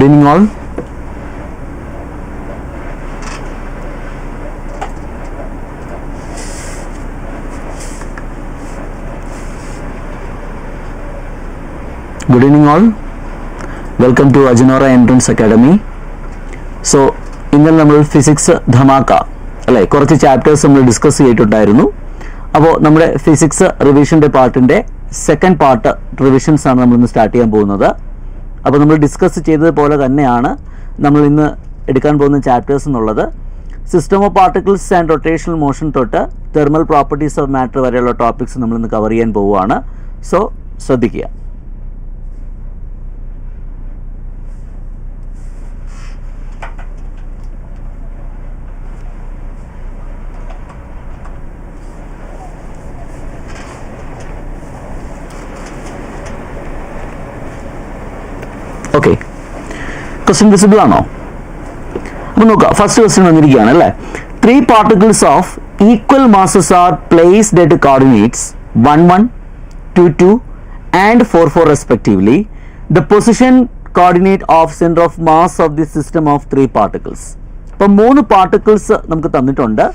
Good evening all. Good evening all. Welcome to AJINORAH Entrance Academy. So, ഇന്നലെ നമ്മൾ physics dhamaka അല്ലേ കുറച്ച് chapters നമ്മൾ ഡിസ്കസ് ചെയ്തിട്ടുണ്ടായിരുന്നു. അപ്പോൾ നമ്മുടെ ഫിസിക്സ് റിവിഷൻ്റെ പാർട്ടിൻ്റെ സെക്കൻഡ് പാർട്ട് റിവിഷൻസ് ആണ് നമ്മൾ ഇന്ന് സ്റ്റാർട്ട് ചെയ്യാൻ പോകുന്നത്. അപ്പോൾ നമ്മൾ ഡിസ്കസ് ചെയ്തതുപോലെ തന്നെയാണ് നമ്മൾ ഇന്ന് എടുക്കാൻ പോകുന്ന ചാപ്റ്റേഴ്സ് എന്നുള്ളത്. System of particles and rotational motion തൊട്ട് തെർമൽ പ്രോപ്പർട്ടീസ് ഓഫ് മാറ്റർ വരെയുള്ള ടോപ്പിക്സ് നമ്മൾ ഇന്ന് കവർ ചെയ്യാൻ പോവുകയാണ്. സോ ശ്രദ്ധിക്കുക. ഓക്കെ, ക്വസ്റ്റ്യൻ വിസിബിൾ ആണോ? അപ്പോൾ നോക്കുക, ഫസ്റ്റ് ക്വസ്റ്റ്യൻ വന്നിരിക്കുകയാണ് അല്ലേ. 3 particles of equal masses are placed at coordinates 1, 1, 2, 2 and 4, 4 respectively. The position coordinate of center of mass of the system of 3 particles. അപ്പോൾ 3 പാർട്ടിക്കിൾസ് നമുക്ക് തന്നിട്ടുണ്ട്.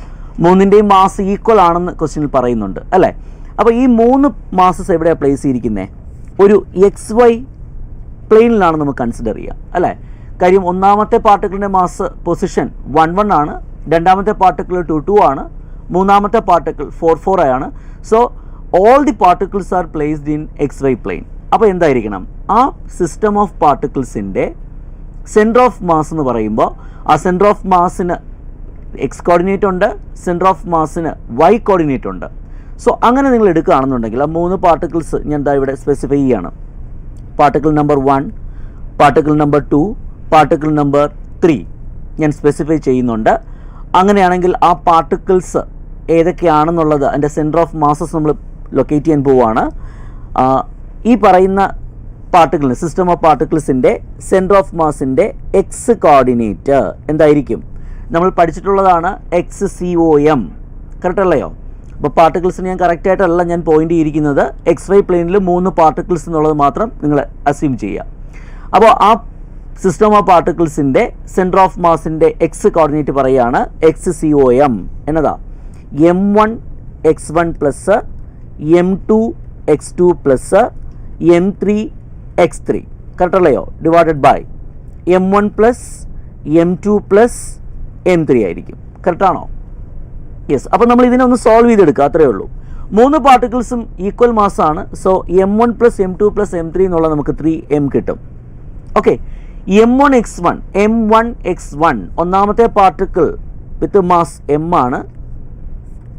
3ൻ്റെയും മാസ് ഈക്വൽ ആണെന്ന് ക്വസ്റ്റ്യനിൽ പറയുന്നുണ്ട് അല്ലേ. അപ്പോൾ ഈ 3 മാസസ് എവിടെയാണ് പ്ലേസ് ചെയ്തിരിക്കുന്നത്? ഒരു XY പ്ലെയിനിലാണ് നമുക്ക് കൺസിഡർ ചെയ്യാം അല്ലേ. കാര്യം ഒന്നാമത്തെ പാർട്ടിക്കിളിൻ്റെ മാസ് പൊസിഷൻ 1, 1 ആണ്, രണ്ടാമത്തെ പാർട്ടിക്കിൾ 2, 2 ആണ്, മൂന്നാമത്തെ പാർട്ടിക്കിൾ 4, 4 ആണ്. So all the particles are placed in XY plane. അപ്പോൾ എന്തായിരിക്കണം? ആ സിസ്റ്റം ഓഫ് പാർട്ടിക്കിൾസിൻ്റെ സെൻറ്റർ ഓഫ് മാസ് എന്ന് പറയുമ്പോൾ ആ സെൻറ്റർ ഓഫ് മാസിന് എക്സ് കോർഡിനേറ്റ് ഉണ്ട്, സെൻറ്റർ ഓഫ് മാസിന് Y കോർഡിനേറ്റ് ഉണ്ട്. സോ അങ്ങനെ നിങ്ങൾ എടുക്കുകയാണെന്നുണ്ടെങ്കിൽ ആ 3 പാർട്ടിക്കിൾസ് ഞാൻ എന്താ ഇവിടെ സ്പെസിഫൈ ചെയ്യാണ്. Particle number 1, particle number 2, particle number 3 ഞാൻ സ്പെസിഫൈ ചെയ്യുന്നുണ്ട്. അങ്ങനെയാണെങ്കിൽ ആ പാർട്ടിക്കിൾസ് ഏതൊക്കെയാണെന്നുള്ളത് അതിൻ്റെ സെൻറ്റർ ഓഫ് മാസസ് നമ്മൾ ലൊക്കേറ്റ് ചെയ്യാൻ പോവുകയാണ്. ഈ പറയുന്ന പാർട്ടിക്കിളിന് സിസ്റ്റം ഓഫ് പാർട്ടിക്കിൾസിൻ്റെ സെൻറ്റർ ഓഫ് മാസിൻ്റെ എക്സ് കോർഡിനേറ്റ് എന്തായിരിക്കും? നമ്മൾ പഠിച്ചിട്ടുള്ളതാണ് XCOM, കറക്റ്റ് അല്ലയോ? അപ്പോൾ പാർട്ടിക്കിൾസിന് ഞാൻ കറക്റ്റായിട്ടല്ല ഞാൻ പോയിൻ്റ് ചെയ്തിരിക്കുന്നത്. XY പ്ലെയിനിൽ 3 പാർട്ടിക്കിൾസ് എന്നുള്ളത് മാത്രം നിങ്ങൾ അസ്യൂം ചെയ്യുക. അപ്പോൾ ആ സിസ്റ്റം ഓഫ് പാർട്ടിക്കിൾസിൻ്റെ സെൻറ്റർ ഓഫ് മാസിൻ്റെ എക്സ് കോർഡിനേറ്റ് പറയുകയാണ് XCOM എന്നതാ M1 x1 plus M2 x2 plus M3 x3, correct അല്ലയോ? Divided by M1 plus M2 plus M3 ആയിരിക്കും. കറക്റ്റാണോ? യെസ്. അപ്പോൾ നമ്മൾ ഇതിനെ ഒന്ന് സോൾവ് ചെയ്തെടുക്കുക, അത്രയേ ഉള്ളൂ. 3 പാർട്ടിക്കിൾസും ഈക്വൽ മാസ്സാണ്. So M1 plus M2 plus M3 എന്നുള്ളത് നമുക്ക് 3M കിട്ടും. ഓക്കെ, M1 x1 ഒന്നാമത്തെ പാർട്ടിക്കിൾ വിത്ത് മാസ് M ആണ്.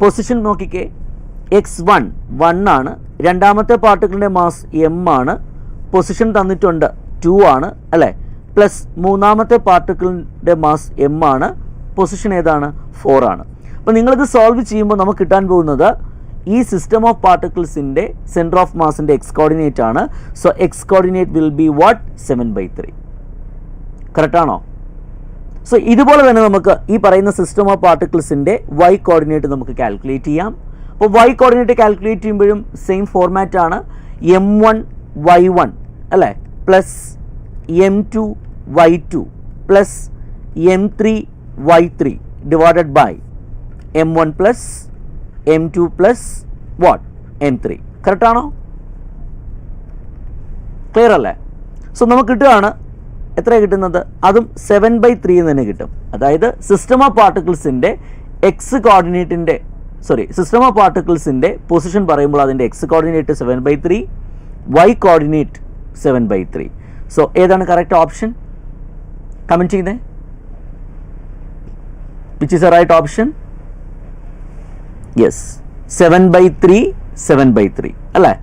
പൊസിഷൻ നോക്കിക്കേ, x1 1 ആണ്. രണ്ടാമത്തെ പാർട്ടിക്കിളിൻ്റെ മാസ് M ആണ്. പൊസിഷൻ തന്നിട്ടുണ്ട് 2 ആണ് അല്ലേ. പ്ലസ് മൂന്നാമത്തെ പാർട്ടിക്കിളിൻ്റെ മാസ് M ആണ്. പൊസിഷൻ ഏതാണ്? 4 ആണ്. അപ്പോൾ നിങ്ങളിത് സോൾവ് ചെയ്യുമ്പോൾ നമുക്ക് കിട്ടാൻ പോകുന്നത് ഈ സിസ്റ്റം ഓഫ് പാർട്ടിക്കിൾസിൻ്റെ സെൻറ്റർ ഓഫ് മാസിൻ്റെ എക്സ് കോർഡിനേറ്റ് ആണ്. So x coordinate will be what? 7/3. കറക്റ്റാണോ? സോ ഇതുപോലെ തന്നെ നമുക്ക് ഈ പറയുന്ന സിസ്റ്റം ഓഫ് പാർട്ടിക്കിൾസിൻ്റെ Y കോർഡിനേറ്റ് നമുക്ക് കാൽക്കുലേറ്റ് ചെയ്യാം. അപ്പോൾ Y കോർഡിനേറ്റ് കാൽക്കുലേറ്റ് ചെയ്യുമ്പോഴും സെയിം ഫോർമാറ്റ് ആണ്. M1 Y1 അല്ലേ plus M2 Y2 plus M3 Y3 divided by M1 plus M2 plus what? M3. കറക്റ്റാണോ? ക്ലിയർ അല്ലേ? സോ നമുക്ക് കിട്ടുകയാണ് എത്രയാണ് കിട്ടുന്നത്? അതും 7/3 എന്ന് തന്നെ കിട്ടും. അതായത് സിസ്റ്റം ഓഫ് പാർട്ടിക്കിൾസിൻ്റെ സിസ്റ്റം ഓഫ് പാർട്ടിക്കിൾസിൻ്റെ പൊസിഷൻ പറയുമ്പോൾ അതിൻ്റെ x coordinate 7/3, Y coordinate 7/3. So ഏതാണ് കറക്റ്റ് ഓപ്ഷൻ? കമൻറ്റ് ചെയ്യുന്നേ. Which is a right option? Yes, 7/3 അല്ലേ.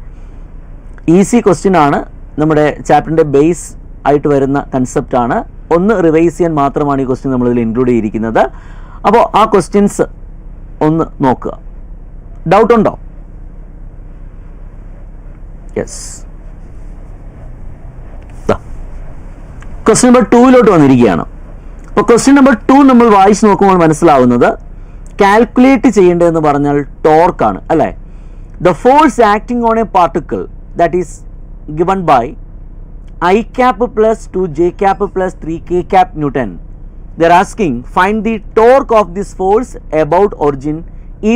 ഈസി ക്വസ്റ്റ്യൻ ആണ്. നമ്മുടെ ചാപ്റ്ററിൻ്റെ ബേസ് ആയിട്ട് വരുന്ന കൺസെപ്റ്റാണ്. ഒന്ന് റിവൈസ് ചെയ്യാൻ മാത്രമാണ് ഈ ക്വസ്റ്റ്യൻ നമ്മളിതിൽ ഇൻക്ലൂഡ് ചെയ്തിരിക്കുന്നത്. അപ്പോൾ ആ ക്വസ്റ്റ്യൻസ് ഒന്ന് നോക്കുക. ഡൗട്ട് ഉണ്ടോ? യെസ്. ക്വസ്റ്റ്യൻ നമ്പർ 2 വന്നിരിക്കുകയാണ്. അപ്പോൾ ക്വസ്റ്റ്യൻ നമ്പർ 2 നമ്മൾ വായിച്ച് നോക്കുമ്പോൾ മനസ്സിലാവുന്നത് കാൽക്കുലേറ്റ് ചെയ്യേണ്ടതെന്ന് പറഞ്ഞാൽ ടോർക്കാണ് അല്ലേ. The force acting on A particle that is given by I cap plus 2j cap plus 3k cap Newton. They are asking find the torque of this force about origin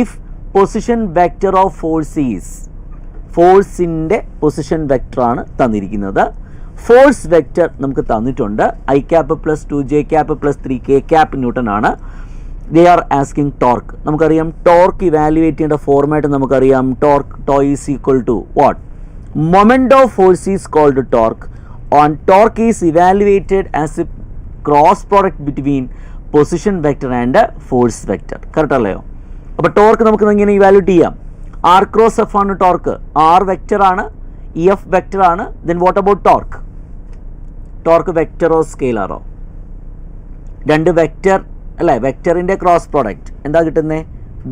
if position vector of force is. Force inde position vector ആണ് തന്നിരിക്കുന്നത്. Force vector നമുക്ക് തന്നിട്ടുണ്ട്. I cap plus 2j cap plus 3k cap Newton ആണ്. They are asking torque. നമുക്കറിയാം torque evaluate ചെയ്യേണ്ട format നമുക്കറിയാം. Torque tau is equal to what? Moment of force is called torque. On torque is evaluated as a cross product between position vector and force vector. Correct അല്ലയോ? അപ്പോൾ torque നമുക്ക് എങ്ങനെ evaluate ചെയ്യാം? R cross F ആണ് torque. R vector ആണ്, ഇ F vector ആണ്. Then what about torque? Torque വെക്റ്ററോ സ്കെയിലറോ? രണ്ട് വെക്റ്റർ അല്ലേ? വെക്റ്ററിൻ്റെ ക്രോസ് പ്രോഡക്റ്റ് എന്താ കിട്ടുന്നത്?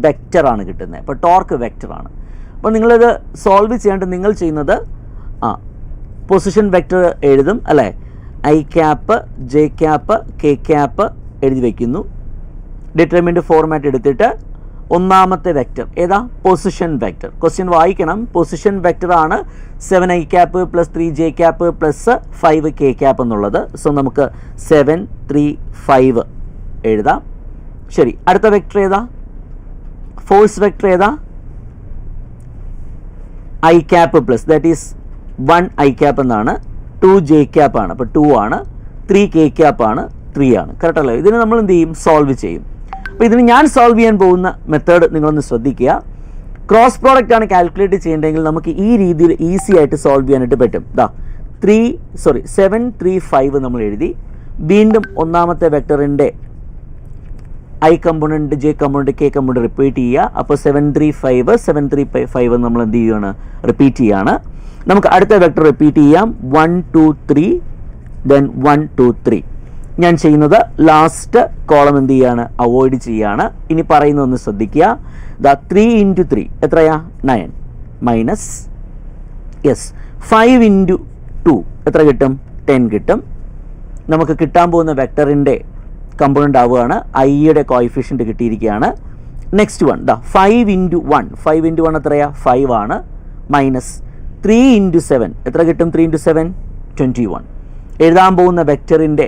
വെക്റ്റർ ആണ് കിട്ടുന്നത്. അപ്പോൾ ടോർക്ക് വെക്റ്റർ ആണ്. അപ്പോൾ നിങ്ങളിത് സോൾവ് ചെയ്യാണ്ട് നിങ്ങൾ ചെയ്യുന്നത് പൊസിഷൻ വെക്റ്റർ എഴുതും അല്ലേ? I cap, J cap, K cap എഴുതി വയ്ക്കുന്നു. ഡിറ്റർമിൻഡ് ഫോർമാറ്റ് എടുത്തിട്ട് ഒന്നാമത്തെ വെക്റ്റർ ഏതാ? Position vector. ക്വസ്റ്റ്യൻ വായിക്കണം. പൊസിഷൻ വെക്റ്റർ ആണ് 7 I cap plus 3 J cap plus 5 K cap എന്നുള്ളത്. സോ നമുക്ക് 7 3 5 എഴുതാം. ശരി, അടുത്ത വെക്റ്റർ ഏതാ? ഫോഴ്സ് വെക്റ്റർ ഏതാ? I cap plus that is 1 I cap എന്നാണ്. 2 ജെ ക്യാപ്പ് ആണ്, അപ്പോൾ 2 ആണ്. 3 കെ ക്യാപ്പ് ആണ്, 3 ആണ്. കറക്റ്റ് അല്ലേ? ഇതിന് നമ്മൾ എന്ത് ചെയ്യും? സോൾവ് ചെയ്യും. അപ്പോൾ ഇതിന് ഞാൻ സോൾവ് ചെയ്യാൻ പോകുന്ന മെത്തേഡ് നിങ്ങളൊന്ന് ശ്രദ്ധിക്കുക. ക്രോസ് പ്രോഡക്റ്റ് ആണ് കാൽക്കുലേറ്റ് ചെയ്യേണ്ടതെങ്കിൽ നമുക്ക് ഈ രീതിയിൽ ഈസി ആയിട്ട് സോൾവ് ചെയ്യാനായിട്ട് പറ്റും. 7 3 5 നമ്മൾ എഴുതി. വീണ്ടും ഒന്നാമത്തെ വെക്ടറിൻ്റെ I component, J component, K component repeat ചെയ്യുക. അപ്പോൾ 7 3 5 7 3 5 നമ്മൾ എന്ത് ചെയ്യുകയാണ്? റിപ്പീറ്റ് ചെയ്യുകയാണ്. നമുക്ക് അടുത്ത വെക്ടർ റിപ്പീറ്റ് ചെയ്യാം. 1 2 3 ദെൻ 1 2 3. ഞാൻ ചെയ്യുന്നത് ലാസ്റ്റ് കോളം എന്ത് ചെയ്യാണ്? അവോയ്ഡ് ചെയ്യാണ്. ഇനി പറയുന്നതൊന്ന് ശ്രദ്ധിക്കുക. 3 × 3 എത്രയാ? 9 മൈനസ് 5 × 2 എത്ര കിട്ടും? 10 കിട്ടും. നമുക്ക് കിട്ടാൻ പോകുന്ന വെക്ടറിൻ്റെ കമ്പോണൻ്റ് ആവുകയാണ്. ഐയുടെ കോയിഫിഷ്യൻ്റ് കിട്ടിയിരിക്കുകയാണ്. Next one 5 × 1. 5 × 1 എത്രയാ? 5 ആണ്. മൈനസ് 3 × 7 എത്ര കിട്ടും? 3 × 7 21. എഴുതാൻ പോകുന്ന വെക്ടറിൻ്റെ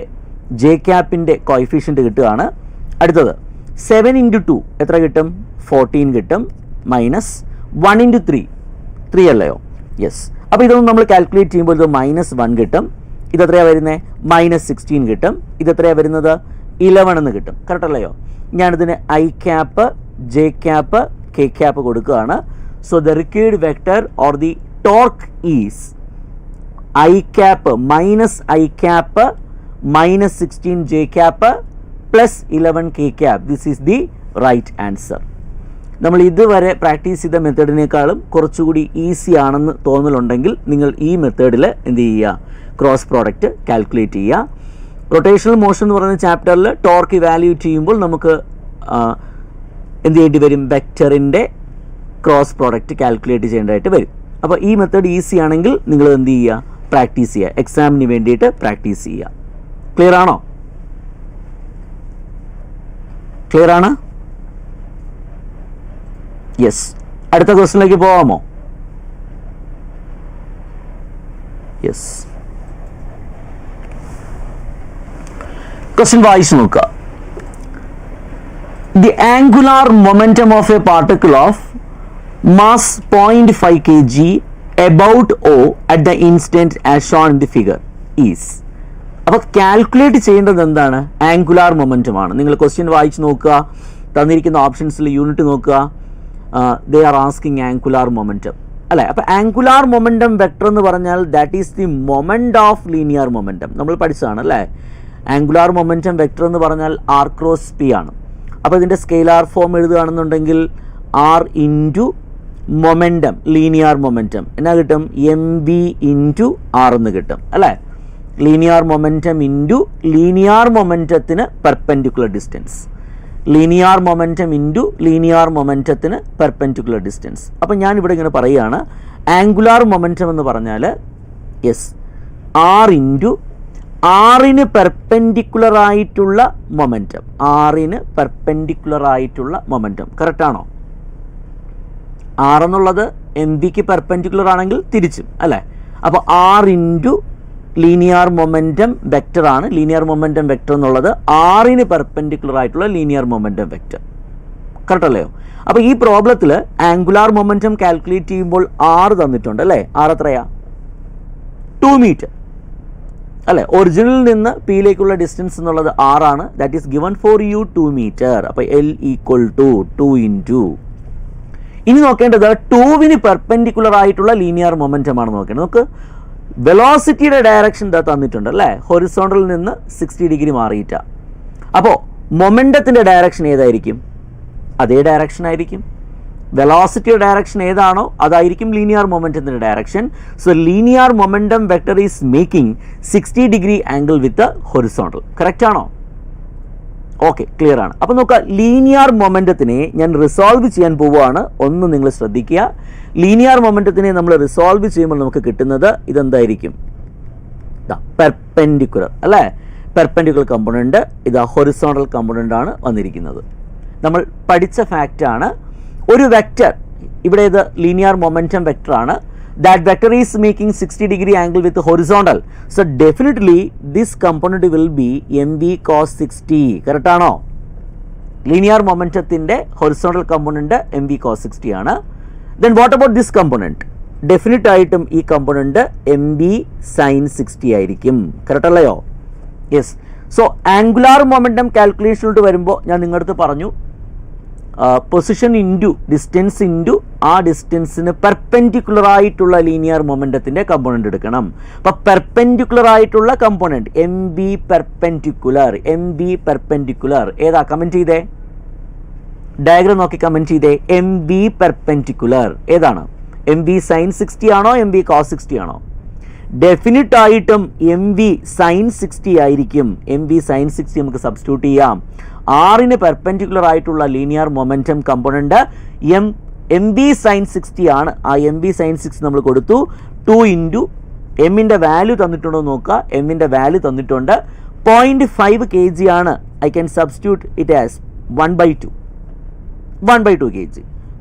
ജെ ക്യാപ്പിൻ്റെ കോയിഫിഷ്യൻ്റ് കിട്ടുകയാണ്. അടുത്തത് 7 × 2 എത്ര കിട്ടും? 14 കിട്ടും. മൈനസ് 1 × 3 3 അല്ലയോ? യെസ്. അപ്പോൾ ഇതൊന്നും നമ്മൾ കാൽക്കുലേറ്റ് ചെയ്യുമ്പോൾ ഇത് -1 കിട്ടും. ഇതെത്രയാണ് വരുന്നത്? -16 കിട്ടും. ഇതെത്രയാണ് വരുന്നത്? 11 എന്ന് കിട്ടും. കറക്റ്റ് അല്ലയോ? ഞാനിതിന് I cap, J cap, K cap കൊടുക്കുകയാണ്. So the required vector or the torque is I cap minus I cap minus 16 J cap plus 11 K cap. This is the right answer. നമ്മൾ ഇതുവരെ practice ചെയ്ത മെത്തേഡിനേക്കാളും കുറച്ചുകൂടി easy ആണെന്ന് തോന്നലുണ്ടെങ്കിൽ നിങ്ങൾ ഈ മെത്തേഡിൽ എന്ത് ചെയ്യുക? ക്രോസ് പ്രോഡക്റ്റ് കാൽക്കുലേറ്റ് ചെയ്യുക. റൊട്ടേഷണൽ മോഷൻ എന്ന് പറയുന്ന ചാപ്റ്ററിൽ ടോർക്ക് ഇവാലുവേറ്റ് ചെയ്യുമ്പോൾ നമുക്ക് എന്ത് ചെയ്യേണ്ടി വരും? വെക്ടറിൻ്റെ ക്രോസ് പ്രോഡക്റ്റ് കാൽക്കുലേറ്റ് ചെയ്യേണ്ടതായിട്ട് വരും. അപ്പോൾ ഈ മെത്തേഡ് ഈസി ആണെങ്കിൽ നിങ്ങൾ എന്ത് ചെയ്യുക? പ്രാക്ടീസ് ചെയ്യുക. എക്സാമിന് വേണ്ടിയിട്ട് പ്രാക്ടീസ് ചെയ്യുക. ക്ലിയർ ആണോ? ക്ലിയർ ആണ്? യെസ്. അടുത്ത ക്വസ്റ്റ്യനിലേക്ക് പോകാമോ? യെസ്. ക്വസ്റ്റ്യൻ വായിച്ചു നോക്കുക. The angular momentum of A particle of mass 0.5 kg about O at the instant as shown in the figure is. അപ്പോൾ കാൽക്കുലേറ്റ് ചെയ്യേണ്ടത് എന്താണ്? ആംഗുലാർ മൊമെൻറ്റം ആണ്. നിങ്ങൾ ക്വസ്റ്റ്യൻ വായിച്ച് നോക്കുക. തന്നിരിക്കുന്ന ഓപ്ഷൻസിൽ യൂണിറ്റ് നോക്കുക. ദേ ആർ ആസ്കിങ് ആംഗുലാർ മൊമെൻറ്റം അല്ലേ? അപ്പോൾ ആംഗുലാർ മൊമെൻറ്റം വെക്ടർ എന്ന് പറഞ്ഞാൽ that is the moment of linear momentum. നമ്മൾ പഠിച്ചതാണ് അല്ലേ? ആംഗുലാർ മൊമെൻറ്റം വെക്ടർ എന്ന് പറഞ്ഞാൽ ആർ ക്രോസ് പി ആണ്. അപ്പോൾ ഇതിൻ്റെ സ്കെയിലാർ ഫോം എഴുതുകയാണെന്നുണ്ടെങ്കിൽ R into momentum, linear momentum എന്നാ കിട്ടും? mv ഇൻറ്റു ആർ എന്ന് കിട്ടും അല്ലേ? ലീനിയർ മൊമെൻറ്റം ഇൻറ്റു ലീനിയർ മൊമെൻറ്റത്തിന് perpendicular distance. Linear momentum into linear മൊമെൻറ്റത്തിന് പെർപെൻഡിക്കുലർ ഡിസ്റ്റൻസ്. അപ്പം ഞാനിവിടെ ഇങ്ങനെ പറയുകയാണ് ആംഗുലാർ മൊമെൻറ്റം എന്ന് പറഞ്ഞാൽ ആർ ഇൻറ്റു ആറിന് പെർപെൻഡിക്കുലർ ആയിട്ടുള്ള മൊമെൻറ്റം. ആറിന് പെർപെൻഡിക്കുലർ ആയിട്ടുള്ള മൊമെൻറ്റം. കറക്റ്റാണോ? ആർ എന്നുള്ളത് എം വിക്ക് പെർപെൻഡിക്കുലർ ആണെങ്കിൽ തിരിച്ചും അല്ലേ? അപ്പോൾ R into linear momentum vector ആണ്. ലീനിയർ മൊമെൻറ്റം വെക്റ്റർ എന്നുള്ളത് ആറിന് പെർപെൻഡിക്കുലർ ആയിട്ടുള്ള ലീനിയർ മൊമെൻറ്റം വെക്റ്റർ. കറക്റ്റ് അല്ലയോ? അപ്പോൾ ഈ പ്രോബ്ലത്തിൽ ആംഗുലാർ മൊമെൻറ്റം കാൽക്കുലേറ്റ് ചെയ്യുമ്പോൾ 6 തന്നിട്ടുണ്ട് അല്ലേ? 6 എത്രയാ? 2 മീറ്റർ അല്ലേ? ഒറിജിനിൽ നിന്ന് പിയിലേക്കുള്ള ഡിസ്റ്റൻസ് എന്നുള്ളത് 6 ആണ്. That is given for you 2 metre. അപ്പോൾ L ഈക്വൽ ടു 2 ഇൻറ്റു, ഇനി നോക്കേണ്ടത് 2വിന് പെർപെൻഡിക്കുലർ ആയിട്ടുള്ള ലീനിയർ മൊമെൻറ്റം ആണ് നോക്കേണ്ടത്. നമുക്ക് വെലോസിറ്റിയുടെ ഡയറക്ഷൻ ഇതാ തന്നിട്ടുണ്ട് അല്ലേ? ഹൊറിസോണ്ടലിൽ നിന്ന് 60 ഡിഗ്രി മാറിയിട്ട. അപ്പോൾ മൊമെൻറ്റത്തിൻ്റെ ഡയറക്ഷൻ ഏതായിരിക്കും? അതേ ഡയറക്ഷൻ ആയിരിക്കും. വെലോസിറ്റിയുടെ ഡയറക്ഷൻ ഏതാണോ അതായിരിക്കും ലീനിയർ മൊമെൻറ്റത്തിൻ്റെ direction. So linear momentum vector is making 60 degree angle with horizontal. Correct ആണോ? ഓക്കെ, ക്ലിയർ ആണ്. അപ്പോൾ നോക്കുക, ലീനിയർ മൊമെൻറ്റത്തിനെ ഞാൻ റിസോൾവ് ചെയ്യാൻ പോവുകയാണ്. ഒന്ന് നിങ്ങൾ ശ്രദ്ധിക്കുക. ലീനിയർ മൊമെൻറ്റത്തിനെ നമ്മൾ റിസോൾവ് ചെയ്യുമ്പോൾ നമുക്ക് കിട്ടുന്നത് ഇതെന്തായിരിക്കും? പെർപെൻഡിക്കുലർ അല്ലേ? പെർപെൻഡിക്കുലർ കമ്പോണൻറ്റ്, ഇതാ ഹൊറിസോണ്ടൽ കമ്പോണൻ്റ് ആണ് വന്നിരിക്കുന്നത്. നമ്മൾ പഠിച്ച ഫാക്റ്റാണ്. ഒരു വെക്റ്റർ, ഇവിടെ ഇത് ലീനിയർ മൊമെൻറ്റം വെക്റ്റർ ആണ്. That vector is making 60 degree angle with horizontal. So definitely this component will be MV cos 60. Correct ആണോ? ലീനിയർ മൊമെൻറ്റത്തിൻ്റെ ഹൊറിസോണ്ടൽ കമ്പോണൻറ്റ് MV cos 60 ആണ്. Then what about this component? Definite ആയിട്ടും ഈ component MV sin 60 ആയിരിക്കും. Correct അല്ലയോ? Yes. So angular momentum കാൽക്കുലേഷനിലോട്ട് വരുമ്പോൾ ഞാൻ നിങ്ങളുടെ അടുത്ത് പറഞ്ഞു, പൊസിഷൻ ഇൻറ്റു ഡിസ്റ്റൻസ് ഇൻറ്റു ആ ഡിസ്റ്റൻസിന് പെർപെൻഡിക്കുലർ ആയിട്ടുള്ള ലീനിയർ മൊമെൻറ്റത്തിൻ്റെ കമ്പോണൻറ്റ് എടുക്കണം. അപ്പോൾ പെർപെൻഡിക്കുലർ ആയിട്ടുള്ള കമ്പോണൻറ്റ് MV പെർപെൻഡിക്കുലർ ഏതാ? കമൻറ്റ് ചെയ്തേ, ഡയഗ്രം നോക്കി കമൻറ്റ് ചെയ്തേ. MV പെർപെൻഡിക്കുലർ ഏതാണ്? MV sin 60 ആണോ MV cos 60 ആണോ? ഡെഫിനിറ്റ് ആയിട്ടും MV sin 60 ആയിരിക്കും. MV sin 60 നമുക്ക് സബ്സ്റ്റിറ്റ്യൂട്ട് ചെയ്യാം. 6ന് പെർപെൻഡിക്കുലർ ആയിട്ടുള്ള linear momentum component MV sin 60 ആണ്. ആ MV sin 60 നമ്മൾ കൊടുത്തു. 2 ഇൻറ്റു എമ്മിൻ്റെ വാല്യൂ തന്നിട്ടുണ്ടോ നോക്കുക. എമ്മിൻ്റെ വാല്യൂ തന്നിട്ടുണ്ട് 0.5 kg ആണ്. I can substitute it as 1/2 kg.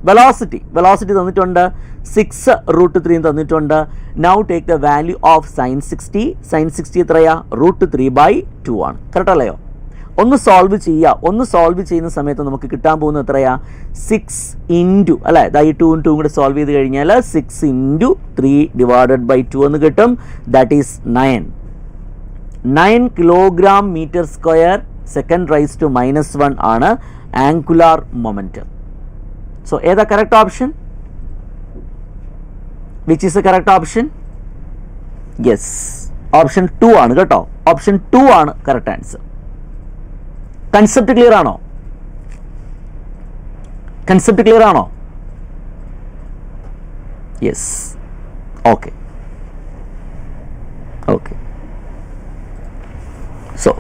Velocity തന്നിട്ടുണ്ട് 6√3 തന്നിട്ടുണ്ട്. Now take the value of sin 60. sin 60 എത്രയാ? √3/2 ആണ്. കറക്റ്റ് അല്ലയോ? ഒന്ന് സോൾവ് ചെയ്യുന്ന സമയത്ത് നമുക്ക് കിട്ടാൻ പോകുന്നത് എത്രയാ? 6 ഇൻറ്റു അല്ലേ? ഈ 2 കൂടെ സോൾവ് ചെയ്ത് കഴിഞ്ഞാൽ 6 ഇൻറ്റു 3/2 എന്ന് കിട്ടും. That is 9 kilogram metre square (10⁻⁻1) ആണ് ആംഗുലാർ മൊമെൻറ്റം. സോ ഏതാ correct option? Which is the correct option? Yes, option 2 ആണ് കേട്ടോ. ഓപ്ഷൻ 2 ആണ് കറക്റ്റ് ആൻസർ. കൺസെപ്റ്റ് ക്ലിയർ ആണോ? Yes. Okay. So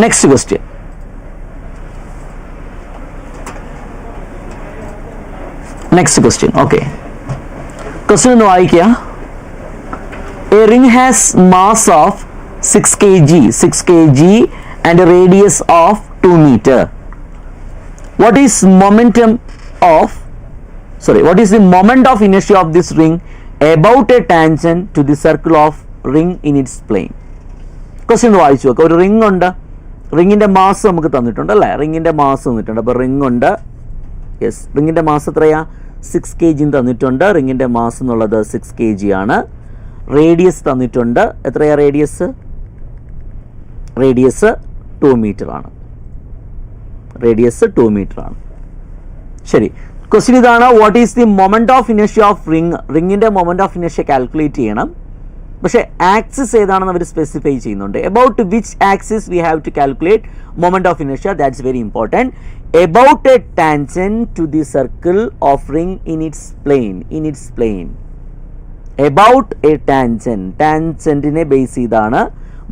next question. Okay, question ഒന്ന് വായിക്കുക. A ring has mass of 6 kg and a radius of 2 meter. What is the moment of inertia of this ring about a tangent to the circle of ring in its plane? Question വായിച്ചു നോക്കുക. ഒരു ring ഉണ്ട്, റിങ്ങിൻ്റെ mass നമുക്ക് തന്നിട്ടുണ്ട് അല്ലേ? റിങ്ങിൻ്റെ mass തന്നിട്ടുണ്ട്. അപ്പോൾ ring ഉണ്ട്. യെസ്, റിങ്ങിൻ്റെ മാസ് എത്രയാ? 6 kg തന്നിട്ടുണ്ട്. റിങ്ങിൻ്റെ മാസ് എന്നുള്ളത് 6 kg ആണ്. റേഡിയസ് തന്നിട്ടുണ്ട്. എത്രയാ റേഡിയസ്? 2 മീറ്റർ ആണ്. ശരി, ക്വസ്റ്റ്യൻ ഇതാണ്. What is the moment of inertia of ring? റിങ്ങിൻ്റെ മൊമെന്റ് ഓഫ് ഇനർഷ്യ കാൽക്കുലേറ്റ് ചെയ്യണം. പക്ഷേ ആക്സിസ് ഏതാണെന്ന് അവർ സ്പെസിഫൈ ചെയ്യുന്നുണ്ട്. About which axis we have to calculate moment of inertia? That's very important. About a tangent to the circle of ring in its plane. About a ടാൻജന്റിനെ base ചെയ്താണ്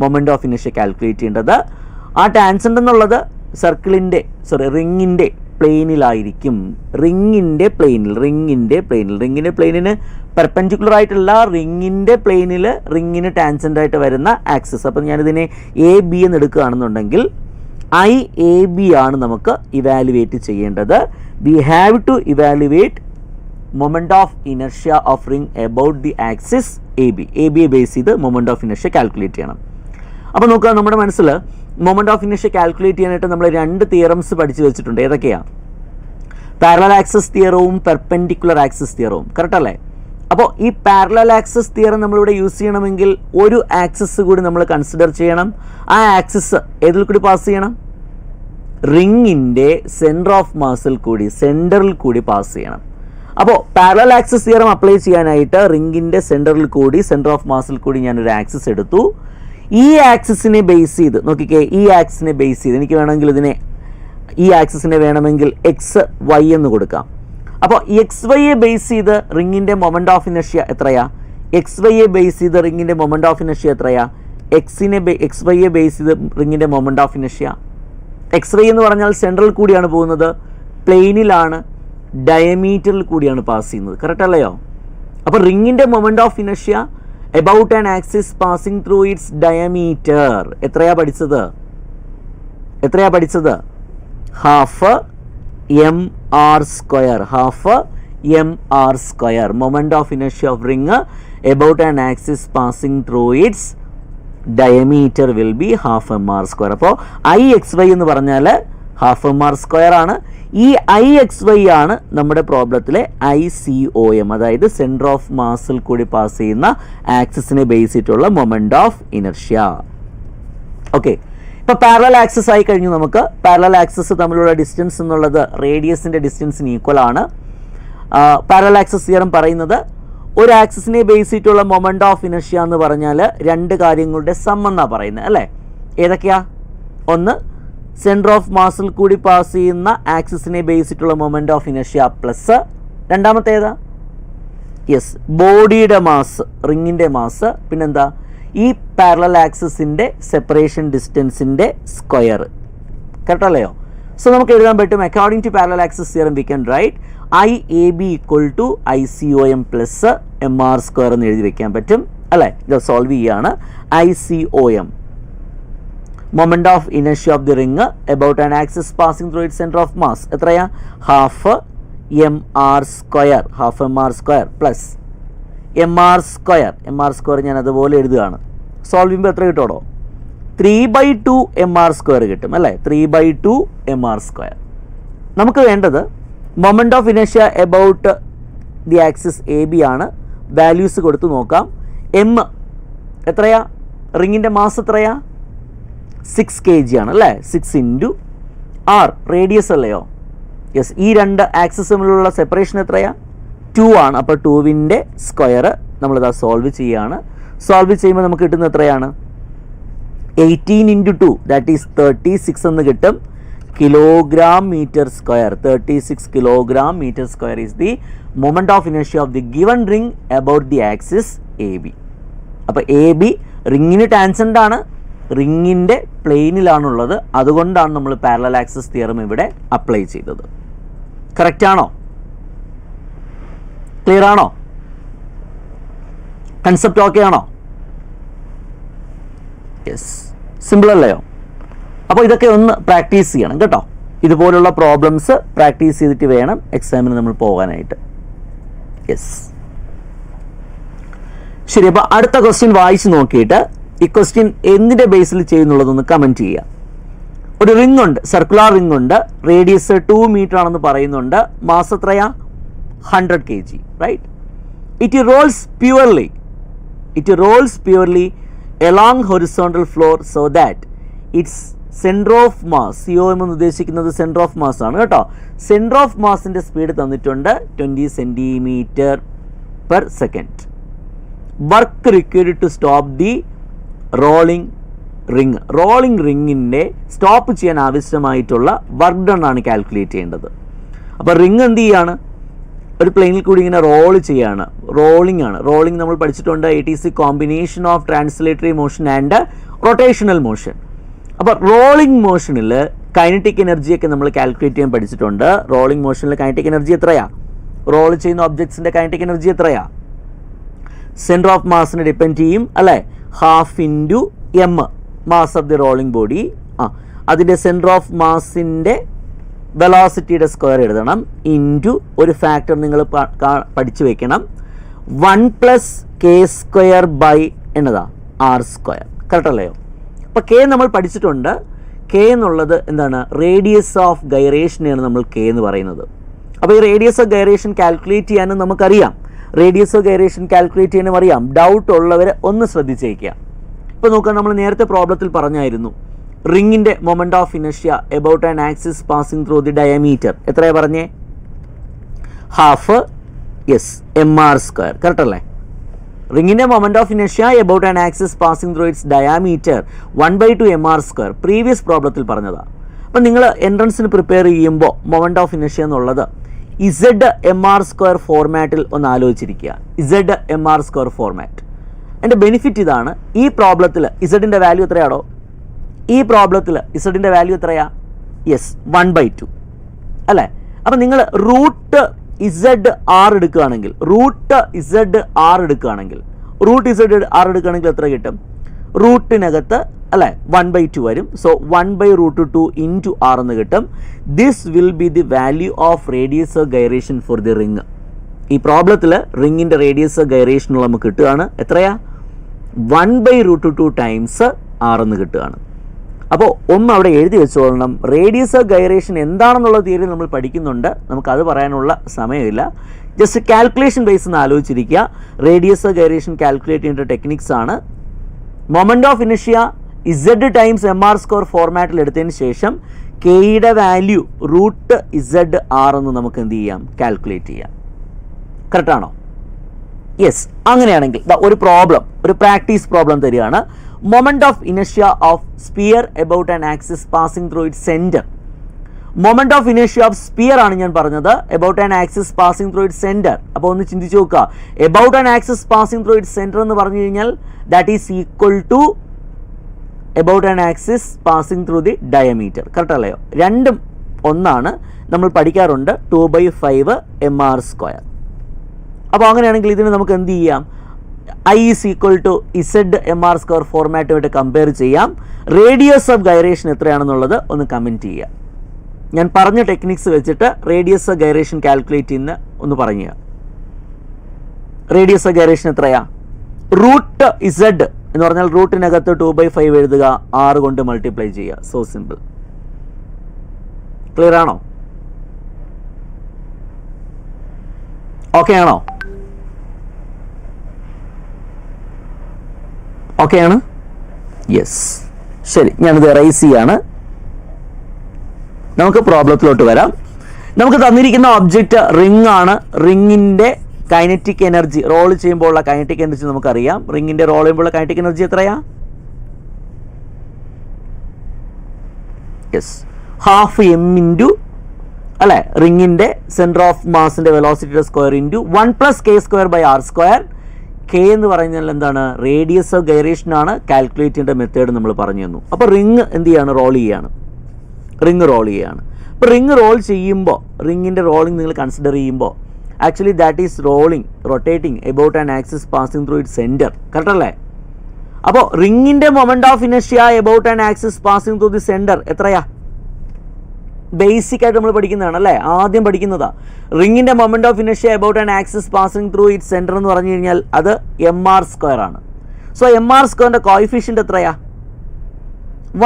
moment of inertia calculate ചെയ്യേണ്ടത്. ആ tangent എന്നുള്ളത് റിങ്ങിൻ്റെ പ്ലെയിനിലായിരിക്കും. റിങ്ങിൻ്റെ പ്ലെയിനിന് perpendicular ആയിട്ടുള്ള റിങ്ങിൻ്റെ പ്ലെയിനിൽ റിങ്ങിന് tangent ആയിട്ട് വരുന്ന axis. അപ്പം ഞാനിതിനെ AB എന്ന് എടുക്കുകയാണെന്നുണ്ടെങ്കിൽ IAB ആണ് നമുക്ക് ഇവാലുവേറ്റ് ചെയ്യേണ്ടത്. We have to evaluate moment of inertia of ring about the axis A ബിയെ ബേസ് ചെയ്ത് മൊമെന്റ് ഓഫ് ഇനർഷ്യ കാൽക്കുലേറ്റ് ചെയ്യണം. അപ്പോൾ നോക്കുക, നമ്മുടെ മനസ്സിൽ മൊമെന്റ് ഓഫ് ഇനർഷ്യ കാൽക്കുലേറ്റ് ചെയ്യാനായിട്ട് നമ്മൾ 2 തിയറംസ് പഠിച്ചു വെച്ചിട്ടുണ്ട്. ഏതൊക്കെയാണ്? പാരലൽ ആക്സിസ് തിയറവും പെർപെൻഡിക്കുലർ ആക്സിസ് തിയറവും. കറക്റ്റ് അല്ലേ? അപ്പോൾ ഈ പാരലൽ ആക്സിസ് തിയറം നമ്മളിവിടെ യൂസ് ചെയ്യണമെങ്കിൽ ഒരു ആക്സിസ് കൂടി നമ്മൾ കൺസിഡർ ചെയ്യണം. ആ ആക്സിസ് ഏതിൽ കൂടി പാസ് ചെയ്യണം? റിങ്ങിൻ്റെ സെൻറ്റർ ഓഫ് മാസിൽ കൂടി, സെൻറ്ററിൽ കൂടി പാസ് ചെയ്യണം. അപ്പോൾ പാരലൽ ആക്സിസ് തിയറം അപ്ലൈ ചെയ്യാനായിട്ട് റിങ്ങിൻ്റെ സെൻറ്ററിൽ കൂടി, സെൻറ്റർ ഓഫ് മാസിൽ കൂടി ഞാനൊരു ആക്സിസ് എടുത്തു. ഈ ആക്സിസിനെ ബേസ് ചെയ്ത് നോക്കിക്കേ, ഈ ആക്സിസിനെ ബേസ് ചെയ്ത് എനിക്ക് വേണമെങ്കിൽ ഇതിനെ, ഈ ആക്സിസിനെ വേണമെങ്കിൽ എക്സ് വൈ എന്ന് കൊടുക്കാം. അപ്പോൾ എക്സ് വൈയെ ബേസ് ചെയ്ത് റിങ്ങിൻ്റെ മൊമെന്റ് ഓഫ് ഇനർഷ്യ എത്രയാ? എക്സ് വൈയെ ബേസ് ചെയ്ത് റിങ്ങിൻ്റെ മൊമെന്റ് ഓഫ് ഇനർഷ്യ എത്രയാ? എക്സ് വൈയെ ബേസ് ചെയ്ത് റിങ്ങിൻ്റെ moment of inertia, X Y എന്ന് പറഞ്ഞാൽ സെൻട്രൽ കൂടിയാണ് പോകുന്നത്, പ്ലെയിനിലാണ്, ഡയമീറ്ററിൽ കൂടിയാണ് പാസ് ചെയ്യുന്നത്. കറക്റ്റ് അല്ലയോ? അപ്പോൾ റിങ്ങിൻ്റെ moment of inertia about an axis passing through its diameter എത്രയാ പഠിച്ചത്? Half M R square. Moment of inertia of ring about an axis passing through its diameter will be half M R square. അപ്പോൾ I X Y എന്ന് പറഞ്ഞാൽ half M R square ആണ്. ഈ I X Y ആണ് നമ്മുടെ പ്രോബ്ലത്തിലെ ICOM, അതായത് centre of മാസിൽ കൂടി pass ചെയ്യുന്ന ആക്സിസിനെ ബേസ് ചെയ്തിട്ടുള്ള മൊമെന്റ് ഓഫ് ഇനർഷ്യ. ഓക്കെ, ഇപ്പോൾ പാരലൽ ആക്സിസ് ആയി കഴിഞ്ഞു. നമുക്ക് പാരലൽ ആക്സിസ് തമ്മിലുള്ള ഡിസ്റ്റൻസ് എന്നുള്ളത് റേഡിയസിൻ്റെ ഡിസ്റ്റൻസിന് ഈക്വൽ ആണ്. പാരലൽ ആക്സിസ് തിയറം പറയുന്നത് ഒരു ആക്സിസിനെ ബേസ് ചെയ്തിട്ടുള്ള മൊമെന്റ് ഓഫ് ഇനർഷ്യ എന്ന് പറഞ്ഞാൽ 2 കാര്യങ്ങളുടെ സം എന്നാണ് പറയുന്നത് അല്ലേ? ഏതൊക്കെയാ? ഒന്ന്, സെൻറ്റർ ഓഫ് മാസിൽ കൂടി പാസ് ചെയ്യുന്ന ആക്സിസിനെ ബേസ് ചെയ്തിട്ടുള്ള മൊമെന്റ് ഓഫ് ഇനർഷ്യ പ്ലസ് രണ്ടാമത്തേതാ? യെസ്, ബോഡിയുടെ മാസ്, റിങ്ങിൻ്റെ മാസ്, പിന്നെന്താ? ഈ പാരലൽ ആക്സിസിൻ്റെ സെപ്പറേഷൻ ഡിസ്റ്റൻസിൻ്റെ സ്ക്വയർ. കറക്റ്റ് അല്ലയോ? സോ നമുക്ക് എഴുതാൻ പറ്റും, according to parallel axis theorem we can write IAB equal to ICOM plus MR square എന്ന് എഴുതി വെക്കാൻ പറ്റും അല്ലേ? ഇത് സോൾവ് ചെയ്യാണ്. ICOM moment of inertia of the ring about an axis passing through it centre of mass എത്രയാ? Half MR square plus MR square ഞാൻ അതുപോലെ എഴുതുകയാണ്. സോൾവ് ചെയ്യുമ്പോൾ എത്ര കിട്ടുമോ? 3/2 MR സ്ക്വയർ കിട്ടും അല്ലേ? 3/2 MR സ്ക്വയർ. നമുക്ക് വേണ്ടത് moment of inertia about the axis AB ആണ്. വാല്യൂസ് കൊടുത്ത് നോക്കാം. M എത്രയാ? റിങ്ങിൻ്റെ മാസ് എത്രയാ? 6 kg ആണ് അല്ലേ? 6 × R റേഡിയസ് അല്ലയോ? യെസ്, ഈ 2 ആക്സിസ് തമ്മിലുള്ള സെപ്പറേഷൻ എത്രയാ? 2 ആണ്. അപ്പോൾ 2ൻ്റെ സ്ക്വയർ നമ്മളിതാ സോൾവ് ചെയ്യുകയാണ്. സോൾവ് ചെയ്യുമ്പോൾ നമുക്ക് കിട്ടുന്നത് എത്രയാണ്? 18 × 2 ദാറ്റ് ഈസ് 36 എന്ന് കിട്ടും. Kilogram metre square. 36 kilogram metre square is the moment of inertia of the given ring about the axis AB. അപ്പോൾ AB റിങ്ങിന് ടാൻസെൻ്റ് ആണ്, റിങ്ങിൻ്റെ പ്ലെയിനിലാണുള്ളത്. അതുകൊണ്ടാണ് നമ്മൾ പാരലൽ ആക്സിസ് തിയറം ഇവിടെ അപ്ലൈ ചെയ്തത്. കറക്റ്റ് ആണോ? ക്ലിയർ ആണോ? കൺസെപ്റ്റ് ഓക്കെ ആണോ? യെസ്, സിമ്പിൾ അല്ലയോ? അപ്പോൾ ഇതൊക്കെ ഒന്ന് പ്രാക്ടീസ് ചെയ്യണം കേട്ടോ. ഇതുപോലുള്ള പ്രോബ്ലംസ് പ്രാക്ടീസ് ചെയ്തിട്ട് വേണം എക്സാമിന് നമ്മൾ പോകാനായിട്ട്. യെസ്, ശരി. അപ്പോൾ അടുത്ത ക്വസ്റ്റ്യൻ വായിച്ച് നോക്കിയിട്ട് ഈ ക്വസ്റ്റ്യൻ എന്തിൻ്റെ ബേസിൽ ചെയ്യുന്നുള്ളതൊന്ന് കമൻറ്റ് ചെയ്യുക. ഒരു റിംഗ് ഉണ്ട്, സർക്കുലർ റിംഗ് ഉണ്ട്, റേഡിയസ് 2 മീറ്റർ ആണെന്ന് പറയുന്നുണ്ട്, മാസ് എത്രയാ? 100 kg, right? It rolls purely along horizontal floor so that its center of mass, COM എന്ന് ഉദ്ദേശിക്കുന്നത് സെൻറ്റർ ഓഫ് മാസ് ആണ് കേട്ടോ. സെൻറ്റർ ഓഫ് മാസിൻ്റെ സ്പീഡ് തന്നിട്ടുണ്ട് 20 cm/s. Work required to stop the rolling റിങ്ങിൻ്റെ stop ചെയ്യാൻ ആവശ്യമായിട്ടുള്ള വർക്ക് ഡൺ ആണ് calculate ചെയ്യേണ്ടത്. അപ്പോൾ റിങ് എന്ത് ചെയ്യാണ്? ഒരു പ്ലെയിനിൽ കൂടി ഇങ്ങനെ റോൾ ചെയ്യാണ്. റോളിംഗ് നമ്മൾ പഠിച്ചിട്ടുണ്ട്. It is A combination of translatory motion and rotational motion. അപ്പോൾ റോളിംഗ് മോഷനിൽ കൈനറ്റിക് എനർജിയൊക്കെ നമ്മൾ കാൽക്കുലേറ്റ് ചെയ്യാൻ പഠിച്ചിട്ടുണ്ട്. റോളിംഗ് മോഷനിൽ കൈനറ്റിക് എനർജി എത്രയാ? റോൾ ചെയ്യുന്ന ഒബ്ജക്ട്സിൻ്റെ കൈനറ്റിക് എനർജി എത്രയാ? സെൻറ്റർ ഓഫ് മാസിനെ ഡിപ്പെൻഡ് ചെയ്യും അല്ലേ? 1/2 × m mass of the rolling body. അതിൻ്റെ സെൻറ്റർ ഓഫ് മാസിൻ്റെ വെലോസിറ്റിയുടെ സ്ക്വയർ എഴുതണം ഇൻറ്റു ഒരു ഫാക്ടർ നിങ്ങൾ പഠിച്ചു വെക്കണം 1 + k² എന്നതാ r². കറക്റ്റ് അല്ലയോ? അപ്പോൾ k നമ്മൾ പഠിച്ചിട്ടുണ്ട്. k എന്നുള്ളത് എന്താണ്? റേഡിയസ് ഓഫ് ഗൈറേഷനെയാണ് നമ്മൾ k എന്ന് പറയുന്നത്. അപ്പോൾ ഈ റേഡിയസ് ഓഫ് ഗൈറേഷൻ കാൽക്കുലേറ്റ് ചെയ്യാനും നമുക്കറിയാം. റേഡിയസ് ഓഫ് ഗൈറേഷൻ കാൽക്കുലേറ്റ് ചെയ്യാനും അറിയാം. ഡൗട്ട് ഉള്ളവർ ഒന്ന് ശ്രദ്ധിച്ചേക്കുക. ഇപ്പോൾ നോക്കാം, നമ്മൾ നേരത്തെ പ്രോബ്ലത്തിൽ പറഞ്ഞായിരുന്നു റിങ്ങിൻ്റെ moment of inertia about an axis passing through the diameter എത്രയാണ് പറഞ്ഞേ? Half mr². കറക്റ്റ് അല്ലേ? റിങ്ങിൻ്റെ moment of inertia about an axis passing through its diameter 1/2 mr². Previous പ്രോബ്ലത്തിൽ പറഞ്ഞതാണ്. അപ്പം നിങ്ങൾ എൻട്രൻസിന് പ്രിപ്പയർ ചെയ്യുമ്പോൾ മൊമെൻ്റ് ഓഫ് ഇനർഷ്യ എന്നുള്ളത് ZMR² ഫോർമാറ്റിൽ ഒന്ന് ആലോചിച്ചിരിക്കുക. ZMR² format. എൻ്റെ ബെനിഫിറ്റ് ഇതാണ്. ഈ പ്രോബ്ലത്തിൽ ഇസഡിൻ്റെ വാല്യൂ എത്രയാണോ? ഈ പ്രോബ്ലത്തിൽ ഇസഡിൻ്റെ വാല്യൂ എത്രയാ? 1/2 അല്ലേ? അപ്പം നിങ്ങൾ റൂട്ട് ZR എടുക്കുകയാണെങ്കിൽ റൂട്ട് ZR എടുക്കുകയാണെങ്കിൽ എത്ര കിട്ടും? റൂട്ടിനകത്ത് അല്ലേ 1/2 വരും. സോ 1/√2 ഇൻറ്റു r എന്ന് കിട്ടും. This will be the value of radius of gyration for the ring. ഈ പ്രോബ്ലത്തിൽ റിങ്ങിൻ്റെ റേഡിയസ് ഓഫ് ഗൈറേഷനുള്ള നമുക്ക് കിട്ടുകയാണ് എത്രയാ? 1/√2 ടൈംസ് r എന്ന് കിട്ടുകയാണ്. അപ്പോൾ ഒന്ന് അവിടെ എഴുതി വെച്ചോളണം. റേഡിയസ് ഓഫ് ഗൈറേഷൻ എന്താണെന്നുള്ള തിയറി നമ്മൾ പഠിക്കുന്നുണ്ട്. നമുക്കത് പറയാനുള്ള സമയമില്ല. ജസ്റ്റ് കാൽക്കുലേഷൻ ബേസ് ഒന്ന് ആലോചിച്ചിരിക്കുക. റേഡിയസ് ഓഫ് ഗൈറേഷൻ കാൽക്കുലേറ്റ് ചെയ്യേണ്ട ടെക്നിക്സ് ആണ്. Moment of inertia Z times mr² ഫോർമാറ്റിൽ എടുത്തതിന് ശേഷം കെയുടെ വാല്യൂ റൂട്ട് ZR എന്ന് നമുക്ക് എന്ത് ചെയ്യാം? കാൽക്കുലേറ്റ് ചെയ്യാം. കറക്റ്റ് ആണോ? യെസ്. അങ്ങനെയാണെങ്കിൽ ഒരു പ്രോബ്ലം, ഒരു പ്രാക്ടീസ് പ്രോബ്ലം തരികയാണ്. Moment of inertia of sphere about an axis passing through it centre. Moment of inertia of sphere ആണ് ഞാൻ പറഞ്ഞത്. About an axis passing through it centre. അപ്പോൾ ഒന്ന് ചിന്തിച്ച് നോക്കുക. About an axis passing through it centre എന്ന് പറഞ്ഞു കഴിഞ്ഞാൽ that is equal to about an axis passing through the diameter. Correct അല്ലയോ? രണ്ടും ഒന്നാണ്. നമ്മൾ പഠിക്കാറുണ്ട് 2/5 mr². അപ്പോൾ അങ്ങനെയാണെങ്കിൽ ഇതിന് നമുക്ക് എന്ത് ചെയ്യാം? I is equal to ZMR² ഫോർമാറ്റുമായിട്ട് കമ്പയർ ചെയ്യാം. റേഡിയസ് ഓഫ് ഗൈറേഷൻ എത്രയാണെന്നുള്ളത് ഒന്ന് കമൻറ്റ് ചെയ്യുക. ഞാൻ പറഞ്ഞ ടെക്നിക്സ് വെച്ചിട്ട് റേഡിയസ് ഓഫ് ഗൈറേഷൻ കാൽക്കുലേറ്റ് ചെയ്യുന്ന ഒന്ന് പറഞ്ഞു. റേഡിയസ് ഓഫ് ഗൈറേഷൻ എത്രയാ? റൂട്ട് Z എന്ന് പറഞ്ഞാൽ റൂട്ടിനകത്ത് 2/5 എഴുതുക, 6 കൊണ്ട് മൾട്ടിപ്ലൈ ചെയ്യുക. So simple. ക്ലിയർ ആണോ? ഓക്കെ ആണോ? ഓക്കെ ആണ്? യെസ്. ശരി, ഞാനിത് റൈസ് ചെയ്യാണ്. നമുക്ക് പ്രോബ്ലത്തിലോട്ട് വരാം. നമുക്ക് തന്നിരിക്കുന്ന ഒബ്ജക്റ്റ് റിംഗ് ആണ്. റിങ്ങിൻ്റെ കൈനറ്റിക് എനർജി റോൾ ചെയ്യുമ്പോൾ ഉള്ള കൈനറ്റിക് എനർജി നമുക്കറിയാം. റിങ്ങിൻ്റെ റോൾ ചെയ്യുമ്പോൾ കൈനറ്റിക് എനർജി എത്രയാ? ½ m ഇൻറ്റു അല്ലേ റിങ്ങിൻ്റെ സെൻറ്റർ ഓഫ് മാസിൻ്റെ വെലോസിറ്റിയുടെ square into 1 + k² r². K എന്ന് പറയുന്നത് എന്താണ്? റേഡിയസ് ഓഫ് ഗൈറേഷൻ ആണ്. കാൽക്കുലേറ്റ് ചെയ്യേണ്ട മെത്തേഡ് നമ്മൾ പറഞ്ഞു തന്നു. അപ്പോൾ റിങ് എന്ത് ചെയ്യാണ്? റോൾ ചെയ്യാണ്. റിങ് റോൾ ചെയ്യാണ്. അപ്പോൾ റിങ് റോൾ ചെയ്യുമ്പോൾ റിങ്ങിൻ്റെ റോളിംഗ് നിങ്ങൾ കൺസിഡർ ചെയ്യുമ്പോൾ actually that is rolling rotating about an axis passing through it centre. Correct അല്ലേ? അപ്പോൾ റിങ്ങിൻ്റെ moment of inertia about an axis passing through the centre എത്രയാ? ബേസിക് ആയിട്ട് നമ്മൾ പഠിക്കുന്നതാണ് അല്ലേ? ആദ്യം പഠിക്കുന്നതാ. റിങ്ങിൻ്റെ moment of inertia about an axis passing through it centre എന്ന് പറഞ്ഞു കഴിഞ്ഞാൽ അത് mr² ആണ്. സോ mr²ൻ്റെ കോയിഫിഷ്യൻ്റ് എത്രയാ?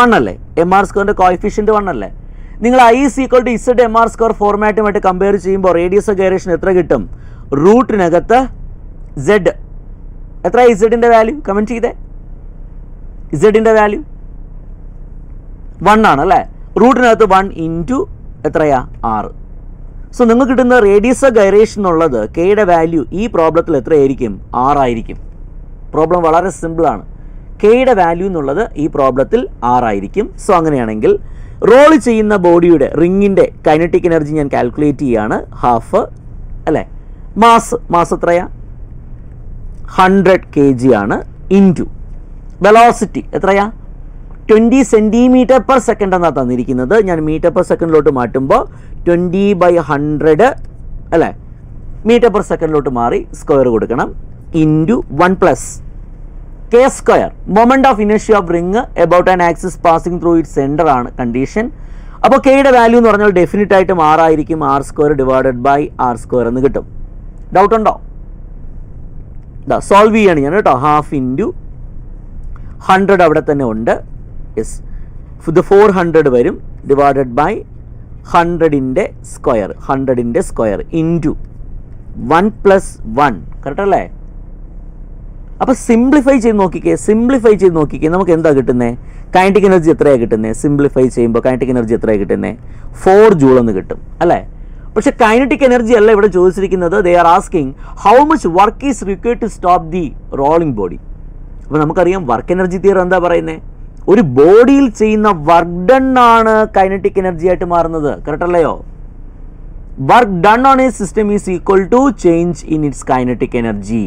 1 അല്ലേ? mr²ൻ്റെ കോയിഫിഷ്യൻ്റ് 1 അല്ലേ? നിങ്ങൾ I is equal to ZMR² ഫോർമാറ്റുമായിട്ട് കമ്പയർ ചെയ്യുമ്പോൾ റേഡിയസ് ഓഫ് ഗൈറേഷൻ എത്ര കിട്ടും? റൂട്ടിനകത്ത് Z എത്ര? ഇസഡിൻ്റെ വാല്യൂ കമൻറ്റ് ചെയ്തേ. ഇസഡിൻ്റെ വാല്യൂ 1 ആണ് അല്ലേ? റൂട്ടിനകത്ത് 1 ഇൻറ്റു എത്രയാ? 6. സോ നിങ്ങൾക്ക് കിട്ടുന്ന റേഡിയസ് ഓഫ് ഗൈറേഷൻ എന്നുള്ളത് കെയുടെ വാല്യൂ ഈ പ്രോബ്ലത്തിൽ എത്രയായിരിക്കും? 6 ആയിരിക്കും. പ്രോബ്ലം വളരെ സിമ്പിളാണ്. കെയുടെ വാല്യൂ എന്നുള്ളത് ഈ പ്രോബ്ലത്തിൽ 6 ആയിരിക്കും. സോ അങ്ങനെയാണെങ്കിൽ റോൾ ചെയ്യുന്ന ബോഡിയുടെ റിങ്ങിൻ്റെ കൈനറ്റിക് എനർജി ഞാൻ കാൽക്കുലേറ്റ് ചെയ്യാണ്. ½ അല്ലേ? മാസ് എത്രയാ? 100 kg ആണ്. ഇൻറ്റു വെലോസിറ്റി എത്രയാ? 20 cm/s എന്നാണ് തന്നിരിക്കുന്നത്. ഞാൻ മീറ്റർ/സെക്കൻഡിലോട്ട് മാറ്റുമ്പോൾ 20/100 അല്ലേ? മീറ്റർ/സെക്കൻഡിലോട്ട് മാറി സ്ക്വയർ കൊടുക്കണം. Into 1 + k². Moment of inertia of ring about an axis passing through it centre ആണ് കണ്ടീഷൻ. അപ്പോൾ കെയുടെ വാല്യൂ എന്ന് പറഞ്ഞാൽ ഡെഫിനിറ്റ് ആയിട്ടും ആർ ആയിരിക്കും. R square divided by R square എന്ന് കിട്ടും. ഡൗട്ട് ഉണ്ടോ? സോൾവ് ചെയ്യാണ് ഞാൻ കേട്ടോ. 1/2 ഇൻറ്റു 100 അവിടെ തന്നെ ഉണ്ട്. യെസ്, ഇത് 400 വരും ഡിവൈഡഡ് ബൈ 100ൻ്റെ സ്ക്വയർ ഇൻറ്റു 1 + 1. കറക്റ്റ് അല്ലേ? അപ്പോൾ സിംപ്ലിഫൈ ചെയ്ത് നോക്കിക്കേ നമുക്ക് എന്താ കിട്ടുന്നത്? കൈനറ്റിക് എനർജി എത്രയാണ് കിട്ടുന്നത്? സിംപ്ലിഫൈ ചെയ്യുമ്പോൾ കൈനറ്റിക് എനർജി എത്രയാണ് കിട്ടുന്നത്? 4 ജൂൾ എന്ന് കിട്ടും അല്ലേ? പക്ഷെ കൈനറ്റിക് എനർജി അല്ല ഇവിടെ ചോദിച്ചിരിക്കുന്നത്. They are asking how much work is required to stop the rolling body. അപ്പോൾ നമുക്കറിയാം വർക്ക് എനർജി തിയറി എന്താ പറയുന്നത്? ഒരു ബോഡിയിൽ ചെയ്യുന്ന വർക്ക് ഡൺ ആണ് കൈനറ്റിക് എനർജി ആയിട്ട് മാറുന്നത്. കറക്റ്റ് അല്ലയോ? Work done on a system is equal to change in its kinetic energy.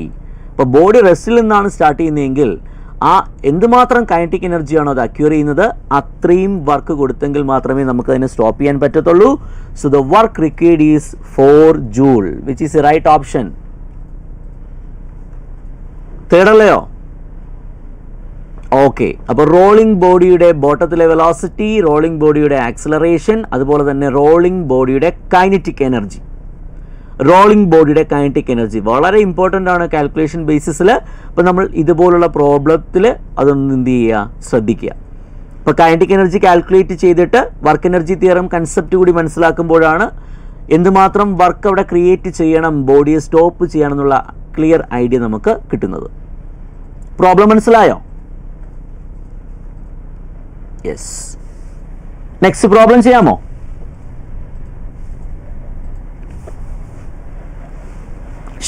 ഇപ്പോൾ ബോഡി റെസ്റ്റിൽ നിന്നാണ് സ്റ്റാർട്ട് ചെയ്യുന്നതെങ്കിൽ ആ എന്തുമാത്രം കൈനറ്റിക് എനർജിയാണോ അത് അക്യൂർ ചെയ്യുന്നത്, അത്രയും വർക്ക് കൊടുത്തെങ്കിൽ മാത്രമേ നമുക്ക് അതിനെ സ്റ്റോപ്പ് ചെയ്യാൻ പറ്റത്തുള്ളൂ. So the work required is 4 joule, which is a right option. Third അല്ലയോ? ഓക്കെ. അപ്പോൾ റോളിംഗ് ബോഡിയുടെ ബോട്ടത്തിലെ വെലോസിറ്റി, റോളിംഗ് ബോഡിയുടെ ആക്സിലറേഷൻ, അതുപോലെ തന്നെ റോളിംഗ് ബോഡിയുടെ കൈനറ്റിക് എനർജി. വളരെ ഇമ്പോർട്ടൻ്റ് ആണ് കാൽക്കുലേഷൻ ബേസിസിൽ. അപ്പോൾ നമ്മൾ ഇതുപോലുള്ള പ്രോബ്ലത്തിൽ അതൊന്ന് എന്ത് ചെയ്യുക, ശ്രദ്ധിക്കുക. അപ്പോൾ കൈനറ്റിക് എനർജി കാൽക്കുലേറ്റ് ചെയ്തിട്ട് വർക്ക് എനർജി തിയറം കൺസെപ്റ്റ് കൂടി മനസ്സിലാക്കുമ്പോഴാണ് എന്തുമാത്രം വർക്ക് അവിടെ ക്രിയേറ്റ് ചെയ്യണം, ബോഡിയെ സ്റ്റോപ്പ് ചെയ്യണം എന്നുള്ള ക്ലിയർ ഐഡിയ നമുക്ക് കിട്ടുന്നത്. പ്രോബ്ലം മനസ്സിലായോ? യെസ്. നെക്സ്റ്റ് പ്രോബ്ലം ചെയ്യാമോ?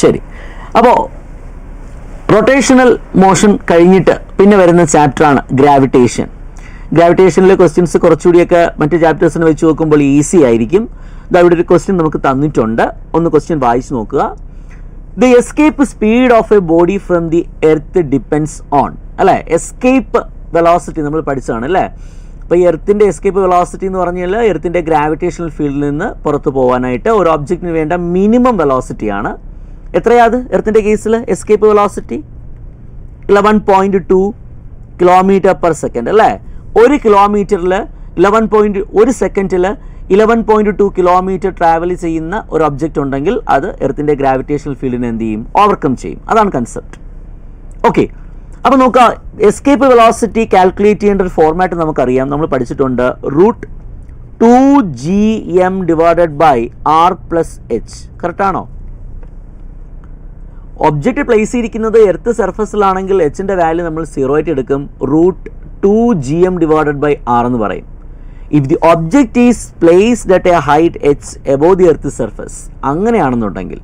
ശരി. അപ്പോൾ റൊട്ടേഷണൽ മോഷൻ കഴിഞ്ഞിട്ട് പിന്നെ വരുന്ന ചാപ്റ്ററാണ് ഗ്രാവിറ്റേഷൻ. ഗ്രാവിറ്റേഷനിലെ ക്വസ്റ്റ്യൻസ് കുറച്ചുകൂടിയൊക്കെ മറ്റ് ചാപ്റ്റേഴ്സിനെ വെച്ച് നോക്കുമ്പോൾ ഈസി ആയിരിക്കും. ഇവിടെ ഒരു ക്വസ്റ്റ്യൻ നമുക്ക് തന്നിട്ടുണ്ട്. ഒന്ന് ക്വസ്റ്റ്യൻ വായിച്ച് നോക്കുക. The escape speed of A body from the earth depends on, അല്ലേ? എസ്കേപ്പ് വെലോസിറ്റി നമ്മൾ പഠിച്ചതാണ് അല്ലേ? അപ്പോൾ ഈ എർത്തിൻ്റെ എസ്കേപ്പ് വെലോസിറ്റി എന്ന് പറഞ്ഞാൽ എർത്തിൻ്റെ ഗ്രാവിറ്റേഷണൽ ഫീൽഡിൽ നിന്ന് പുറത്തു പോകാനായിട്ട് ഒരു ഒബ്ജക്റ്റിന് വേണ്ട മിനിമം വെലോസിറ്റിയാണ്. എത്രയാത് എർത്തിൻ്റെ കേസിൽ എസ്കേപ്പ് വെലോസിറ്റി? 11.2 km/s അല്ലേ? 1 കിലോമീറ്ററിൽ 1 സെക്കൻഡിൽ 11.2 കിലോമീറ്റർ ട്രാവൽ ചെയ്യുന്ന ഒരു ഒബ്ജക്റ്റ് ഉണ്ടെങ്കിൽ അത് എർത്തിൻ്റെ ഗ്രാവിറ്റേഷണൽ ഫീൽഡിനെ എന്ത് ചെയ്യും? ഓവർകം ചെയ്യും. അതാണ് കൺസെപ്റ്റ്. ഓക്കെ. അപ്പോൾ നോക്കുക, എസ്കേപ്പ് വെലോസിറ്റി കാൽക്കുലേറ്റ് ചെയ്യേണ്ട ഒരു ഫോർമാറ്റ് നമുക്കറിയാം, നമ്മൾ പഠിച്ചിട്ടുണ്ട്. √2gm divided by r + h. കറക്റ്റാണോ? ഒബ്ജക്റ്റ് പ്ലേസ് ചെയ്തിരിക്കുന്നത് എർത്ത് സർഫസിലാണെങ്കിൽ എച്ചിൻ്റെ വാല്യൂ നമ്മൾ 0 ആയിട്ട് എടുക്കും. √2gm ഡിവൈഡഡ് ബൈ r എന്ന് പറയും. If the object is placed at A height h above the earth surface, അങ്ങനെയാണെന്നുണ്ടെങ്കിൽ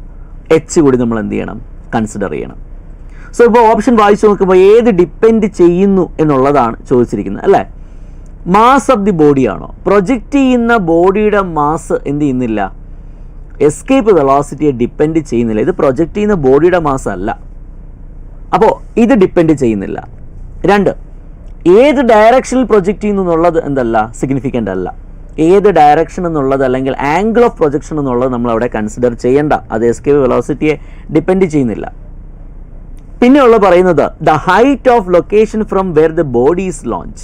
h കൂടി നമ്മൾ എന്ത് ചെയ്യണം? കൺസിഡർ ചെയ്യണം. സോ ഇപ്പോൾ ഓപ്ഷൻ വായിച്ചു നോക്കുമ്പോൾ ഏത് ഡിപ്പെൻഡ് ചെയ്യുന്നു എന്നുള്ളതാണ് ചോദിച്ചിരിക്കുന്നത് അല്ലേ? മാസ് ഓഫ് ദി ബോഡിയാണോ? പ്രൊജക്റ്റ് ചെയ്യുന്ന ബോഡിയുടെ മാസ് എന്ത് ചെയ്യുന്നില്ല? എസ്കേപ്പ് വെലോസിറ്റിയെ ഡിപ്പെൻഡ് ചെയ്യുന്നില്ല. ഇത് പ്രൊജക്റ്റ് ചെയ്യുന്ന ബോഡിയുടെ മാസ് അല്ല. അപ്പോൾ ഇത് ഡിപ്പെൻഡ് ചെയ്യുന്നില്ല. 2, ഏത് ഡയറക്ഷനിൽ പ്രൊജക്റ്റ് ചെയ്യുന്നു എന്നുള്ളത് എന്തല്ല? സിഗ്നിഫിക്കൻ്റ് അല്ല. ഏത് ഡയറക്ഷൻ എന്നുള്ളത് അല്ലെങ്കിൽ ആംഗിൾ ഓഫ് പ്രൊജക്ഷൻ എന്നുള്ളത് നമ്മൾ അവിടെ കൺസിഡർ ചെയ്യേണ്ട. അത് എസ്കേപ്പ് വെലോസിറ്റിയെ ഡിപ്പെൻഡ് ചെയ്യുന്നില്ല. പിന്നെയുള്ള പറയുന്നത് the height of location from where the body is launch.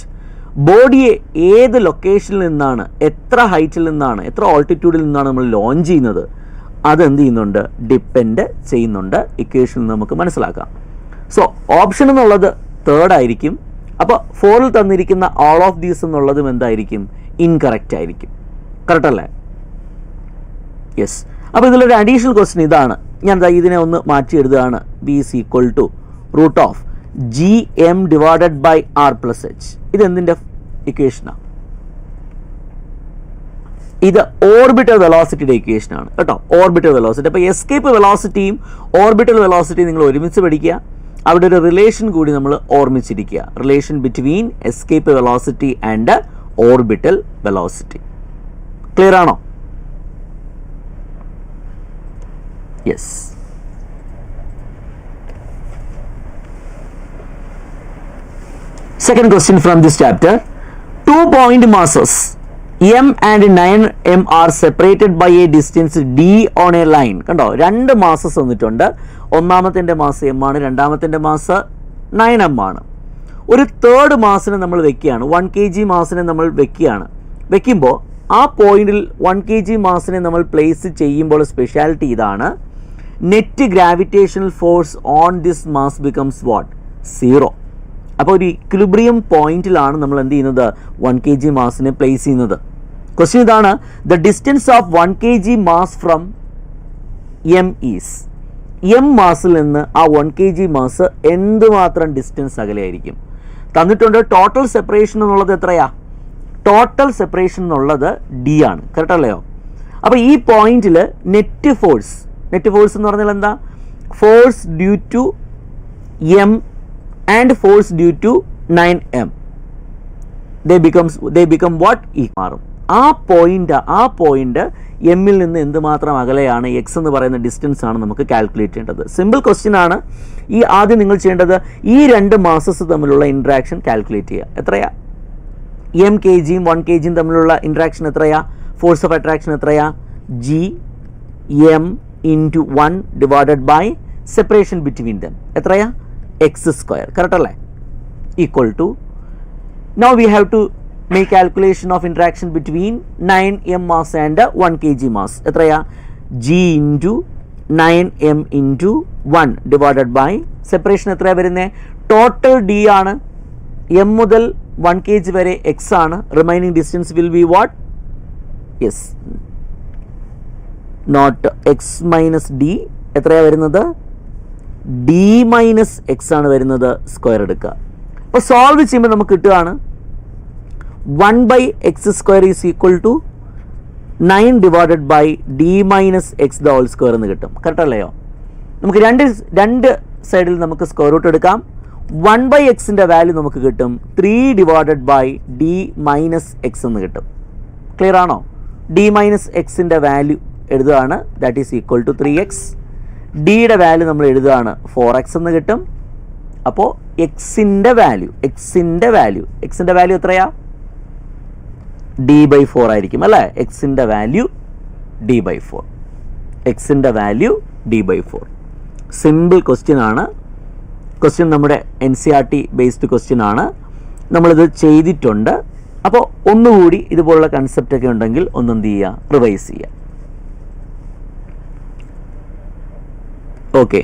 ബോഡിയെ ഏത് ലൊക്കേഷനിൽ നിന്നാണ്, എത്ര ഹൈറ്റിൽ നിന്നാണ്, എത്ര ഓൾട്ടിറ്റ്യൂഡിൽ നിന്നാണ് നമ്മൾ ലോഞ്ച് ചെയ്യുന്നത്, അതെന്ത് ചെയ്യുന്നുണ്ട്? ഡിപ്പെൻഡ് ചെയ്യുന്നുണ്ട്. ഇക്വേഷനിൽ നമുക്ക് മനസ്സിലാക്കാം. സോ ഓപ്ഷൻ എന്നുള്ളത് 3rd ആയിരിക്കും. അപ്പോൾ 4ൽ തന്നിരിക്കുന്ന ഓൾ ഓഫ് ദീസ് എന്നുള്ളതും എന്തായിരിക്കും? ഇൻകറക്റ്റ് ആയിരിക്കും. കറക്റ്റ് അല്ലേ? യെസ്. അപ്പോൾ ഇതിലൊരു അഡീഷണൽ ക്വസ്റ്റ്യൻ ഇതാണ്. ഞാൻ ഇതിനെ ഒന്ന് മാറ്റി എഴുതുകയാണ്. b is equal to √gm divided by r + h. ഇതെന്തിൻ്റെ ഇക്വേഷനാണ്? ഇത് ഓർബിറ്റൽ വെലോസിറ്റിയുടെ ഇക്വേഷനാണ് കേട്ടോ. Orbital velocity. അപ്പോൾ എസ്കേപ്പ് വെലോസിറ്റിയും ഓർബിറ്റൽ വെലോസിറ്റിയും നിങ്ങൾ ഒരുമിച്ച് പഠിക്കുക. അവിടെ ഒരു റിലേഷൻ കൂടി നമ്മൾ ഓർമ്മിച്ചിരിക്കുക. Relation between escape velocity and orbital velocity. Clear ആണോ? Yes. Second question from this chapter. 2 point masses m and 9m are separated by a distance d on a line. കണ്ടോ, 2 മാസസ് വന്നിട്ടുണ്ട്. ഒന്നാമത്തിൻ്റെ മാസ് m ആണ്, രണ്ടാമത്തിൻ്റെ mass 9m ആണ്. ഒരു third മാസിനെ നമ്മൾ വെക്കുകയാണ്. 1 kg മാസിനെ നമ്മൾ വെക്കുകയാണ്. വെക്കുമ്പോൾ ആ പോയിന്റിൽ 1 kg മാസിനെ നമ്മൾ പ്ലേസ് ചെയ്യുമ്പോൾ സ്പെഷ്യാലിറ്റി ഇതാണ്, net gravitational force on this mass becomes what? 0. അപ്പോൾ ഒരു ഇക്വിലിബ്രിയം പോയിന്റിലാണ് നമ്മൾ എന്ത് ചെയ്യുന്നത്? 1 kg മാസിനെ പ്ലേസ് ചെയ്യുന്നത്. ക്വസ്റ്റ്യൻ ഇതാണ്, the distance of 1 kg mass from M is. M മാസിൽ നിന്ന് ആ 1 kg മാസ് എന്തുമാത്രം ഡിസ്റ്റൻസ് അകലെയായിരിക്കും? തന്നിട്ടുണ്ട് ടോട്ടൽ സെപ്പറേഷൻ എന്നുള്ളത് എത്രയാ? ടോട്ടൽ സെപ്പറേഷൻ എന്നുള്ളത് ഡി ആണ്, കറക്റ്റ് അല്ലയോ? അപ്പോൾ ഈ പോയിന്റിൽ നെറ്റ് ഫോഴ്സ് എന്ന് പറഞ്ഞാൽ എന്താ? Force due to M and force due to 9m, they become what? മാറും. ആ പോയിന്റ് എമ്മിൽ നിന്ന് എന്തുമാത്രം അകലെയാണ്? എക്സ് എന്ന് പറയുന്ന ഡിസ്റ്റൻസ് ആണ് നമുക്ക് കാൽക്കുലേറ്റ് ചെയ്യേണ്ടത്. സിമ്പിൾ ക്വസ്റ്റ്യൻ ആണ്. ഈ ആദ്യം നിങ്ങൾ ചെയ്യേണ്ടത് ഈ രണ്ട് മാസസ് തമ്മിലുള്ള ഇൻട്രാക്ഷൻ കാൽക്കുലേറ്റ് ചെയ്യുക. എത്രയാ? എം കെ ജിയും 1 kg തമ്മിലുള്ള ഇൻട്രാക്ഷൻ എത്രയാ? ഫോഴ്സ് ഓഫ് അട്രാക്ഷൻ എത്രയാ? G M into 1 divided by separation between them എത്രയാ? x². കറക്റ്റ് അല്ലേ? Equal to, now we have to make calculation of interaction between 9m mass and 1 kg mass. എത്രയാ? g into 9m into 1 divided by separation എത്രയാ വരുന്നത്? Total d ആണ്. m മുതൽ 1 kg വരെ x ആണ്. Remaining distance will be what? Yes, not x minus d. എത്രയാ വരുന്നത്? d minus x ആണ് വരുന്നത്. സ്ക്വയർ എടുക്കുക. അപ്പോൾ സോൾവ് ചെയ്യുമ്പോൾ നമുക്ക് കിട്ടുകയാണ് 1/x² is equal to 9 divided by d minus x the whole square എന്ന് കിട്ടും. കറക്റ്റ് അല്ലയോ? നമുക്ക് രണ്ട് സൈഡിൽ നമുക്ക് സ്ക്വയർ റൂട്ട് എടുക്കാം. 1/x-ൻ്റെ വാല്യൂ നമുക്ക് കിട്ടും 3 divided by d minus X എന്ന് കിട്ടും. ക്ലിയർ ആണോ? d മൈനസ് എക്സിൻ്റെ വാല്യൂ എഴുതുകയാണ്, that is equal to 3x. ഡിയുടെ വാല്യൂ നമ്മൾ എഴുതുകയാണ് 4x എന്ന് കിട്ടും. അപ്പോൾ എക്സിൻ്റെ വാല്യൂ എത്രയാ? d/4 ആയിരിക്കും അല്ലേ? എക്സിൻ്റെ വാല്യൂ d/4. സിമ്പിൾ ക്വസ്റ്റ്യൻ ആണ്. ക്വസ്റ്റ്യൻ നമ്മുടെ NCERT ബേസ്ഡ് ക്വസ്റ്റ്യൻ ആണ്. നമ്മളിത് ചെയ്തിട്ടുണ്ട്. അപ്പോൾ ഒന്നുകൂടി ഇതുപോലുള്ള കൺസെപ്റ്റ് ഒക്കെ ഉണ്ടെങ്കിൽ ഒന്നെന്ത് ചെയ്യുക? റിവൈസ് ചെയ്യുക. ഓക്കെ,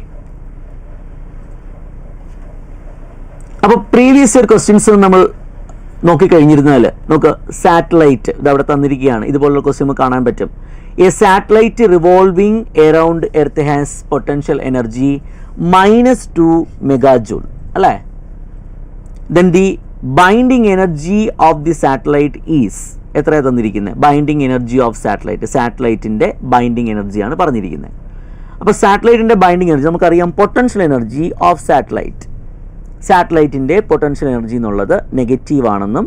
അപ്പോൾ പ്രീവിയസ് ഇയർ ക്വസ്റ്റ്യൻസ് നമ്മൾ നോക്കിക്കഴിഞ്ഞിരുന്നാൽ നോക്ക്, സാറ്റലൈറ്റ് ഇത് അവിടെ തന്നിരിക്കുകയാണ്. ഇതുപോലുള്ള ക്വസ്റ്റ്യൻ നമുക്ക് കാണാൻ പറ്റും. A satellite revolving around earth has potential energy -2 megajoule അല്ലേ? Then the binding energy of the satellite is എത്രയാണ് തന്നിരിക്കുന്നത്? ബൈൻഡിങ് എനർജി ഓഫ് സാറ്റലൈറ്റിൻ്റെ ബൈൻഡിങ് എനർജിയാണ് പറഞ്ഞിരിക്കുന്നത്. അപ്പോൾ സാറ്റലൈറ്റിൻ്റെ ബൈൻഡിങ് എനർജി നമുക്കറിയാം, പൊട്ടൻഷ്യൽ എനർജി ഓഫ് സാറ്റലൈറ്റിൻ്റെ പൊട്ടൻഷ്യൽ എനർജി എന്നുള്ളത് നെഗറ്റീവ് ആണെന്നും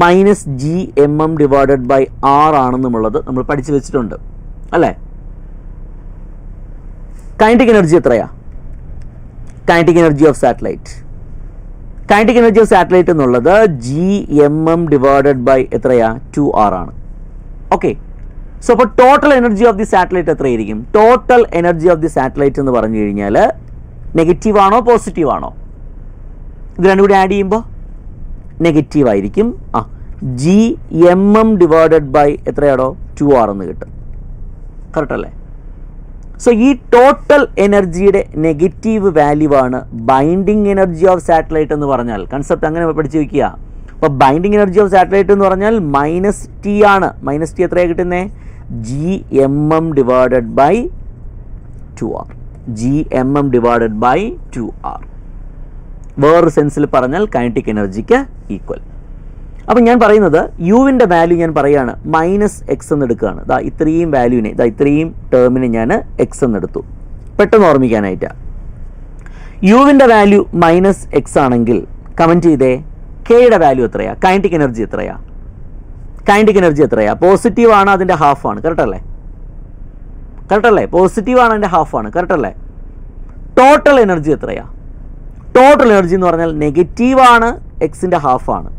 -gmm ഡിവൈഡഡ് ബൈ r ആണെന്നുമുള്ളത് നമ്മൾ പഠിച്ചു വെച്ചിട്ടുണ്ട് അല്ലേ? കൈനറ്റിക് എനർജി എത്രയാ? കൈനറ്റിക് എനർജി ഓഫ് സാറ്റലൈറ്റ് എന്നുള്ളത് gmm ഡിവൈഡഡ് ബൈ എത്രയാ? 2r ആണ്. ഓക്കെ, സോ അപ്പോൾ total energy of the satellite എത്രയായിരിക്കും? Total energy of the satellite എന്ന് പറഞ്ഞു കഴിഞ്ഞാൽ നെഗറ്റീവ് ആണോ പോസിറ്റീവ് ആണോ? ഇത് രണ്ടും കൂടി ആഡ് ചെയ്യുമ്പോൾ നെഗറ്റീവ് ആയിരിക്കും. gmm ഡിവൈഡഡ് ബൈ എത്രയാണോ? 2r എന്ന് കിട്ടും. കറക്റ്റ് അല്ലേ? സോ ഈ ടോട്ടൽ എനർജിയുടെ നെഗറ്റീവ് വാല്യൂ ആണ് ബൈൻഡിങ് എനർജി ഓഫ് സാറ്റലൈറ്റ് എന്ന് പറഞ്ഞാൽ. കൺസെപ്റ്റ് അങ്ങനെ പഠിച്ചു വയ്ക്കുക. അപ്പോൾ ബൈൻഡിങ് എനർജി ഓഫ് സാറ്റലൈറ്റ് എന്ന് പറഞ്ഞാൽ -t ആണ്. -t എത്രയാണ് കിട്ടുന്നത്? gmm divided by 2r. വേറൊരു സെൻസിൽ പറഞ്ഞാൽ കൈനറ്റിക് എനർജിക്ക് ഈക്വൽ. അപ്പം ഞാൻ പറയുന്നത് യുവിൻ്റെ വാല്യൂ ഞാൻ പറയുകയാണ് -x എന്ന് എടുക്കുകയാണ്. ഇത്രയും വാല്യൂവിനെ ഇത്രയും ടേമിനെ ഞാൻ x എന്നെടുത്തു, പെട്ടെന്ന് ഓർമ്മിക്കാനായിട്ടാണ്. യുവിൻ്റെ വാല്യൂ -x ആണെങ്കിൽ കമൻറ്റ് ചെയ്തേ, കെയുടെ വാല്യൂ എത്രയാണ്? കൈനറ്റിക് എനർജി എത്രയാണ്? പോസിറ്റീവ് ആണ്, അതിൻ്റെ ഹാഫ് ആണ്. കറക്റ്റ് അല്ലേ? പോസിറ്റീവ് ആണ്, അതിൻ്റെ ഹാഫ് ആണ്. കറക്റ്റ് അല്ലേ? ടോട്ടൽ എനർജി എത്രയാണ്? ടോട്ടൽ എനർജി എന്ന് പറഞ്ഞാൽ നെഗറ്റീവാണ്, എക്സിൻ്റെ ഹാഫാണ്.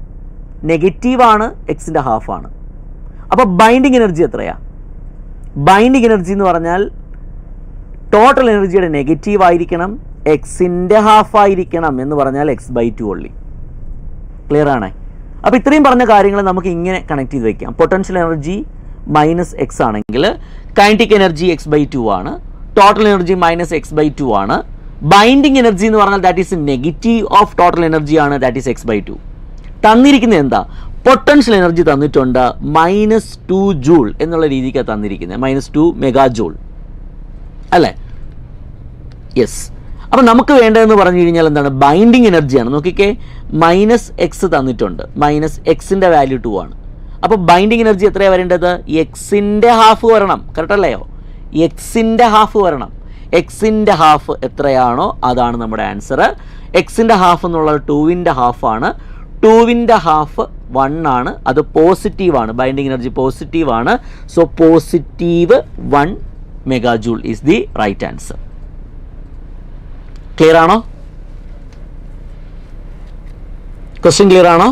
അപ്പോൾ ബൈൻഡിങ് എനർജി എത്രയാണ്? ബൈൻഡിങ് എനർജി എന്ന് പറഞ്ഞാൽ ടോട്ടൽ എനർജിയുടെ നെഗറ്റീവ് ആയിരിക്കണം, എക്സിൻ്റെ ഹാഫ് ആയിരിക്കണം എന്ന് പറഞ്ഞാൽ x/2 ഓൺലി. ക്ലിയർ ആണേ? അപ്പോൾ ഇത്രയും പറഞ്ഞ കാര്യങ്ങൾ നമുക്ക് ഇങ്ങനെ കണക്ട് ചെയ്ത് വയ്ക്കാം. പൊട്ടൻഷ്യൽ എനർജി മൈനസ് എക്സ് ആണെങ്കിൽ കൈനറ്റിക് എനർജി എക്സ് ബൈ 2 ആണ്, total energy minus X by 2 ആണ്. ബൈൻഡിങ് എനർജി എന്ന് പറഞ്ഞാൽ that is negative of total energy ആണ്, ദാറ്റ് ഈസ് എക്സ് ബൈ 2. തന്നിരിക്കുന്നത് എന്താ? പൊട്ടൻഷ്യൽ എനർജി തന്നിട്ടുണ്ട് -2 ജൂൾ എന്നുള്ള രീതിക്കാണ് തന്നിരിക്കുന്നത്, -2 മെഗാ ജൂൾ അല്ലേ? യെസ്. അപ്പം നമുക്ക് വേണ്ടതെന്ന് പറഞ്ഞു കഴിഞ്ഞാൽ എന്താണ്? ബൈൻഡിങ് എനർജിയാണ്. നോക്കിക്കേ, -x തന്നിട്ടുണ്ട്, -xന്റെ വാല്യൂ 2 ആണ്. അപ്പോൾ ബൈൻഡിങ് എനർജി എത്രയാണ് വരേണ്ടത്? എക്സിൻ്റെ ഹാഫ് വരണം, കറക്റ്റ് അല്ലയോ? എക്സിൻ്റെ ഹാഫ് വരണം. എക്സിൻ്റെ ഹാഫ് എത്രയാണോ അതാണ് നമ്മുടെ ആൻസർ. എക്സിൻ്റെ ഹാഫ് എന്നുള്ളത് 2ൻ്റെ ഹാഫാണ്. 2ൻ്റെ ഹാഫ് 1 ആണ്, അത് പോസിറ്റീവാണ്. ബൈൻഡിങ് എനർജി പോസിറ്റീവാണ്. So positive 1 mega joule is the right answer. Clear ആണോ? ക്വസ്റ്റ്യൻ ക്ലിയർ ആണോ?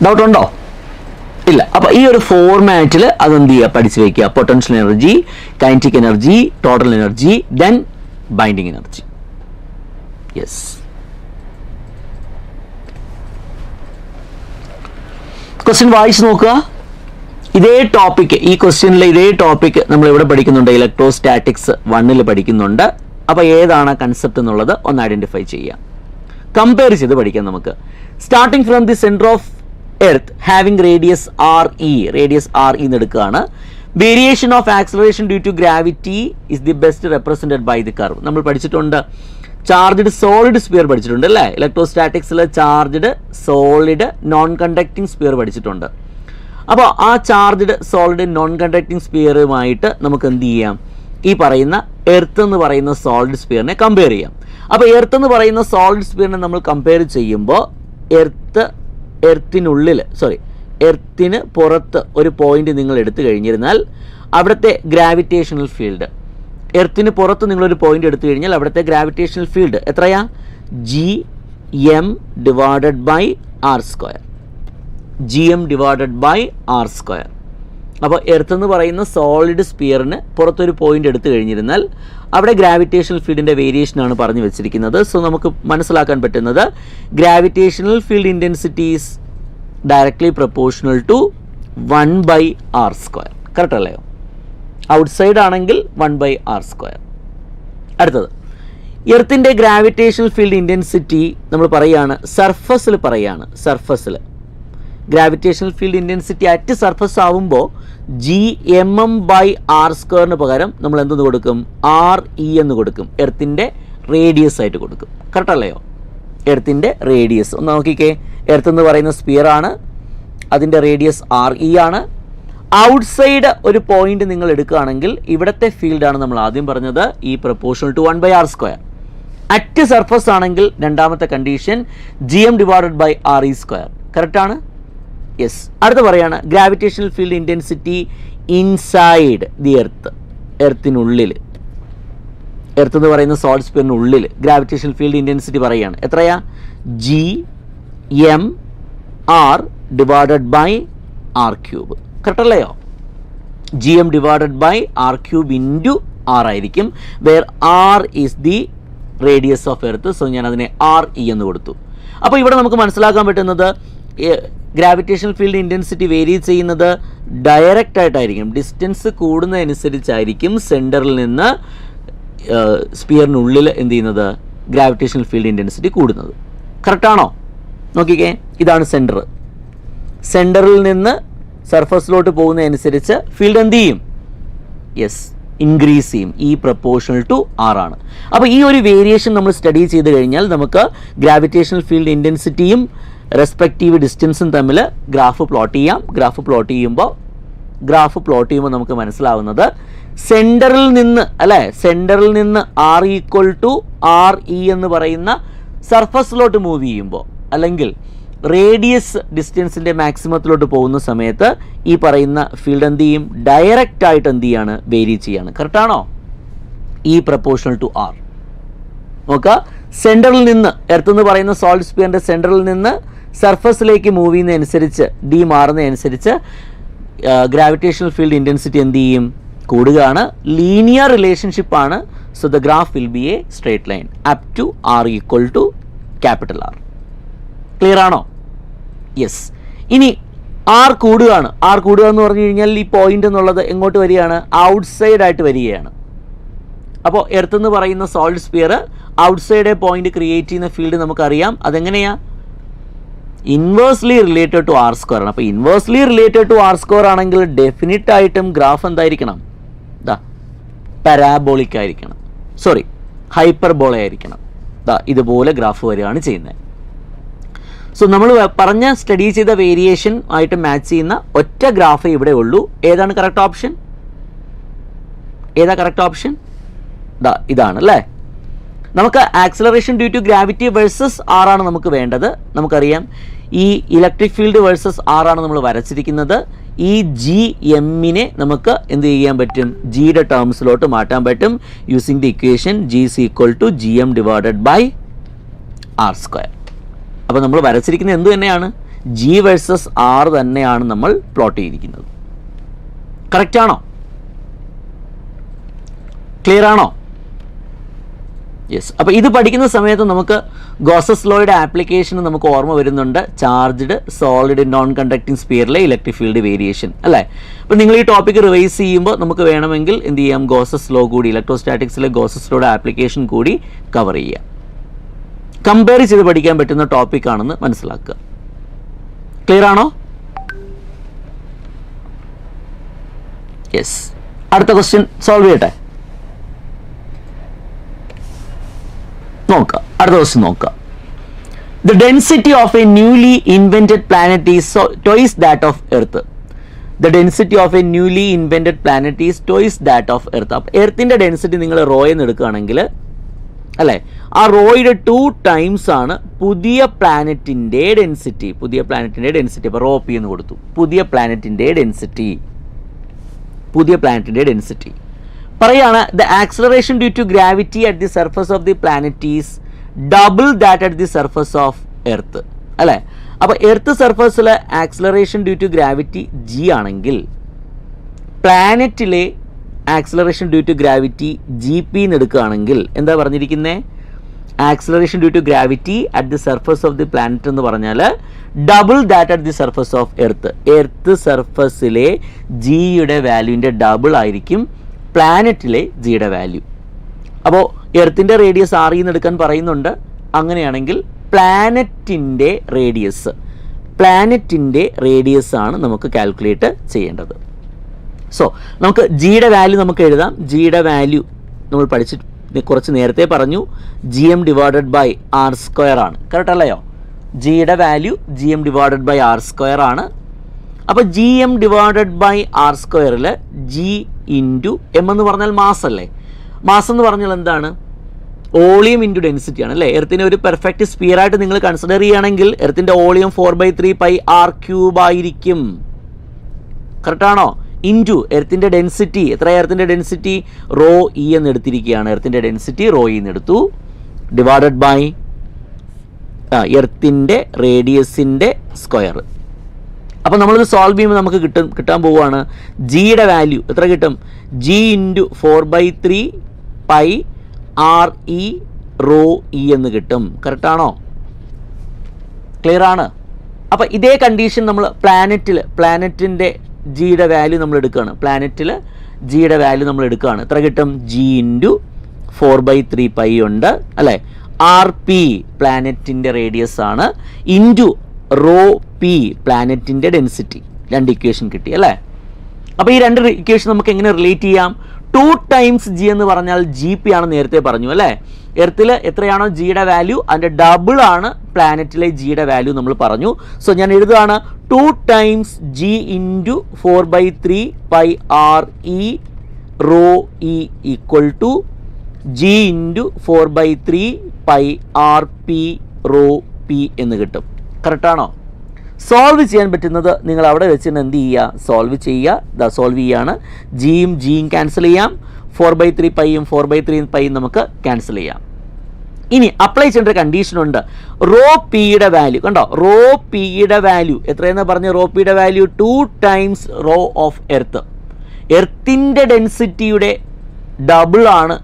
ഡൗട്ട് ഉണ്ടോ? ഇല്ല. അപ്പോൾ ഈ ഒരു ഫോർമാറ്റിൽ അതെന്ത് ചെയ്യുക? പഠിച്ചു വയ്ക്കുക. Potential energy, kinetic energy, total energy, then binding energy. Yes. Question വായിച്ചു നോക്കുക. ഇതേ ടോപ്പിക്, ഈ ക്വസ്റ്റ്യനിലെ ഇതേ ടോപ്പിക് നമ്മൾ ഇവിടെ പഠിക്കുന്നുണ്ട്, ഇലക്ട്രോസ്റ്റാറ്റിക്സ് 1 പഠിക്കുന്നുണ്ട്. അപ്പോൾ ഏതാണ് കൺസെപ്റ്റ് എന്നുള്ളത് ഒന്ന് ഐഡന്റിഫൈ ചെയ്യാം, കമ്പയർ ചെയ്ത് പഠിക്കാം നമുക്ക്. Starting from the centre of earth having radius RE എന്ന് എടുക്കുകയാണ്. Variation of acceleration due to gravity is the best represented by the curve. നമ്മൾ പഠിച്ചിട്ടുണ്ട്, ചാർജ്ഡ് സോളിഡ് സ്പിയർ പഠിച്ചിട്ടുണ്ട് അല്ലേ? ഇലക്ട്രോസ്റ്റാറ്റിക്സിൽ charged solid non conducting sphere പഠിച്ചിട്ടുണ്ട്. അപ്പോൾ ആ ചാർജ്ഡ് സോളിഡ് നോൺ കണ്ടക്ടിങ് സ്പിയറുമായിട്ട് നമുക്ക് എന്ത് ചെയ്യാം? ഈ പറയുന്ന എർത്ത് എന്ന് പറയുന്ന സോളിഡ് സ്പിയറിനെ കമ്പയർ ചെയ്യാം. അപ്പോൾ എർത്ത് എന്ന് പറയുന്ന സോളിഡ് സ്പിയറിനെ നമ്മൾ കമ്പയർ ചെയ്യുമ്പോൾ എർത്തിന് പുറത്ത് ഒരു പോയിന്റ് നിങ്ങൾ എടുത്തു കഴിഞ്ഞിരുന്നാൽ അവിടുത്തെ ഗ്രാവിറ്റേഷണൽ ഫീൽഡ്, എർത്തിന് പുറത്ത് നിങ്ങളൊരു പോയിന്റ് എടുത്തു കഴിഞ്ഞാൽ അവിടുത്തെ ഗ്രാവിറ്റേഷണൽ ഫീൽഡ് എത്രയാ? GM divided by R². GM divided by R². അപ്പോൾ എർത്ത് എന്ന് പറയുന്ന സോളിഡ് സ്പിയറിന് പുറത്തൊരു പോയിന്റ് എടുത്തു കഴിഞ്ഞിരുന്നാൽ അവിടെ ഗ്രാവിറ്റേഷണൽ ഫീൽഡിൻ്റെ വേരിയേഷനാണ് പറഞ്ഞു വെച്ചിരിക്കുന്നത്. സോ നമുക്ക് മനസ്സിലാക്കാൻ പറ്റുന്നത് gravitational field intensity is directly proportional to 1/R². Correct അല്ലയോ? ഔട്ട്സൈഡ് ആണെങ്കിൽ 1/R². അടുത്തത്, എർത്തിൻ്റെ ഗ്രാവിറ്റേഷണൽ ഫീൽഡ് ഇൻറ്റൻസിറ്റി നമ്മൾ പറയുകയാണ് സർഫസിൽ gravitational field intensity at surface ആവുമ്പോൾ GMM/R² പകരം നമ്മൾ എന്തെന്ന് കൊടുക്കും? RE എന്ന് കൊടുക്കും. എർത്തിൻ്റെ റേഡിയസ് ആയിട്ട് കൊടുക്കും. കറക്റ്റ് അല്ലയോ? എർത്തിൻ്റെ റേഡിയസ് ഒന്ന് നോക്കിക്കേ. എർത്ത് എന്ന് പറയുന്ന സ്പിയർ ആണ്, അതിൻ്റെ റേഡിയസ് RE ആണ്. ഔട്ട്സൈഡ് ഒരു പോയിന്റ് നിങ്ങൾ എടുക്കുകയാണെങ്കിൽ ഇവിടുത്തെ ഫീൽഡാണ് നമ്മൾ ആദ്യം പറഞ്ഞത്, ഈ proportional to 1/R². At surface ആണെങ്കിൽ രണ്ടാമത്തെ condition GM divided by RE². Correct ആണ്? യെസ്. അടുത്ത് പറയാണ് gravitational field intensity inside the എർത്തിനുള്ളിൽ, എർത്ത് എന്ന് പറയുന്ന സോളിഡ് സ്പിയറിനുള്ളിൽ ഗ്രാവിറ്റേഷണൽ ഫീൽഡ് ഇൻറ്റൻസിറ്റി പറയുകയാണ്. എത്രയാ? GMR divided by R³. Correct അല്ലയോ? GM divided by R³ into R ആയിരിക്കും, where R is the radius of earth. So ഞാൻ അതിനെ RE എന്ന് കൊടുത്തു. അപ്പോൾ ഇവിടെ നമുക്ക് മനസ്സിലാക്കാൻ പറ്റുന്നത് ഗ്രാവിറ്റേഷണൽ ഫീൽഡ് ഇൻറ്റൻസിറ്റി വേരി ചെയ്യുന്നത് ഡയറക്റ്റ് ആയിട്ടായിരിക്കും. ഡിസ്റ്റൻസ് കൂടുന്നതനുസരിച്ചായിരിക്കും സെൻറ്ററിൽ നിന്ന് സ്പിയറിനുള്ളിൽ എന്ത് ചെയ്യുന്നത്? ഗ്രാവിറ്റേഷണൽ ഫീൽഡ് ഇൻറ്റൻസിറ്റി കൂടുന്നത്. കറക്റ്റാണോ? നോക്കിക്കേ, ഇതാണ് സെൻറ്ററിൽ നിന്ന് സർഫസിലോട്ട് പോകുന്നതനുസരിച്ച് ഫീൽഡ് എന്ത് ചെയ്യും? യെസ്, ഇൻക്രീസ് ചെയ്യും. ഈ പ്രൊപ്പോർഷണൽ ടു R ആണ്. അപ്പോൾ ഈ ഒരു വേരിയേഷൻ നമ്മൾ സ്റ്റഡി ചെയ്ത് കഴിഞ്ഞാൽ നമുക്ക് ഗ്രാവിറ്റേഷണൽ ഫീൽഡ് ഇൻറ്റൻസിറ്റിയും റെസ്പെക്റ്റീവ് ഡിസ്റ്റൻസും തമ്മിൽ ഗ്രാഫ് പ്ലോട്ട് ചെയ്യാം. ഗ്രാഫ് പ്ലോട്ട് ചെയ്യുമ്പോൾ നമുക്ക് മനസ്സിലാവുന്നത് സെൻറ്ററിൽ നിന്ന് R = RE എന്ന് പറയുന്ന സർഫസിലോട്ട് മൂവ് ചെയ്യുമ്പോൾ, അല്ലെങ്കിൽ റേഡിയസ് ഡിസ്റ്റൻസിൻ്റെ മാക്സിമത്തിലോട്ട് പോകുന്ന സമയത്ത് ഈ പറയുന്ന ഫീൽഡ് എന്ത് ചെയ്യും? ഡയറക്റ്റ് ആയിട്ട് എന്ത് ചെയ്യാണ്? വേരി ചെയ്യാണ്. കറക്റ്റാണോ? ഈ പ്രൊപ്പോർഷണൽ ടു R. നോക്കുക, സെൻറ്ററിൽ നിന്ന് എർത്ത് എന്ന് പറയുന്ന സോളിഡ് സ്പിയറിൻ്റെ സെൻറ്ററിൽ നിന്ന് സർഫസിലേക്ക് മൂവ് ചെയ്യുന്നതനുസരിച്ച് D മാറുന്നതനുസരിച്ച് ഗ്രാവിറ്റേഷണൽ ഫീൽഡ് ഇൻറ്റൻസിറ്റി എന്ത് ചെയ്യും? കൂടുകയാണ്. ലീനിയർ റിലേഷൻഷിപ്പാണ്. So the graph will be a straight line up to R = capital R. Clear ആണോ? യെസ്. ഇനി ആർ കൂടുകയാണ്. ആർ കൂടുക എന്ന് പറഞ്ഞു കഴിഞ്ഞാൽ ഈ പോയിന്റ് എന്നുള്ളത് എങ്ങോട്ട് വരികയാണ്? ഔട്ട്സൈഡ് ആയിട്ട് വരികയാണ്. അപ്പോൾ എർത്ത് എന്ന് പറയുന്ന solid sphere outside point create ചെയ്യുന്ന ഫീൽഡ് നമുക്കറിയാം. അതെങ്ങനെയാ? Inversely related to R square ആണ്. അപ്പോൾ inversely related to R square ആണെങ്കിൽ ഡെഫിനിറ്റ് ആയിട്ടും ഗ്രാഫ് എന്തായിരിക്കണം? പാരാബോളിക് ആയിരിക്കണം. സോറി, ഹൈപ്പർബോള ആയിരിക്കണം. ഇതുപോലെ ഗ്രാഫ് വരികയാണ് ചെയ്യുന്നത്. സോ നമ്മൾ പറഞ്ഞ സ്റ്റഡി ചെയ്ത വേരിയേഷൻ ആയിട്ട് മാച്ച് ചെയ്യുന്ന ഒറ്റ ഗ്രാഫേ ഇവിടെ ഉള്ളൂ. ഏതാണ് കറക്റ്റ് ഓപ്ഷൻ? ഏതാ കറക്റ്റ് ഓപ്ഷൻ? ഇതാണ് അല്ലേ. നമുക്ക് acceleration due to gravity versus R ആണ് നമുക്ക് വേണ്ടത്. നമുക്കറിയാം ഈ ഇലക്ട്രിക് ഫീൽഡ് വേഴ്സസ് ആർ ആണ് നമ്മൾ വരച്ചിരിക്കുന്നത്. ഈ ജി എമ്മിനെ നമുക്ക് എന്ത് ചെയ്യാൻ പറ്റും? ജിയുടെ ടേംസിലോട്ട് മാറ്റാൻ പറ്റും using the equation G is equal to G M divided by R square. അപ്പോൾ നമ്മൾ വരച്ചിരിക്കുന്നത് എന്ത് തന്നെയാണ്? ജി വേഴ്സസ് ആർ തന്നെയാണ് നമ്മൾ പ്ലോട്ട് ചെയ്തിരിക്കുന്നത്. കറക്റ്റ് ആണോ? ക്ലിയർ ആണോ? യെസ്. അപ്പോൾ ഇത് പഠിക്കുന്ന സമയത്ത് നമുക്ക് ഗോസസ് ലോയുടെ ആപ്ലിക്കേഷൻ നമുക്ക് ഓർമ്മ വരുന്നുണ്ട്. ചാർജ്ഡ് സോളിഡ് നോൺ കണ്ടക്ടിങ് സ്പിയറിലെ ഇലക്ട്രിക് ഫീൽഡ് വേരിയേഷൻ അല്ലേ. അപ്പോൾ നിങ്ങൾ ഈ ടോപ്പിക് റിവൈസ് ചെയ്യുമ്പോൾ നമുക്ക് വേണമെങ്കിൽ എന്ത് ചെയ്യാം? ഗോസസ് ലോ കൂടി, ഇലക്ട്രോസ്റ്റാറ്റിക്സിലെ ഗോസസ് ലോയുടെ ആപ്ലിക്കേഷൻ കൂടി കവർ ചെയ്യാം. കമ്പയർ ചെയ്ത് പഠിക്കാൻ പറ്റുന്ന ടോപ്പിക് ആണെന്ന് മനസ്സിലാക്കുക. ക്ലിയർ ആണോ? യെസ്. അടുത്ത ക്വസ്റ്റ്യൻ സോൾവ് ചെയ്യട്ടെ. നോക്കാം, അടുത്ത ക്വസ്റ്റ്യൻ നോക്കാം. The density of a newly invented planet is twice that of Earth. The density of a newly invented planet is twice that of Earth. അപ്പോൾ എർത്തിൻ്റെ ഡെൻസിറ്റി നിങ്ങൾ റോ എന്ന് എടുക്കുകയാണെങ്കിൽ അല്ലേ, ആ റോയുടെ 2 ടൈംസ് ആണ് പുതിയ പ്ലാനറ്റിൻ്റെ ഡെൻസിറ്റി. പുതിയ പ്ലാനറ്റിൻ്റെ ഡെൻസിറ്റി അപ്പോൾ റോ പി എന്ന് കൊടുത്തു. പുതിയ പ്ലാനറ്റിൻ്റെ ഡെൻസിറ്റി പറയാണ് the acceleration due to gravity at the surface of the planet is double that at the surface of earth അല്ലേ. അപ്പോൾ എർത്ത് സർഫസിലെ acceleration due to gravity G ആണെങ്കിൽ പ്ലാനറ്റിലെ acceleration due to gravity G P എന്ന് എടുക്കുകയാണെങ്കിൽ എന്താ പറഞ്ഞിരിക്കുന്നത്? Acceleration due to gravity at the surface of the planet എന്ന് പറഞ്ഞാൽ double that at the surface of earth. Earth സർഫസിലെ ജിയുടെ വാല്യൂവിൻ്റെ ഡബിൾ ആയിരിക്കും പ്ലാനറ്റിലെ ജിയുടെ വാല്യൂ. അപ്പോൾ എർത്തിൻ്റെ റേഡിയസ് ആർ എന്ന് എടുക്കാൻ പറയുന്നുണ്ട്. അങ്ങനെയാണെങ്കിൽ പ്ലാനറ്റിൻ്റെ റേഡിയസ് ആണ് നമുക്ക് കാൽക്കുലേറ്റ് ചെയ്യേണ്ടത്. സോ നമുക്ക് ജിയുടെ വാല്യൂ നമുക്ക് എഴുതാം. ജിയുടെ വാല്യൂ നമ്മൾ പഠിച്ചിട്ട് കുറച്ച് നേരത്തെ പറഞ്ഞു, G M divided by R square ആണ്. കറക്റ്റ് അല്ലയോ? ജിയുടെ value G M divided by R square ആണ്. അപ്പോൾ G M divided by R സ്ക്വയറിൽ ജി ഇൻറ്റു എം എന്ന് പറഞ്ഞാൽ മാസ് അല്ലേ. മാസ് എന്ന് പറഞ്ഞാൽ എന്താണ്? വോളിയം ഇൻറ്റു ഡെൻസിറ്റി ആണ് അല്ലേ. എർത്തിനെ ഒരു പെർഫെക്റ്റ് സ്പിയർ ആയിട്ട് നിങ്ങൾ കൺസിഡർ ചെയ്യുകയാണെങ്കിൽ എർത്തിൻ്റെ വോളിയം 4/3 പൈ ആർ ക്യൂബ് ആയിരിക്കും. കറക്റ്റാണോ? ഇൻറ്റു എർത്തിൻ്റെ ഡെൻസിറ്റി എത്രയാണ്? എർത്തിൻ്റെ ഡെൻസിറ്റി റോ ഇ എന്ന് എടുത്തിരിക്കുകയാണ്. എർത്തിൻ്റെ ഡെൻസിറ്റി റോ ഇ എന്ന് എടുത്തു ഡിവൈഡഡ് ബൈ എർത്തിൻ്റെ റേഡിയസിൻ്റെ സ്ക്വയർ. അപ്പോൾ നമ്മളിത് സോൾവ് ചെയ്യുമ്പോൾ നമുക്ക് കിട്ടാൻ പോവുകയാണ് ജിയുടെ വാല്യൂ എത്ര കിട്ടും? G into 4/3 pi R E rho E എന്ന് കിട്ടും. കറക്റ്റാണോ? ക്ലിയർ ആണ്? അപ്പോൾ ഇതേ കണ്ടീഷൻ നമ്മൾ പ്ലാനറ്റിൻ്റെ ജിയുടെ വാല്യൂ നമ്മൾ എടുക്കുകയാണ്. എത്ര കിട്ടും? ജി ഇൻറ്റു 4/3 പൈ ഉണ്ട് അല്ലേ. ആർ പി പ്ലാനറ്റിൻ്റെ റേഡിയസ് ആണ് ഇൻറ്റു റോ പി പ്ലാനറ്റിൻ്റെ ഡെൻസിറ്റി. 2 ഇക്വേഷൻ കിട്ടി അല്ലേ. അപ്പോൾ ഈ 2 ഇക്വേഷൻ നമുക്ക് എങ്ങനെ റിലേറ്റ് ചെയ്യാം? 2 ടൈംസ് ജി എന്ന് പറഞ്ഞാൽ ജി പി ആണ് നേരത്തെ പറഞ്ഞു അല്ലേ. എർത്തിൽ എത്രയാണോ ജിയുടെ വാല്യൂ അതിൻ്റെ ഡബിൾ ആണ് പ്ലാനറ്റിലെ ജിയുടെ വാല്യൂ നമ്മൾ പറഞ്ഞു. സോ ഞാൻ എഴുതുകയാണ് 2 times G into 4/3 pi R E rho E equal to G into 4/3 pi R P rho P എന്ന് കിട്ടും. കറക്റ്റാണോ? സോൾവ് ചെയ്യാൻ പറ്റുന്നത് നിങ്ങൾ അവിടെ വെച്ചിട്ട് എന്ത് ചെയ്യുക? സോൾവ് ചെയ്യുകയാണ്. ജിയും ക്യാൻസൽ ചെയ്യാം. 4/3 പൈയും 4/3 പൈയും നമുക്ക് ക്യാൻസൽ ചെയ്യാം. ഇനി അപ്ലൈ ചെയ്യേണ്ട കണ്ടീഷൻ ഉണ്ട്. റോ പിയുടെ വാല്യൂ കണ്ടോ? റോ പിയുടെ വാല്യൂ എത്രയെന്ന് പറഞ്ഞ? റോ പിയുടെ value 2 times rho of earth. എർത്തിൻ്റെ ഡെൻസിറ്റിയുടെ ഡബിൾ ആണ്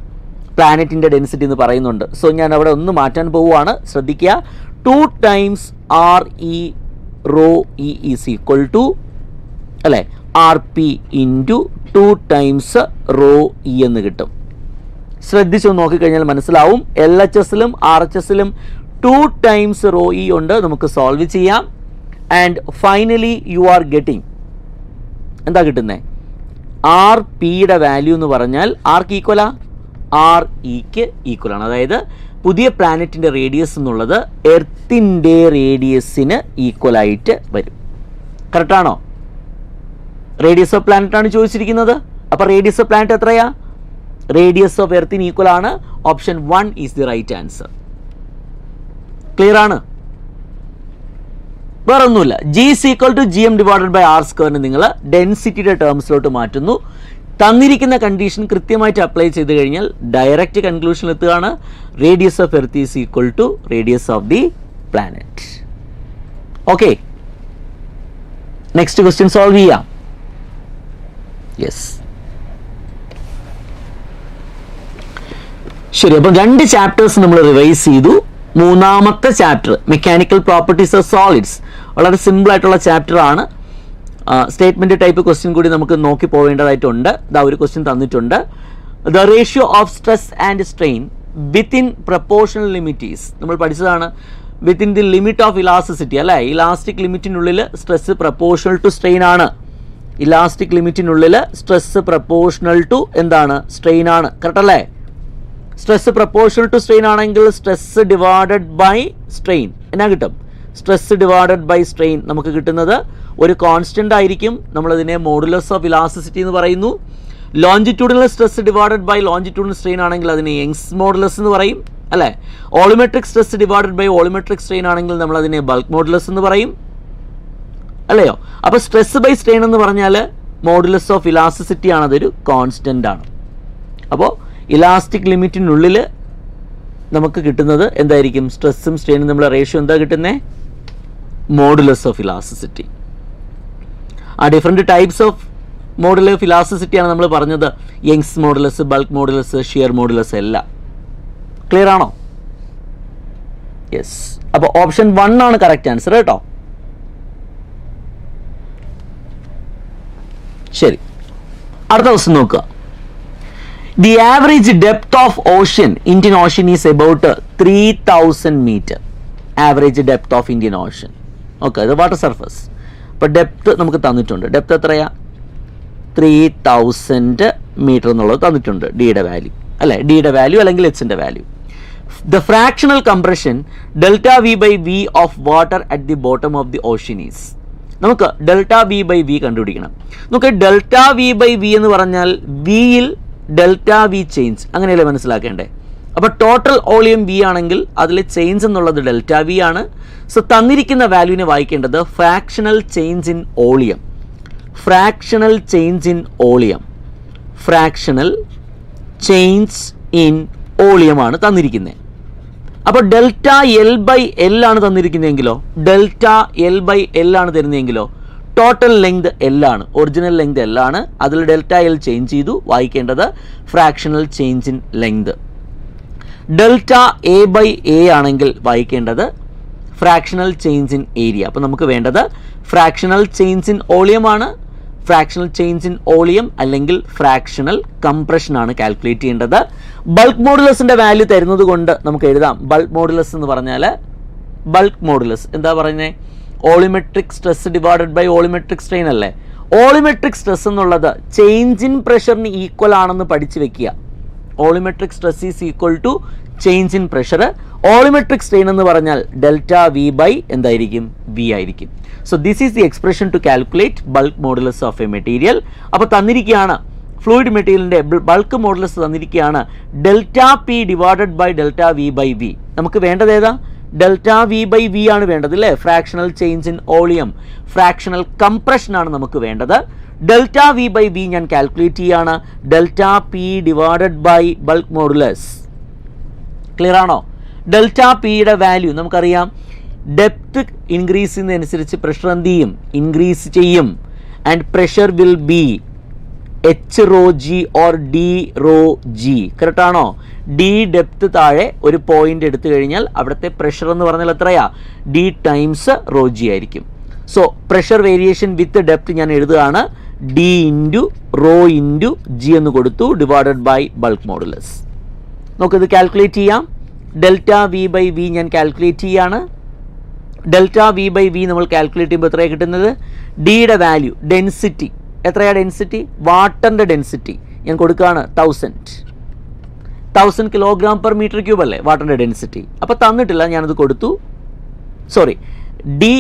പ്ലാനറ്റിൻ്റെ ഡെൻസിറ്റി എന്ന് പറയുന്നുണ്ട്. സോ ഞാൻ അവിടെ ഒന്ന് മാറ്റാൻ പോവുകയാണ്, ശ്രദ്ധിക്കുക. 2 times RE rho E is equal to അല്ലേ RP into 2 times rho E എന്ന് കിട്ടും. ശ്രദ്ധിച്ചു നോക്കിക്കഴിഞ്ഞാൽ മനസ്സിലാവും. LHSലും RHSലും 2 times rho E ഉണ്ട്, നമുക്ക് സോൾവ് ചെയ്യാം. And finally you are getting എന്താ കിട്ടുന്നത്? ആർ പിയുടെ വാല്യൂ എന്ന് പറഞ്ഞാൽ ആർക്ക് ഈക്വലാ? ആർ ഇക്ക് ഈക്വലാണ്. അതായത് പുതിയ പ്ലാനറ്റിൻ്റെ റേഡിയസ് എന്നുള്ളത് എർത്തിൻ്റെ റേഡിയസിന് ഈക്വലായിട്ട് വരും. കറക്റ്റാണോ? റേഡിയസ് ഓഫ് പ്ലാനറ്റാണ് ചോദിച്ചിരിക്കുന്നത്. അപ്പോൾ റേഡിയസ് ഓഫ് പ്ലാനറ്റ് എത്രയാ? റേഡിയസ് ഓഫ് എർത്തിന് ഈക്വൽ ആണ്. Option 1 is the right answer. Clear ആണ്? വേറെ ഒന്നുമില്ല. G is equal to GM divided by R square നിങ്ങൾ ഡെൻസിറ്റിയുടെ ടേംസിലോട്ട് മാറ്റുന്നു. തന്നിരിക്കുന്ന കണ്ടീഷൻ കൃത്യമായിട്ട് അപ്ലൈ ചെയ്ത് കഴിഞ്ഞാൽ ഡയറക്റ്റ് കൺക്ലൂഷനിൽ എത്തുകയാണ്. Radius of earth is equal to radius of the planet. Okay, next question solve ചെയ്യാം. യെസ്, ശരി. അപ്പം 2 ചാപ്റ്റേഴ്സ് നമ്മൾ റിവൈസ് ചെയ്തു. മൂന്നാമത്തെ chapter mechanical properties of solids വളരെ സിമ്പിൾ ആയിട്ടുള്ള ചാപ്റ്റർ ആണ്. സ്റ്റേറ്റ്മെന്റ് ടൈപ്പ് ക്വസ്റ്റ്യൻ കൂടി നമുക്ക് നോക്കി പോവേണ്ടതായിട്ടുണ്ട്. ഇതാ ഒരു ക്വസ്റ്റ്യൻ തന്നിട്ടുണ്ട്. The ratio of stress and strain within proportional limit is, നമ്മൾ പഠിച്ചതാണ്, within the limit of elasticity അല്ലേ. ഇലാസ്റ്റിക് ലിമിറ്റിനുള്ളിൽ സ്ട്രെസ് പ്രപ്പോർഷണൽ ടു സ്ട്രെയിൻ ആണ്. ഇലാസ്റ്റിക് ലിമിറ്റിനുള്ളിൽ സ്ട്രെസ് പ്രപ്പോർഷണൽ ടു എന്താണ്? സ്ട്രെയിൻ ആണ്. കറക്റ്റ് അല്ലേ? സ്ട്രെസ് പ്രപ്പോർഷണൽ ടു സ്ട്രെയിൻ ആണെങ്കിൽ സ്ട്രെസ് ഡിവൈഡഡ് ബൈ സ്ട്രെയിൻ എന്നാ കിട്ടും? സ്ട്രെസ് ഡിവൈഡഡ് ബൈ സ്ട്രെയിൻ നമുക്ക് കിട്ടുന്നത് ഒരു കോൺസ്റ്റന്റ് ആയിരിക്കും. നമ്മളതിനെ മോഡുലസ് ഓഫ് ഇലാസ്റ്റിസിറ്റി എന്ന് പറയുന്നു. Longitudinal stress divided by longitudinal strain ആണെങ്കിൽ അതിനെ യങ്സ് മോഡുലസ് എന്ന് പറയും അല്ലേ. Volumetric stress divided by volumetric strain ആണെങ്കിൽ നമ്മൾ അതിനെ ബൾക്ക് മോഡുലസ് എന്ന് പറയും അല്ലയോ. അപ്പോൾ സ്ട്രെസ് ബൈ സ്ട്രെയിൻ എന്ന് പറഞ്ഞാൽ മോഡുലസ് ഓഫ് ഇലാസ്റ്റിസിറ്റി ആണ്, അതൊരു കോൺസ്റ്റന്റ് ആണ്. അപ്പോൾ ഇലാസ്റ്റിക് ലിമിറ്റിനുള്ളിൽ നമുക്ക് കിട്ടുന്നത് എന്തായിരിക്കും? സ്ട്രെസ്സും സ്ട്രെയിനും നമ്മുടെ റേഷ്യോ എന്താ കിട്ടുന്നത്? Modulus of elasticity. ആ different types of modulus of elasticity ആണ് നമ്മൾ പറഞ്ഞത്. Young's modulus, bulk modulus, shear modulus എല്ലാം. ക്ലിയർ ആണോ? യെസ്. അപ്പോൾ ഓപ്ഷൻ 1 ആണ് കറക്റ്റ് ആൻസർ കേട്ടോ. ശരി, അടുത്ത ക്വസ്റ്റ്യൻ നോക്കുക. The average depth of ocean, Indian Ocean is about 3000 meter. Average depth of Indian Ocean. Okay, the water surface. അപ്പോൾ depth നമുക്ക് തന്നിട്ടുണ്ട്. ഡെപ്ത് എത്രയാ? 3000 മീറ്റർ എന്നുള്ളത് തന്നിട്ടുണ്ട്. ഡിയുടെ വാല്യൂ അല്ലേ, ഡിയുടെ വാല്യൂ അല്ലെങ്കിൽ എച്ചിൻ്റെ value. The fractional compression delta V by V of water at the bottom of the ocean is. നമുക്ക് ഡെൽറ്റ വി ബൈ വി കണ്ടുപിടിക്കണം. നമുക്ക് ഡെൽറ്റ വി ബൈ വി എന്ന് പറഞ്ഞാൽ വിയിൽ ഡെൽറ്റ വി ചേഞ്ച് അങ്ങനെയല്ലേ മനസ്സിലാക്കേണ്ടേ. അപ്പോൾ ടോട്ടൽ വോളിയം വി ആണെങ്കിൽ അതിലെ ചേഞ്ച് എന്നുള്ളത് ഡെൽറ്റ വി ആണ്. സോ തന്നിരിക്കുന്ന വാല്യൂവിനെ വായിക്കേണ്ടത് fractional change in volume. Fractional change in volume, fractional change in volume ആണ് തന്നിരിക്കുന്നത്. അപ്പോൾ ഡെൽറ്റ എൽ ബൈ എൽ ആണ് തന്നിരിക്കുന്നതെങ്കിലോ, ഡെൽറ്റ എൽ ബൈ എൽ ആണ് തരുന്നതെങ്കിലോ ടോട്ടൽ ലെങ്ത് എൽ ആണ്, ഒറിജിനൽ ലെങ്ത് എൽ ആണ്. അതിൽ ഡെൽറ്റ എൽ ചേഞ്ച് ചെയ്തു, വായിക്കേണ്ടത് fractional change in length. Delta A by A ആണെങ്കിൽ വായിക്കേണ്ടത് ഫ്രാക്ഷണൽ ചേഞ്ച് ഇൻ ഏരിയ. അപ്പോൾ നമുക്ക് വേണ്ടത് ഫ്രാക്ഷണൽ ചേഞ്ച് ഇൻ വോളിയം ആണ്. ഫ്രാക്ഷണൽ ചേഞ്ച് ഇൻ വോളിയം അല്ലെങ്കിൽ ഫ്രാക്ഷണൽ കംപ്രഷൻ ആണ് കാൽക്കുലേറ്റ് ചെയ്യേണ്ടത്. ബൾക്ക് മോഡുലസിൻ്റെ വാല്യൂ തരുന്നത് കൊണ്ട് നമുക്ക് എഴുതാം. ബൾക്ക് മോഡുലസ് എന്ന് പറഞ്ഞാൽ ബൾക്ക് മോഡുലസ് എന്താ പറയുന്നത്? Volumetric stress divided by volumetric strain അല്ലേ. ഓളിമെട്രിക് സ്ട്രെസ് എന്നുള്ളത് ചേഞ്ച് ഇൻ പ്രഷറിന് ഈക്വൽ ആണെന്ന് പഠിച്ചു വെക്കുക. Volumetric stress is equal to change in pressure. Volumetric strain എന്ന് പറഞ്ഞാൽ ഡെൽറ്റ വി ബൈ എന്തായിരിക്കും? വി ആയിരിക്കും. So this is the expression to calculate bulk modulus of a material. അപ്പോൾ തന്നിരിക്കുകയാണ് ഫ്ലൂയിഡ് മെറ്റീരിയലിൻ്റെ ബൾക്ക് മോഡുലസ് തന്നിരിക്കുകയാണ് delta P divided by delta V by V. നമുക്ക് വേണ്ടത് ഏതാ? ഡെൽറ്റ വി ബൈ വി ആണ് വേണ്ടത് അല്ലേ. Fractional change in volume, fractional compression ആണ് നമുക്ക് വേണ്ടത്. ഡെൽറ്റ വി ബൈ വി ഞാൻ കാൽക്കുലേറ്റ് ചെയ്യാണ്. Delta P divided by bulk modulus. Clear ആണോ? ഡെൽറ്റ പിയുടെ വാല്യൂ നമുക്കറിയാം. ഡെപ്ത് ഇൻക്രീസ് ചെയ്യുന്നതനുസരിച്ച് പ്രഷർ എന്ത് ചെയ്യും? ഇൻക്രീസ് ചെയ്യും. And pressure will be H rho G or D rho G. Correct ആണോ? ഡി ഡെപ്ത് താഴെ ഒരു പോയിന്റ് എടുത്തു കഴിഞ്ഞാൽ അവിടുത്തെ പ്രഷർ എന്ന് പറഞ്ഞാൽ എത്രയാ? ഡി ടൈംസ് റോ ജി ആയിരിക്കും. സോ പ്രഷർ വേരിയേഷൻ വിത്ത് ഡെപ്ത് ഞാൻ എഴുതുകയാണ് D into rho into G എന്ന് കൊടുത്തു ഡിവൈഡഡ് ബൈ ബൾക്ക് മോഡുലസ്. നമുക്കിത് കാൽക്കുലേറ്റ് ചെയ്യാം. ഡെൽറ്റ വി ബൈ വി ഞാൻ കാൽക്കുലേറ്റ് ചെയ്യാണ്. ഡെൽറ്റ വി ബൈ വി നമ്മൾ കാൽക്കുലേറ്റ് ചെയ്യുമ്പോൾ എത്രയാണ് കിട്ടുന്നത്? ഡിയുടെ വാല്യൂ ഡെൻസിറ്റി എത്രയാണ്? ഡെൻസിറ്റി വാട്ടറിൻ്റെ ഡെൻസിറ്റി ഞാൻ കൊടുക്കുകയാണ് 1000 കിലോഗ്രാം പെർ മീറ്റർ ക്യൂബ് അല്ലേ വാട്ടറിൻ്റെ ഡെൻസിറ്റി. അപ്പോൾ തന്നിട്ടില്ല, ഞാനത് കൊടുത്തു. സോറി, ഡി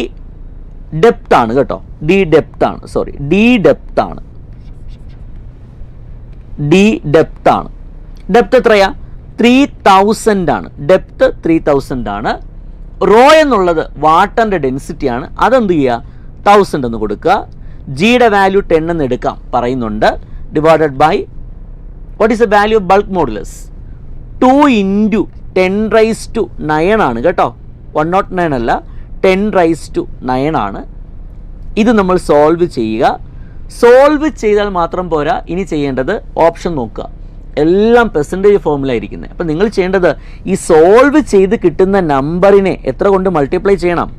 ഡെപ്ത് ആണ് കേട്ടോ, ഡി ഡെപ്ത് ആണ്. സോറി, ഡി ഡെപ്ത് ആണ്. ഡി ഡെപ്ത് ആണ്. ഡെപ്ത് എത്രയാ? 3000 ആണ്. ഡെപ്ത് 3000 ആണ്. റോ എന്നുള്ളത് വാട്ടറിൻ്റെ ഡെൻസിറ്റിയാണ്. അതെന്ത് ചെയ്യുക? 1000 എന്ന് കൊടുക്കുക. ജിയുടെ വാല്യൂ 10 എന്ന് എടുക്കാം പറയുന്നുണ്ട്. Divided by what is the value of bulk modulus? 2 into 10⁻⁹ ആണ് കേട്ടോ, 109 അല്ല, 10⁻⁹ ആണ്. ഇത് നമ്മൾ സോൾവ് ചെയ്യുക. സോൾവ് ചെയ്താൽ മാത്രം പോരാ, ഇനി ചെയ്യേണ്ടത് ഓപ്ഷൻ നോക്കുക. എല്ലാം പെർസെൻറ്റേജ് ഫോമിലാണ് ഇരിക്കുന്നത്. അപ്പം നിങ്ങൾ ചെയ്യേണ്ടത് ഈ സോൾവ് ചെയ്ത് കിട്ടുന്ന നമ്പറിനെ എത്ര കൊണ്ട് മൾട്ടിപ്ലൈ ചെയ്യണം?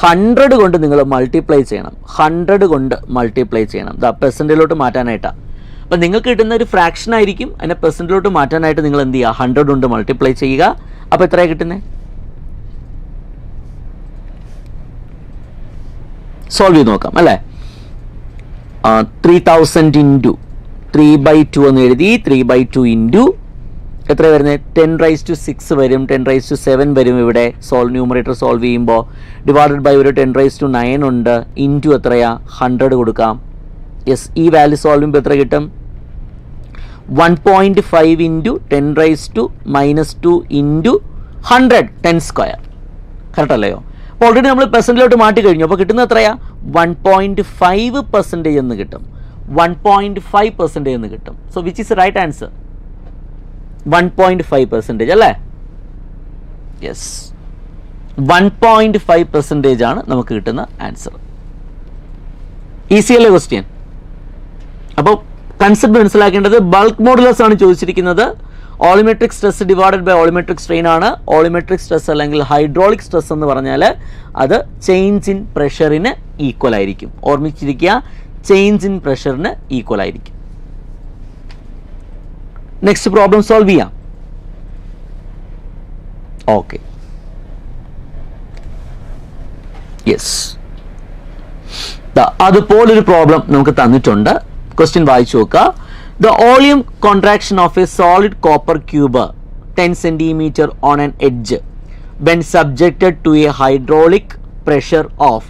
100 കൊണ്ട് നിങ്ങൾ മൾട്ടിപ്ലൈ ചെയ്യണം. 100 കൊണ്ട് മൾട്ടിപ്ലൈ ചെയ്യണം. പെർസെൻറ്റേജിലോട്ട് മാറ്റാനായിട്ടാണ്. അപ്പം നിങ്ങൾക്ക് കിട്ടുന്ന ഒരു ഫ്രാക്ഷൻ ആയിരിക്കും, അതിനെ പെർസെൻറ്റേജിലോട്ട് മാറ്റാനായിട്ട് നിങ്ങൾ എന്ത് ചെയ്യുക? 100 കൊണ്ട് മൾട്ടിപ്ലൈ ചെയ്യുക. അപ്പോൾ എത്രയാണ് കിട്ടുന്നത്? സോൾവ് ചെയ്ത് നോക്കാം അല്ലേ. 3000 ഇൻറ്റു 3/2 എന്ന് എഴുതി. 3/2 ഇൻറ്റു എത്ര വരുന്നത്? 10⁻⁶ വരും, 10⁻⁷ വരും. ഇവിടെ ന്യൂമറേറ്റർ സോൾവ് ചെയ്യുമ്പോൾ ഡിവൈഡഡ് ബൈ ഒരു 10⁻⁹ ഉണ്ട്. ഇൻറ്റു എത്രയാ? 100 കൊടുക്കാം. യെസ്, ഈ വാല്യൂ സോൾവ് ചെയ്യുമ്പോൾ എത്ര കിട്ടും? 1.5 ഇൻറ്റു 10⁻⁻² ഇൻറ്റു 100, 10². കറക്റ്റ് അല്ലയോ? അപ്പോൾ ഓൾറെഡി നമ്മൾ പെർസെൻറ്റിലോട്ട് മാറ്റി കഴിഞ്ഞു. അപ്പോൾ കിട്ടുന്നത് എത്രയാ? 1.5% എന്ന് കിട്ടും. 1.5% എന്ന് കിട്ടും. So which is right answer? 1.5% അല്ലേ? യെസ്, 1.5% ആണ് നമുക്ക് കിട്ടുന്ന ആൻസർ. ഈസി അല്ലേ ക്വസ്റ്റ്യൻ? അപ്പോൾ കൺസെപ്റ്റ് മനസ്സിലാക്കേണ്ടത് ബൾക്ക് മോഡുലസ് ആണ് ചോദിച്ചിരിക്കുന്നത്. Volumetric stress divided by volumetric strain ആണ്. ഓളിമെട്രിക് സ്ട്രെസ് അല്ലെങ്കിൽ ഹൈഡ്രോളിക് സ്ട്രെസ് എന്ന് പറഞ്ഞാൽ അത് ചേഞ്ച് ഇൻ പ്രഷറിന് ഈക്വൽ ആയിരിക്കും. ഓർമ്മിച്ചിരിക്കുക, ചേഞ്ച് ഇൻ പ്രഷറിന് ഈക്വൽ ആയിരിക്കും. നെക്സ്റ്റ് പ്രോബ്ലം സോൾവ് ചെയ്യാം. ഓക്കെ, യെസ്, അതുപോലൊരു പ്രോബ്ലം നമുക്ക് തന്നിട്ടുണ്ട്. ക്വസ്റ്റ്യൻ വായിച്ചു നോക്കുക. The volume contraction of a solid copper cube 10 cm on an edge when subjected to a hydraulic pressure of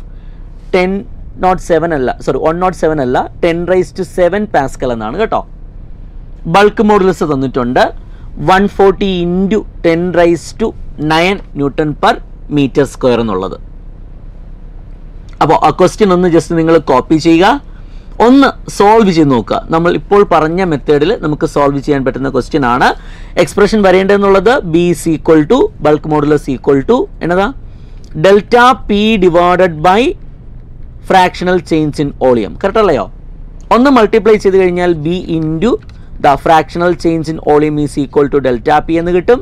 107 അല്ല 10⁻⁷ പാസ്കൽ എന്നാണ് കേട്ടോ. ബൾക്ക് മോഡുലസ് തന്നിട്ടുണ്ട് 140 into 10⁻⁹ newton per metre square എന്നുള്ളത്. അപ്പോൾ ആ ക്വസ്റ്റ്യൻ ഒന്ന് ജസ്റ്റ് നിങ്ങൾ കോപ്പി ചെയ്യുക, ഒന്ന് സോൾവ് ചെയ്ത് നോക്കുക. നമ്മൾ ഇപ്പോൾ പറഞ്ഞ മെത്തേഡിൽ നമുക്ക് സോൾവ് ചെയ്യാൻ പറ്റുന്ന ക്വസ്റ്റ്യൻ ആണ്. എക്സ്പ്രഷൻ വരേണ്ടതെന്നുള്ളത് B is equal to bulk modulus equal to എന്നതാ? Delta P divided by fractional change in volume. Correct അല്ലയോ? ഒന്ന് മൾട്ടിപ്ലൈ ചെയ്ത് കഴിഞ്ഞാൽ B into the fractional change in volume is equal to delta P എന്ന് കിട്ടും.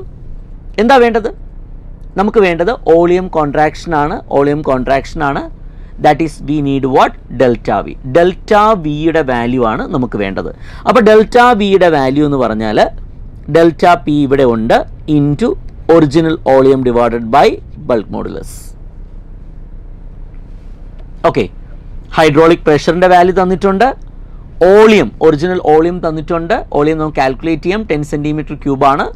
എന്താ വേണ്ടത്? നമുക്ക് വേണ്ടത് വോളിയം കോൺട്രാക്ഷൻ ആണ്. വോളിയം കോൺട്രാക്ഷൻ ആണ്. That is we need what? Delta V. Delta വിയുടെ വാല്യൂ ആണ് നമുക്ക് വേണ്ടത്. അപ്പോൾ ഡെൽറ്റ വിയുടെ വാല്യൂ എന്ന് പറഞ്ഞാൽ ഡെൽറ്റ പി ഇവിടെ ഉണ്ട് into original volume divided by bulk modulus. Okay, hydraulic പ്രഷറിൻ്റെ വാല്യൂ തന്നിട്ടുണ്ട്. വോളിയം, ഒറിജിനൽ വോളിയം തന്നിട്ടുണ്ട്. വോളിയം നമുക്ക് കാൽക്കുലേറ്റ് ചെയ്യാം, 10 cm³ ആണ്.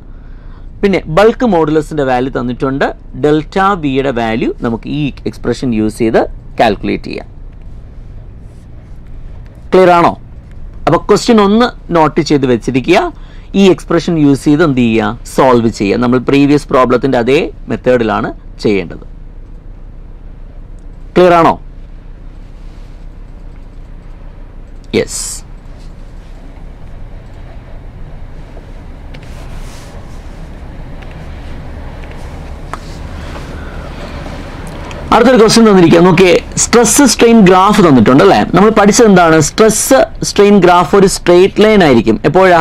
പിന്നെ ബൾക്ക് മോഡുലസിൻ്റെ വാല്യൂ തന്നിട്ടുണ്ട്. ഡെൽറ്റ വിയുടെ വാല്യൂ നമുക്ക് ഈ എക്സ്പ്രഷൻ യൂസ് ചെയ്ത് കാൽക്കുലേറ്റ് ചെയ്യാം. ക്ലിയർ ആണോ? അപ്പോൾ ക്വസ്റ്റ്യൻ ഒന്ന് നോട്ട് ചെയ്ത് വെച്ചിരിക്കുക. ഈ എക്സ്പ്രഷൻ യൂസ് ചെയ്ത് എന്ത് ചെയ്യുക? സോൾവ് ചെയ്യുക. നമ്മൾ പ്രീവിയസ് പ്രോബ്ലത്തിൻ്റെ അതേ മെത്തേഡിലാണ് ചെയ്യേണ്ടത്. ക്ലിയർ ആണോ? യെസ്. അടുത്തൊരു ക്വസ്റ്റ്യൻ തന്നിരിക്കുക, നോക്കിയേ. സ്ട്രെസ് സ്ട്രെയിൻ ഗ്രാഫ് തന്നിട്ടുണ്ട് അല്ലേ. നമ്മൾ പഠിച്ചത് എന്താണ്? സ്ട്രെസ് സ്ട്രെയിൻ ഗ്രാഫ് ഒരു സ്ട്രെയിറ്റ് ലൈൻ ആയിരിക്കും. എപ്പോഴാ?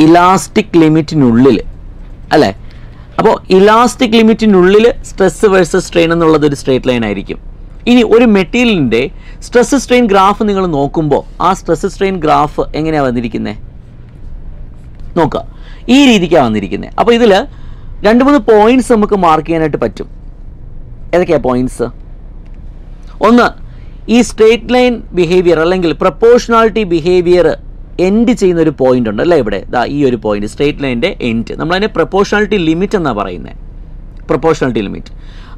ഇലാസ്റ്റിക് ലിമിറ്റിനുള്ളിൽ അല്ലേ. അപ്പോൾ ഇലാസ്റ്റിക് ലിമിറ്റിനുള്ളിൽ സ്ട്രെസ് വേഴ്സസ് സ്ട്രെയിൻ എന്നുള്ളത് ഒരു സ്ട്രെയിറ്റ് ലൈൻ ആയിരിക്കും. ഇനി ഒരു മെറ്റീരിയലിൻ്റെ സ്ട്രെസ് സ്ട്രെയിൻ ഗ്രാഫ് നിങ്ങൾ നോക്കുമ്പോൾ ആ സ്ട്രെസ് സ്ട്രെയിൻ ഗ്രാഫ് എങ്ങനെയാണ് വന്നിരിക്കുന്നത്? നോക്കുക, ഈ രീതിക്കാണ് വന്നിരിക്കുന്നത്. അപ്പോൾ ഇതിൽ 2-3 പോയിന്റ്സ് നമുക്ക് മാർക്ക് ചെയ്യാനായിട്ട് പറ്റും. ഏതൊക്കെയാണ് പോയിന്റ്സ്? ഒന്ന്, ഈ സ്ട്രെയിറ്റ് ലൈൻ ബിഹേവിയർ അല്ലെങ്കിൽ പ്രപ്പോർഷണാലിറ്റി ബിഹേവിയർ എൻഡ് ചെയ്യുന്ന ഒരു പോയിന്റ് ഉണ്ട് അല്ലേ. ഇവിടെ ഈ ഒരു പോയിന്റ് സ്ട്രെയിറ്റ് ലൈനിൻ്റെ എൻഡ്, നമ്മളതിനെ പ്രപ്പോർഷണാലിറ്റി ലിമിറ്റ് എന്നാണ് പറയുന്നത്. Proportionality limit.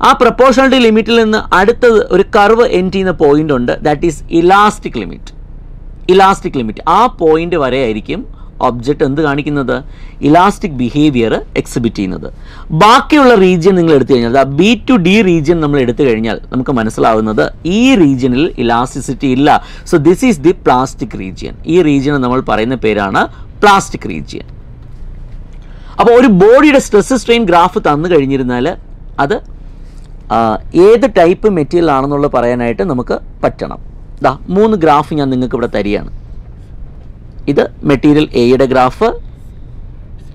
ആ പ്രപ്പോർഷണാലിറ്റി ലിമിറ്റിൽ നിന്ന് അടുത്തത് ഒരു കർവ് എൻഡ് ചെയ്യുന്ന പോയിന്റ് ഉണ്ട്, that is elastic limit. Elastic limit ആ പോയിന്റ് വരെ ആയിരിക്കും ഒബ്ജക്റ്റ് എന്ത് കാണിക്കുന്നത്? ഇലാസ്റ്റിക് ബിഹേവിയർ എക്സിബിറ്റ് ചെയ്യുന്നത്. ബാക്കിയുള്ള റീജിയൻ നിങ്ങൾ എടുത്തു കഴിഞ്ഞാൽ, ബി ടു ഡി റീജിയൻ നമ്മൾ എടുത്തു കഴിഞ്ഞാൽ നമുക്ക് മനസ്സിലാവുന്നത് ഈ റീജിയനിൽ ഇലാസ്റ്റിസിറ്റി ഇല്ല. So this is the plastic region. ഈ റീജിയൻ നമ്മൾ പറയുന്ന പേരാണ് പ്ലാസ്റ്റിക് റീജിയൻ. അപ്പോൾ ഒരു ബോഡിയുടെ സ്ട്രെസ് സ്ട്രെയിൻ ഗ്രാഫ് തന്നു കഴിഞ്ഞിരുന്നാൽ അത് ഏത് ടൈപ്പ് മെറ്റീരിയൽ ആണെന്നുള്ളത് പറയാനായിട്ട് നമുക്ക് പറ്റണം. 3 ഗ്രാഫ് ഞാൻ നിങ്ങൾക്ക് ഇവിടെ തരികയാണ്. ഇത് മെറ്റീരിയൽ എയുടെ ഗ്രാഫ്,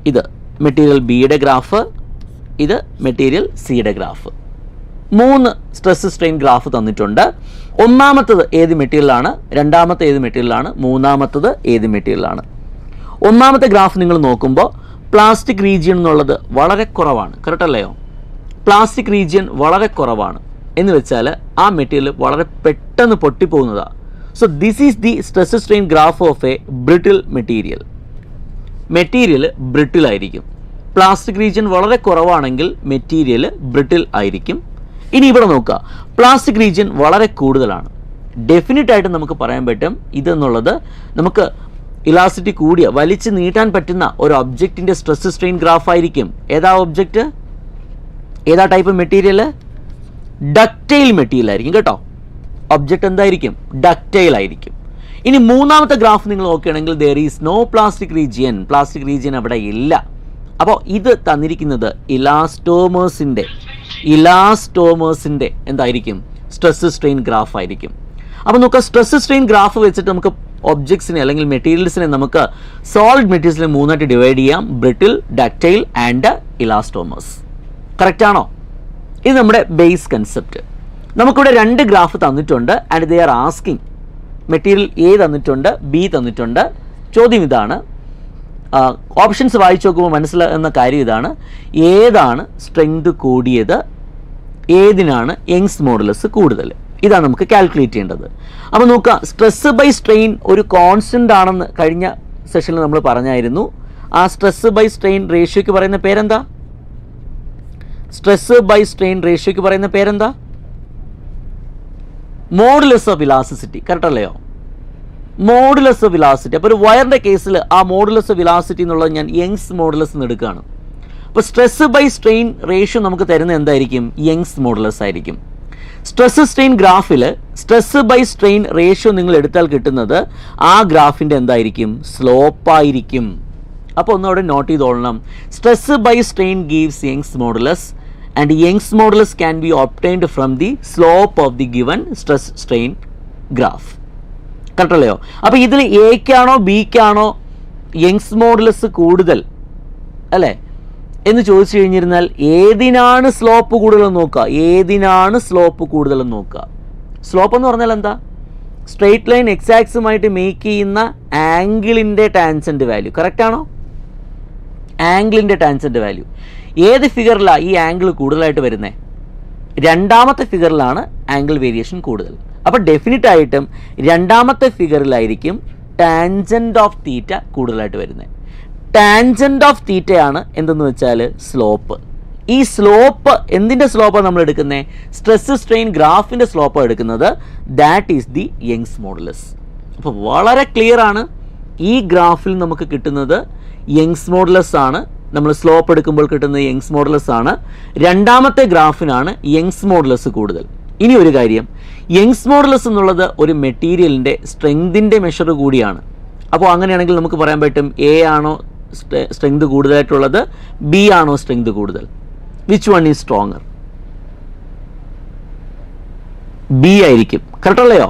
ഇത് മെറ്റീരിയൽ ബിയുടെ ഗ്രാഫ്, ഇത് മെറ്റീരിയൽ സിയുടെ ഗ്രാഫ്. 3 സ്ട്രെസ് സ്ട്രെയിൻ ഗ്രാഫ് തന്നിട്ടുണ്ട്. ഒന്നാമത്തത് ഏത് മെറ്റീരിയലാണ്, രണ്ടാമത്തെ ഏത് മെറ്റീരിയലാണ്, മൂന്നാമത്തത് ഏത് മെറ്റീരിയലാണ്. ഒന്നാമത്തെ ഗ്രാഫ് നിങ്ങൾ നോക്കുമ്പോൾ പ്ലാസ്റ്റിക് റീജിയൻ എന്നുള്ളത് വളരെ കുറവാണ്. കറക്റ്റ് അല്ലയോ? പ്ലാസ്റ്റിക് റീജിയൻ വളരെ കുറവാണ് എന്ന് വെച്ചാൽ ആ മെറ്റീരിയൽ വളരെ പെട്ടെന്ന് പൊട്ടിപ്പോകുന്നതാണ്. So this is the stress strain graph of a brittle material. Material brittle ആയിരിക്കും. പ്ലാസ്റ്റിക് റീജിയൻ വളരെ കുറവാണെങ്കിൽ മെറ്റീരിയൽ ബ്രിട്ടിൽ ആയിരിക്കും. ഇനി ഇവിടെ നോക്കുക, പ്ലാസ്റ്റിക് റീജിയൻ വളരെ കൂടുതലാണ്. ഡെഫിനറ്റ് ആയിട്ട് നമുക്ക് പറയാൻ പറ്റും ഇതെന്നുള്ളത് നമുക്ക് ഇലാസ്റ്റിറ്റി കൂടിയ വലിച്ചു നീട്ടാൻ പറ്റുന്ന ഒരു ഒബ്ജക്റ്റിൻ്റെ സ്ട്രെസ് സ്ട്രെയിൻ ഗ്രാഫ് ആയിരിക്കും. ഏതാ ഒബ്ജക്റ്റ്? ഏതാ ടൈപ്പ് മെറ്റീരിയൽ? ഡക്റ്റൈൽ മെറ്റീരിയൽ ആയിരിക്കും കേട്ടോ. ഒബ്ജക്റ്റ് എന്തായിരിക്കും? ഡക്റ്റൈൽ ആയിരിക്കും. ഇനി മൂന്നാമത്തെ ഗ്രാഫ് നിങ്ങൾ നോക്കുകയാണെങ്കിൽ there is no plastic region. Plastic region അവിടെ ഇല്ല. അപ്പോൾ ഇത് തന്നിരിക്കുന്നത് ഇലാസ്റ്റോമേഴ്സിൻ്റെ എന്തായിരിക്കും? സ്ട്രെസ് സ്ട്രെയിൻ ഗ്രാഫ് ആയിരിക്കും. അപ്പോൾ നമുക്ക് സ്ട്രെസ് സ്ട്രെയിൻ ഗ്രാഫ് വെച്ചിട്ട് നമുക്ക് ഒബ്ജക്ട്സിനെ അല്ലെങ്കിൽ മെറ്റീരിയൽസിനെ നമുക്ക് സോളിഡ് മെറ്റീരിയൽസിനെ 3ആയിട്ട് ഡിവൈഡ് ചെയ്യാം: brittle, ductile and elastomers. Correct ആണോ? ഇത് നമ്മുടെ ബേസ് കൺസെപ്റ്റ്. നമുക്കിവിടെ 2 ഗ്രാഫ് തന്നിട്ടുണ്ട് and they are asking material A തന്നിട്ടുണ്ട്, ബി തന്നിട്ടുണ്ട്. ചോദ്യം ഇതാണ്, ഓപ്ഷൻസ് വായിച്ചു നോക്കുമ്പോൾ മനസ്സിലാകുന്ന കാര്യം ഇതാണ്: ഏതാണ് സ്ട്രെങ്ത് കൂടിയത്, ഏതിനാണ് യങ്സ് മോഡുലസ് കൂടുതൽ? ഇതാണ് നമുക്ക് കാൽക്കുലേറ്റ് ചെയ്യേണ്ടത്. അപ്പോൾ നോക്കുക, സ്ട്രെസ് ബൈ സ്ട്രെയിൻ ഒരു കോൺസ്റ്റൻ്റ് ആണെന്ന് കഴിഞ്ഞ സെഷനിൽ നമ്മൾ പറഞ്ഞായിരുന്നു. ആ സ്ട്രെസ് ബൈ സ്ട്രെയിൻ റേഷ്യോയ്ക്ക് പറയുന്ന പേരെന്താ? സ്ട്രെസ് ബൈ സ്ട്രെയിൻ റേഷ്യോയ്ക്ക് പറയുന്ന പേരെന്താ? Modulus of elasticity. കറക്റ്റ് അല്ലയോ? Modulus of elasticity. അപ്പോൾ ഒരു വയറിൻ്റെ കേസിൽ ആ മോഡുലസ് ഓഫ് ഇലാസ്റ്റിറ്റി എന്നുള്ളത് ഞാൻ യങ്സ് മോഡുലസ് എന്ന് എടുക്കുകയാണ്. അപ്പോൾ സ്ട്രെസ് ബൈ സ്ട്രെയിൻ റേഷ്യോ നമുക്ക് തരുന്നത് എന്തായിരിക്കും? യങ്സ് മോഡുലസ് ആയിരിക്കും. സ്ട്രെസ് സ്ട്രെയിൻ ഗ്രാഫിൽ സ്ട്രെസ് ബൈ സ്ട്രെയിൻ റേഷ്യോ നിങ്ങൾ എടുത്താൽ കിട്ടുന്നത് ആ ഗ്രാഫിൻ്റെ എന്തായിരിക്കും? സ്ലോപ്പായിരിക്കും. അപ്പോൾ ഒന്നോടെ നോട്ട് ചെയ്തോളണം, stress by strain gives Young's modulus and Young's modulus can be obtained from the slope of the given stress strain graph. Correct അല്ലയോ? അപ്പോൾ ഇതിൽ എക്കാണോ ബിക്കാണോ യങ്സ് മോഡുലസ് കൂടുതൽ അല്ലേ എന്ന് ചോദിച്ചു കഴിഞ്ഞിരുന്നാൽ ഏതിനാണ് സ്ലോപ്പ് കൂടുതലെന്ന് നോക്കുക. ഏതിനാണ് സ്ലോപ്പ് കൂടുതലെന്ന് നോക്കുക. സ്ലോപ്പ് എന്ന് പറഞ്ഞാൽ എന്താ? സ്ട്രെയിറ്റ് ലൈൻ എക്സാക്സുമായിട്ട് മേക്ക് ചെയ്യുന്ന ആംഗിളിൻ്റെ ടാൻജൻറ്റ് വാല്യൂ. കറക്റ്റ് ആണോ? ആംഗിളിൻ്റെ ടാൻജൻറ്റ് വാല്യൂ. ഏത് ഫിഗറിലാണ് ഈ ആംഗിൾ കൂടുതലായിട്ട് വരുന്നത്? രണ്ടാമത്തെ ഫിഗറിലാണ് ആംഗിൾ വേരിയേഷൻ കൂടുതൽ. അപ്പോൾ ഡെഫിനറ്റ് ആയിട്ടും രണ്ടാമത്തെ ഫിഗറിലായിരിക്കും ടാൻജൻറ്റ് ഓഫ് തീറ്റ കൂടുതലായിട്ട് വരുന്നത്. ടാൻജൻറ്റ് ഓഫ് തീറ്റയാണ് എന്തെന്ന് വെച്ചാൽ സ്ലോപ്പ്. ഈ സ്ലോപ്പ് എന്തിൻ്റെ സ്ലോപ്പാണ് നമ്മൾ എടുക്കുന്നത്? സ്ട്രെസ് സ്ട്രെയിൻ ഗ്രാഫിൻ്റെ സ്ലോപ്പാണ് എടുക്കുന്നത്. That is the Young's modulus. അപ്പോൾ വളരെ ക്ലിയർ ആണ്, ഈ ഗ്രാഫിൽ നമുക്ക് കിട്ടുന്നത് യങ്സ് മോഡുലസ് ആണ്. നമ്മൾ സ്ലോപ്പ് എടുക്കുമ്പോൾ കിട്ടുന്നത് യങ്സ് മോഡുലസ് ആണ്. രണ്ടാമത്തെ ഗ്രാഫിനാണ് യങ്സ് മോഡുലസ് കൂടുതൽ. ഇനി ഒരു കാര്യം, യങ്സ് മോഡുലസ് എന്നുള്ളത് ഒരു മെറ്റീരിയലിൻ്റെ സ്ട്രെങ്തിൻ്റെ മെഷർ കൂടിയാണ്. അപ്പോൾ അങ്ങനെയാണെങ്കിൽ നമുക്ക് പറയാൻ പറ്റും എ ആണോ സ്ട്രെങ്ത് കൂടുതലായിട്ടുള്ളത്, ബി ആണോ സ്ട്രെങ്ത് കൂടുതൽ? Which one is stronger? B ആയിരിക്കും. കറക്റ്റ് അല്ലയോ?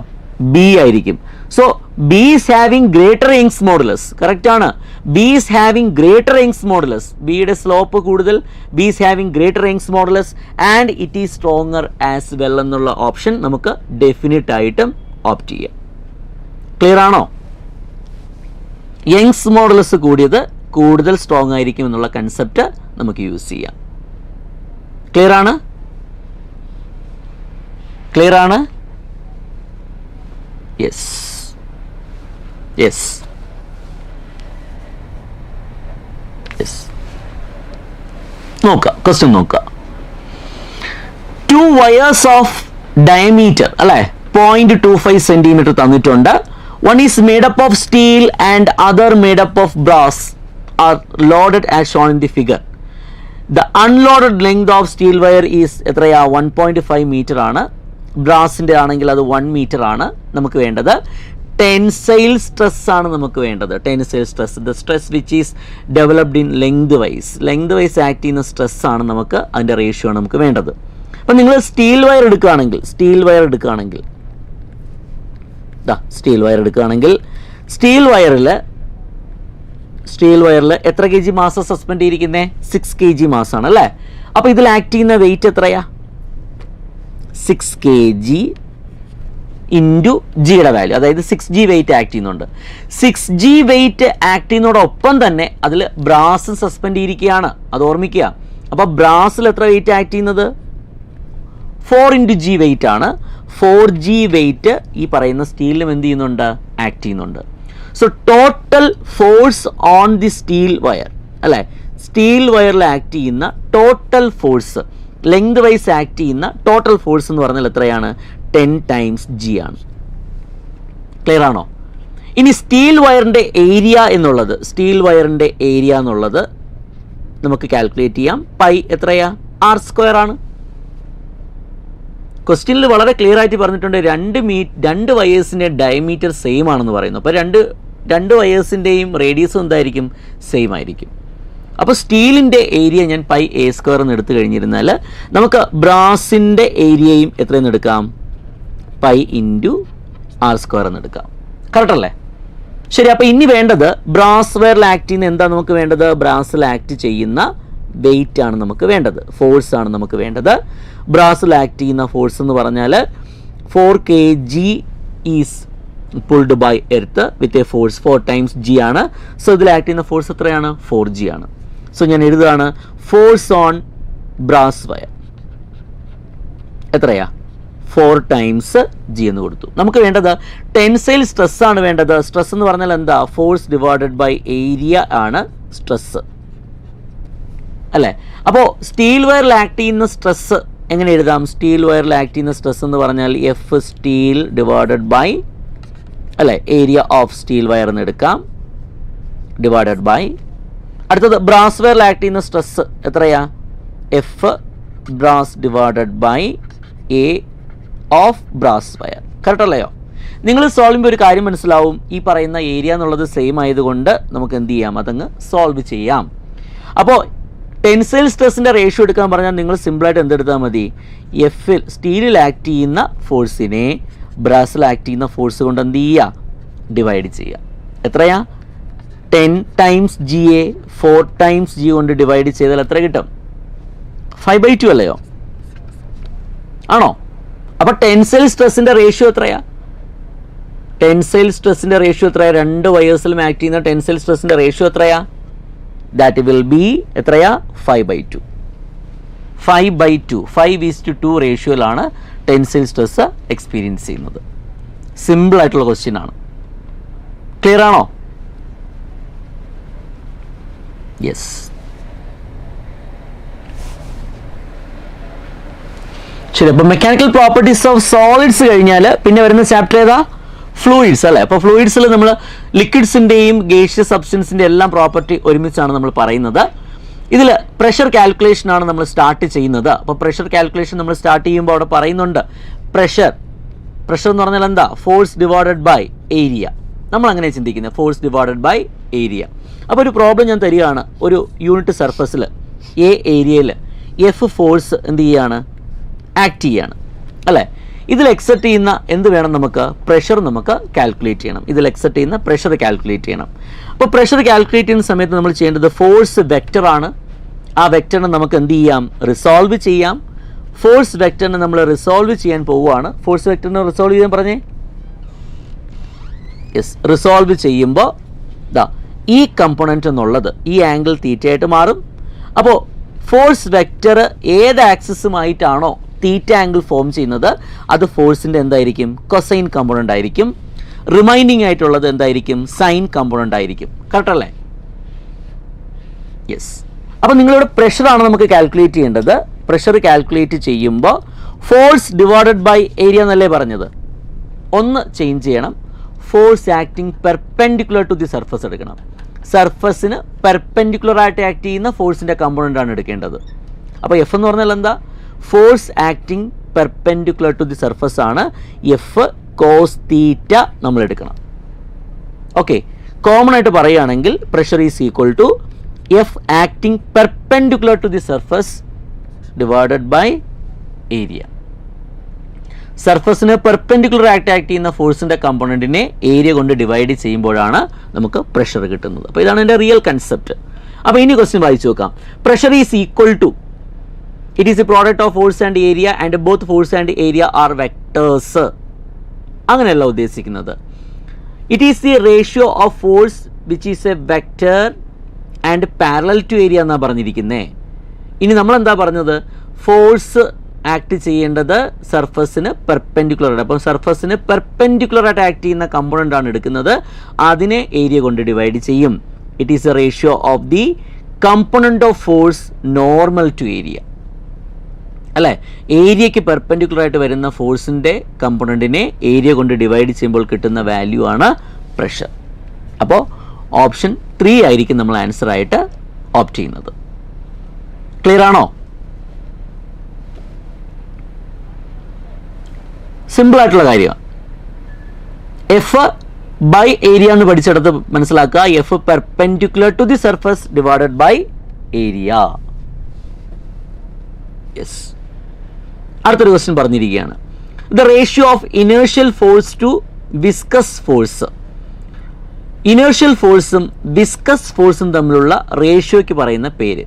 ബി ആയിരിക്കും. So B is having greater Young's modulus. Correct ആണ്. B is having greater Young's modulus. ബിയുടെ സ്ലോപ്പ് കൂടുതൽ, B is having greater Young's modulus and it is stronger as well എന്നുള്ള option നമുക്ക് definite ആയിട്ടും opt ചെയ്യാം. Clear ആണോ? Young's modulus കൂടിയത് കൂടുതൽ സ്ട്രോങ് ആയിരിക്കും എന്നുള്ള കൺസെപ്റ്റ് നമുക്ക് യൂസ് ചെയ്യാം. ക്ലിയർ ആണ്? ക്ലിയർ ആണ്? Yes, yes, yes. നോക്കുക, ക്വസ്റ്റ്യൻ നോക്കുക. 2 wires ഓഫ് ഡയമീറ്റർ അല്ലെ 0.25 സെന്റിമീറ്റർ തന്നിട്ടുണ്ട്. One is made up of steel and other made up of brass are loaded as shown in the figure. The unloaded length of steel wire is എത്രയാ? 1.5 metre ആണ്. ബ്രാസിൻ്റെ ആണെങ്കിൽ അത് 1 metre ആണ്. നമുക്ക് വേണ്ടത് tensile stress ആണ് നമുക്ക് വേണ്ടത്. Tensile stress, the stress which is developed in length vice act ചെയ്യുന്ന സ്ട്രെസ് ആണ് നമുക്ക്, അതിൻ്റെ റേഷ്യോ ആണ് നമുക്ക് വേണ്ടത്. അപ്പം നിങ്ങൾ സ്റ്റീൽ വയർ എടുക്കുകയാണെങ്കിൽ സ്റ്റീൽ വയറിൽ എത്ര കെ ജി മാസം സസ്പെൻഡ് ചെയ്തിരിക്കുന്നത്? 6 kg മാസമാണ് അല്ലേ? അപ്പോൾ ഇതിൽ ആക്ട് ചെയ്യുന്ന വെയിറ്റ് എത്രയാ? 6 kg ഇൻറ്റു ജിയുടെ വാല്യൂ, അതായത് 6G വെയിറ്റ് ആക്ട് ചെയ്യുന്നുണ്ട്. 6G വെയിറ്റ് ആക്ട് ചെയ്യുന്നതോടൊപ്പം തന്നെ അതിൽ ബ്രാസ് സസ്പെൻഡ് ചെയ്തിരിക്കുകയാണ്, അത് ഓർമ്മിക്കുക. അപ്പോൾ ബ്രാസിൽ എത്ര വെയിറ്റ് ആക്ട് ചെയ്യുന്നത്? 4 × G വെയിറ്റ് ആണ്. 4G വെയിറ്റ് ഈ പറയുന്ന സ്റ്റീലിലും എന്ത് ചെയ്യുന്നുണ്ട്? ആക്ട് ചെയ്യുന്നുണ്ട്. So total force on the steel wire അല്ലേ, സ്റ്റീൽ വയറിൽ ആക്ട് ചെയ്യുന്ന total force, length vice act ചെയ്യുന്ന ടോട്ടൽ ഫോഴ്സ് എന്ന് പറഞ്ഞാൽ എത്രയാണ്? 10 times G ആണ്. ക്ലിയർ ആണോ? ഇനി സ്റ്റീൽ വയറിൻ്റെ ഏരിയ എന്നുള്ളത് നമുക്ക് കാൽക്കുലേറ്റ് ചെയ്യാം. പൈ എത്രയാ? R² ആണ്. ക്വസ്റ്റ്യനിൽ വളരെ ക്ലിയർ ആയിട്ട് പറഞ്ഞിട്ടുണ്ട് 2 വയേഴ്സിൻ്റെ ഡയമീറ്റർ സെയിം ആണെന്ന് പറയുന്നു. അപ്പോൾ രണ്ട് വയേഴ്സിൻ്റെയും റേഡിയസും എന്തായിരിക്കും? സെയിം ആയിരിക്കും. അപ്പോൾ സ്റ്റീലിൻ്റെ ഏരിയ ഞാൻ πa² എന്ന് എടുത്തു കഴിഞ്ഞിരുന്നാൽ നമുക്ക് ബ്രാസിൻ്റെ ഏരിയയും എത്രയെന്ന് എടുക്കാം? π × R² എന്ന് എടുക്കാം. കറക്റ്റ് അല്ലേ? ശരി. അപ്പോൾ ഇനി വേണ്ടത് ബ്രാസ് വയറിൽ ആക്ട് ചെയ്യുന്ന എന്താ നമുക്ക് വേണ്ടത്? ബ്രാസിൽ ആക്ട് ചെയ്യുന്ന വെയിറ്റ് ആണ് നമുക്ക് വേണ്ടത്, ഫോഴ്സ് ആണ് നമുക്ക് വേണ്ടത്. ബ്രാസിൽ ആക്ട് ചെയ്യുന്ന ഫോഴ്സ് എന്ന് പറഞ്ഞാൽ 4 kg is pulled by earth with a force 4 times G ആണ്. സോ ഇതിൽ ആക്ട് ചെയ്യുന്ന ഫോഴ്സ് എത്രയാണ്? 4G ആണ്. സോ ഞാൻ എഴുതുകയാണ് ഫോഴ്സ് ഓൺ ബ്രാസ് വയർ എത്രയാ? 4 times G എന്ന് കൊടുത്തു. നമുക്ക് വേണ്ടത് ടെൻസൈൽ സ്ട്രെസ് ആണ് വേണ്ടത്. സ്ട്രെസ് എന്ന് പറഞ്ഞാൽ എന്താ? ഫോഴ്സ് ഡിവൈഡഡ് ബൈ ഏരിയ ആണ് സ്ട്രെസ് അല്ലേ? അപ്പോൾ സ്റ്റീൽ വയറിൽ ആക്ട് ചെയ്യുന്ന സ്ട്രെസ് എങ്ങനെ എഴുതാം? സ്റ്റീൽ വയറിൽ ആക്ട് ചെയ്യുന്ന സ്ട്രെസ് എന്ന് പറഞ്ഞാൽ F സ്റ്റീൽ ഡിവൈഡഡ് ബൈ അല്ലേ ഏരിയ ഓഫ് സ്റ്റീൽ വയർ എന്ന് എടുക്കാം, ഡിവൈഡഡ് ബൈ. അടുത്തത് ബ്രാസ് വയറിൽ ആക്ട് ചെയ്യുന്ന സ്ട്രെസ് എത്രയാ? F brass divided by A of brass wire. Correct അല്ലയോ? നിങ്ങൾ സോൾവ് ചെയ്യുമ്പോൾ ഒരു കാര്യം മനസ്സിലാവും, ഈ പറയുന്ന ഏരിയ എന്നുള്ളത് സെയിം ആയതുകൊണ്ട് നമുക്ക് എന്ത് ചെയ്യാം? അതങ്ങ് സോൾവ് ചെയ്യാം. അപ്പോൾ ടെൻസൈൽ സ്ട്രെസ്സിൻ്റെ റേഷ്യോ എടുക്കാൻ പറഞ്ഞാൽ നിങ്ങൾ സിമ്പിളായിട്ട് എന്തെടുത്താൽ മതി? എഫിൽ സ്റ്റീലിൽ ആക്ട് ചെയ്യുന്ന ഫോഴ്സിനെ ബ്രാസിൽ ആക്ട് ചെയ്യുന്ന ഫോഴ്സ് കൊണ്ട് എന്ത് ചെയ്യുക? ഡിവൈഡ് ചെയ്യുക. എത്രയാ? 10 times GA 4 times G കൊണ്ട് ഡിവൈഡ് ചെയ്താൽ എത്ര കിട്ടും? 5/2 അല്ലയോ? ആണോ? അപ്പോൾ ടെൻസൈൽ സ്ട്രെസ്സിൻ്റെ റേഷ്യോ എത്രയാ? ടെൻസൈൽ സ്ട്രെസ്സിൻ്റെ റേഷ്യോ എത്രയാ? 2 വയേഴ്സിലും ആക്ട് ചെയ്യുന്ന ടെൻസൈൽ സ്ട്രെസ്സിൻ്റെ റേഷ്യോ എത്രയാ? ദാറ്റ് വിൽ ബി എത്രയാ? 5/2. 5/2 റേഷ്യോയിലാണ് ടെൻസൈൽ സ്ട്രെസ് എക്സ്പീരിയൻസ് ചെയ്യുന്നത്. സിമ്പിൾ ആയിട്ടുള്ള ക്വസ്റ്റ്യൻ ആണ്. ക്ലിയർ ആണോ? യെസ്. ശരി. അപ്പോൾ മെക്കാനിക്കൽ പ്രോപ്പർട്ടീസ് ഓഫ് സോളിഡ്സ് കഴിഞ്ഞാൽ പിന്നെ വരുന്ന ചാപ്റ്റർ ഏതാ? ഫ്ലൂയിഡ്സ് അല്ലേ? അപ്പോൾ ഫ്ലൂയിഡ്സിൽ നമ്മൾ ലിക്വിഡ്സിൻ്റെയും ഗേഷ്യസ് സബ്സ്റ്റൻസിൻ്റെ എല്ലാം പ്രോപ്പർട്ടി ഒരുമിച്ചാണ് നമ്മൾ പറയുന്നത്. ഇതിൽ പ്രഷർ കാൽക്കുലേഷൻ ആണ് നമ്മൾ സ്റ്റാർട്ട് ചെയ്യുന്നത്. അപ്പോൾ പ്രഷർ കാൽക്കുലേഷൻ നമ്മൾ സ്റ്റാർട്ട് ചെയ്യുമ്പോൾ അവിടെ പറയുന്നുണ്ട് പ്രഷർ എന്ന് പറഞ്ഞാൽ എന്താ? Force divided by area. നമ്മൾ അങ്ങനെ ചിന്തിക്കുന്നത്, ഫോഴ്സ് ഡിവൈഡഡ് ബൈ ഏരിയ. അപ്പോൾ ഒരു പ്രോബ്ലം ഞാൻ തരികയാണ്. ഒരു യൂണിറ്റ് സർഫസിൽ എ ഏരിയയിൽ F ഫോഴ്സ് എന്ത് ചെയ്യാണ്? ആക്ട് ചെയ്യാണ് അല്ലേ? ഇതിൽ എക്സെപ്റ്റ് ചെയ്യുന്ന എന്ത് വേണം നമുക്ക്? പ്രഷർ നമുക്ക് കാൽക്കുലേറ്റ് ചെയ്യണം. ഇതിൽ എക്സെപ്റ്റ് ചെയ്യുന്ന പ്രഷർ കാൽക്കുലേറ്റ് ചെയ്യണം. അപ്പോൾ പ്രഷർ കാൽക്കുലേറ്റ് ചെയ്യുന്ന സമയത്ത് നമ്മൾ ചെയ്യേണ്ടത് ഫോഴ്സ് വെക്റ്ററാണ്. ആ വെക്റ്ററിനെ നമുക്ക് എന്ത് ചെയ്യാം? റിസോൾവ് ചെയ്യാം. ഫോഴ്സ് വെക്റ്ററിനെ നമ്മൾ റിസോൾവ് ചെയ്യാൻ പോവുകയാണ്. ഫോഴ്സ് വെക്റ്ററിനെ റിസോൾവ് ചെയ്യാൻ പറഞ്ഞേ. യെസ്, റിസോൾവ് ചെയ്യുമ്പോൾ ഈ കമ്പോണൻറ്റ് എന്നുള്ളത് ഈ ആംഗിൾ തീറ്റയായിട്ട് മാറും. അപ്പോൾ ഫോഴ്സ് വെക്റ്റർ ഏത് ആക്സിസുമായിട്ടാണോ തീറ്റ ആംഗിൾ ഫോം ചെയ്യുന്നത് അത് ഫോഴ്സിൻ്റെ എന്തായിരിക്കും? കൊസൈൻ കമ്പോണൻ്റ് ആയിരിക്കും. റിമൈനിങ് ആയിട്ടുള്ളത് എന്തായിരിക്കും? സൈൻ കമ്പോണൻ്റ് ആയിരിക്കും. കറക്റ്റ് അല്ലേ? യെസ്. അപ്പോൾ നിങ്ങളിവിടെ പ്രഷറാണ് നമുക്ക് കാൽക്കുലേറ്റ് ചെയ്യേണ്ടത്. പ്രഷർ കാൽക്കുലേറ്റ് ചെയ്യുമ്പോൾ ഫോഴ്സ് ഡിവൈഡഡ് ബൈ ഏരിയ എന്നല്ലേ പറഞ്ഞത്? ഒന്ന് ചേഞ്ച് ചെയ്യണം. Force acting perpendicular to the surface എടുക്കണം. സർഫസിന് പെർപെൻഡിക്കുലർ ആയിട്ട് ആക്ട് ചെയ്യുന്ന ഫോഴ്സിൻ്റെ കമ്പോണൻ്റ് ആണ് എടുക്കേണ്ടത്. അപ്പോൾ എഫ് എന്ന് പറഞ്ഞാൽ എന്താ? Force acting perpendicular to the surface ആണ് എഫ് കോസ് തീറ്റ നമ്മൾ എടുക്കണം. ഓക്കെ, കോമൺ ആയിട്ട് പറയുകയാണെങ്കിൽ pressure is equal to F acting perpendicular to the surface divided by area. സർഫസിന് പെർപെൻഡിക്കുലർ ആക്ട് ചെയ്യുന്ന ഫോഴ്സിൻ്റെ കമ്പോണൻറ്റിനെ ഏരിയ കൊണ്ട് ഡിവൈഡ് ചെയ്യുമ്പോഴാണ് നമുക്ക് പ്രഷർ കിട്ടുന്നത്. അപ്പോൾ ഇതാണ് എൻ്റെ റിയൽ കൺസെപ്റ്റ്. അപ്പോൾ ഇനി ക്വസ്റ്റ്യൻ വായിച്ചു നോക്കാം. Pressure is equal to, it is a product of force and area and both force and area are vectors. അങ്ങനെയല്ല ഉദ്ദേശിക്കുന്നത്. It is the ratio of force which is a vector and parallel to area എന്നാണ് പറഞ്ഞിരിക്കുന്നത്. ഇനി നമ്മളെന്താ പറഞ്ഞത്? Force act ചെയ്യേണ്ടത് സർഫസിന് perpendicular ആയിട്ട്. അപ്പം സർഫസിന് പെർപെൻഡിക്കുലർ ആയിട്ട് ആക്ട് ചെയ്യുന്ന കമ്പോണൻ്റ് ആണ് എടുക്കുന്നത്. അതിനെ ഏരിയ കൊണ്ട് ഡിവൈഡ് ചെയ്യും. It is a ratio of the component of force normal to area. അല്ലേ? ഏരിയയ്ക്ക് പെർപെൻഡിക്കുലർ ആയിട്ട് വരുന്ന ഫോഴ്സിൻ്റെ കമ്പോണൻറ്റിനെ ഏരിയ കൊണ്ട് ഡിവൈഡ് ചെയ്യുമ്പോൾ കിട്ടുന്ന വാല്യൂ ആണ് പ്രഷർ. അപ്പോൾ ഓപ്ഷൻ 3 ആയിരിക്കും നമ്മൾ ആൻസർ ആയിട്ട് ഓപ്റ്റ് ചെയ്യുന്നത്. ക്ലിയർ ആണോ? സിമ്പിൾ ആയിട്ടുള്ള കാര്യമാണ്. എഫ് ബൈ ഏരിയ എന്ന് പഠിച്ചെടുത്ത് മനസ്സിലാക്കുക. F perpendicular to the surface divided by area. Yes. അടുത്തൊരു ക്വസ്റ്റ്യൻ പറഞ്ഞിരിക്കുകയാണ്. The ratio of inertial force to viscous force. Inertial ഫോഴ്സും വിസ്കസ് ഫോഴ്സും തമ്മിലുള്ള റേഷ്യോയ്ക്ക് പറയുന്ന പേര്.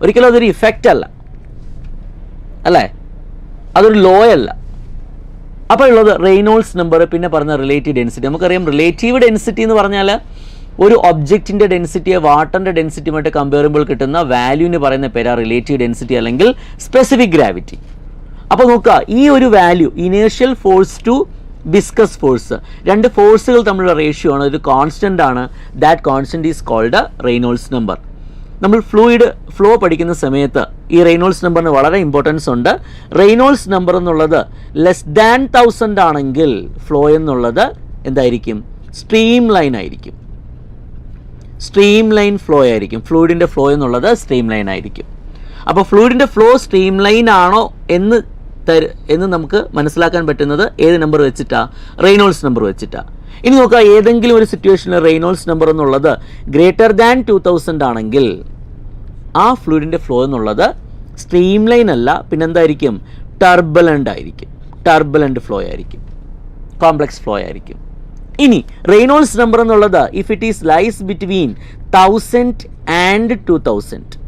ഒരിക്കലും അതൊരു ഇഫക്റ്റ് അല്ല, അല്ലേ? അതൊരു ലോ അല്ല. അപ്പോൾ ഉള്ളത് റെയ്നോൾഡ്സ് നമ്പർ, പിന്നെ പറഞ്ഞ റിലേറ്റീവ് ഡെൻസിറ്റി. നമുക്കറിയാം റിലേറ്റീവ് ഡെൻസിറ്റി എന്ന് പറഞ്ഞാൽ ഒരു ഒബ്ജക്റ്റിൻ്റെ ഡെൻസിറ്റിയെ വാട്ടറിൻ്റെ ഡെൻസിറ്റിയുമായിട്ട് കമ്പയർ ചെയ്യുമ്പോൾ കിട്ടുന്ന വാല്യൂവിന് പറയുന്ന പേരാ റിലേറ്റീവ് ഡെൻസിറ്റി അല്ലെങ്കിൽ സ്പെസിഫിക് ഗ്രാവിറ്റി. അപ്പോൾ നോക്കുക, ഈ ഒരു value inertial force to viscous force, രണ്ട് ഫോഴ്സുകൾ തമ്മിലുള്ള റേഷ്യോ ആണ്. ഒരു കോൺസ്റ്റൻ്റ് ആണ്. That constant is called Reynolds number. നമ്മൾ ഫ്ലൂയിഡ് ഫ്ലോ പഠിക്കുന്ന സമയത്ത് ഈ റെയ്നോൾഡ്സ് നമ്പറിന് വളരെ ഇമ്പോർട്ടൻസ് ഉണ്ട്. റെയ്നോൾഡ്സ് നമ്പർ എന്നുള്ളത് ലെസ് ദാൻ 1000 ആണെങ്കിൽ ഫ്ലോ എന്നുള്ളത് എന്തായിരിക്കും? സ്ട്രീം ലൈൻ ആയിരിക്കും. സ്ട്രീം ലൈൻ ഫ്ലോ ആയിരിക്കും. ഫ്ലൂയിഡിൻ്റെ ഫ്ലോ എന്നുള്ളത് സ്ട്രീം ലൈൻ ആയിരിക്കും. അപ്പോൾ ഫ്ലൂയിഡിൻ്റെ ഫ്ലോ സ്ട്രീം ലൈൻ ആണോ എന്ന് നമുക്ക് മനസ്സിലാക്കാൻ പറ്റുന്നത് ഏത് നമ്പർ വെച്ചിട്ടാണ്? റെയ്നോൾഡ്സ് നമ്പർ വെച്ചിട്ടാണ്. ഇനി നോക്കുക, ഏതെങ്കിലും ഒരു സിറ്റുവേഷനിൽ റെയ്നോൾഡ്സ് നമ്പർ എന്നുള്ളത് ഗ്രേറ്റർ ദാൻ 2000 ആണെങ്കിൽ ആ ഫ്ലൂയിഡിൻ്റെ ഫ്ലോ എന്നുള്ളത് സ്ട്രീം ലൈൻ അല്ല, പിന്നെന്തായിരിക്കും? ടർബുലൻ്റ് ആയിരിക്കും. ടർബുലൻ്റ് ഫ്ലോ ആയിരിക്കും. കോംപ്ലക്സ് ഫ്ലോ ആയിരിക്കും. ഇനി റെയ്നോൾഡ്സ് നമ്പർ എന്നുള്ളത് if it is lies between 1000 and 2000,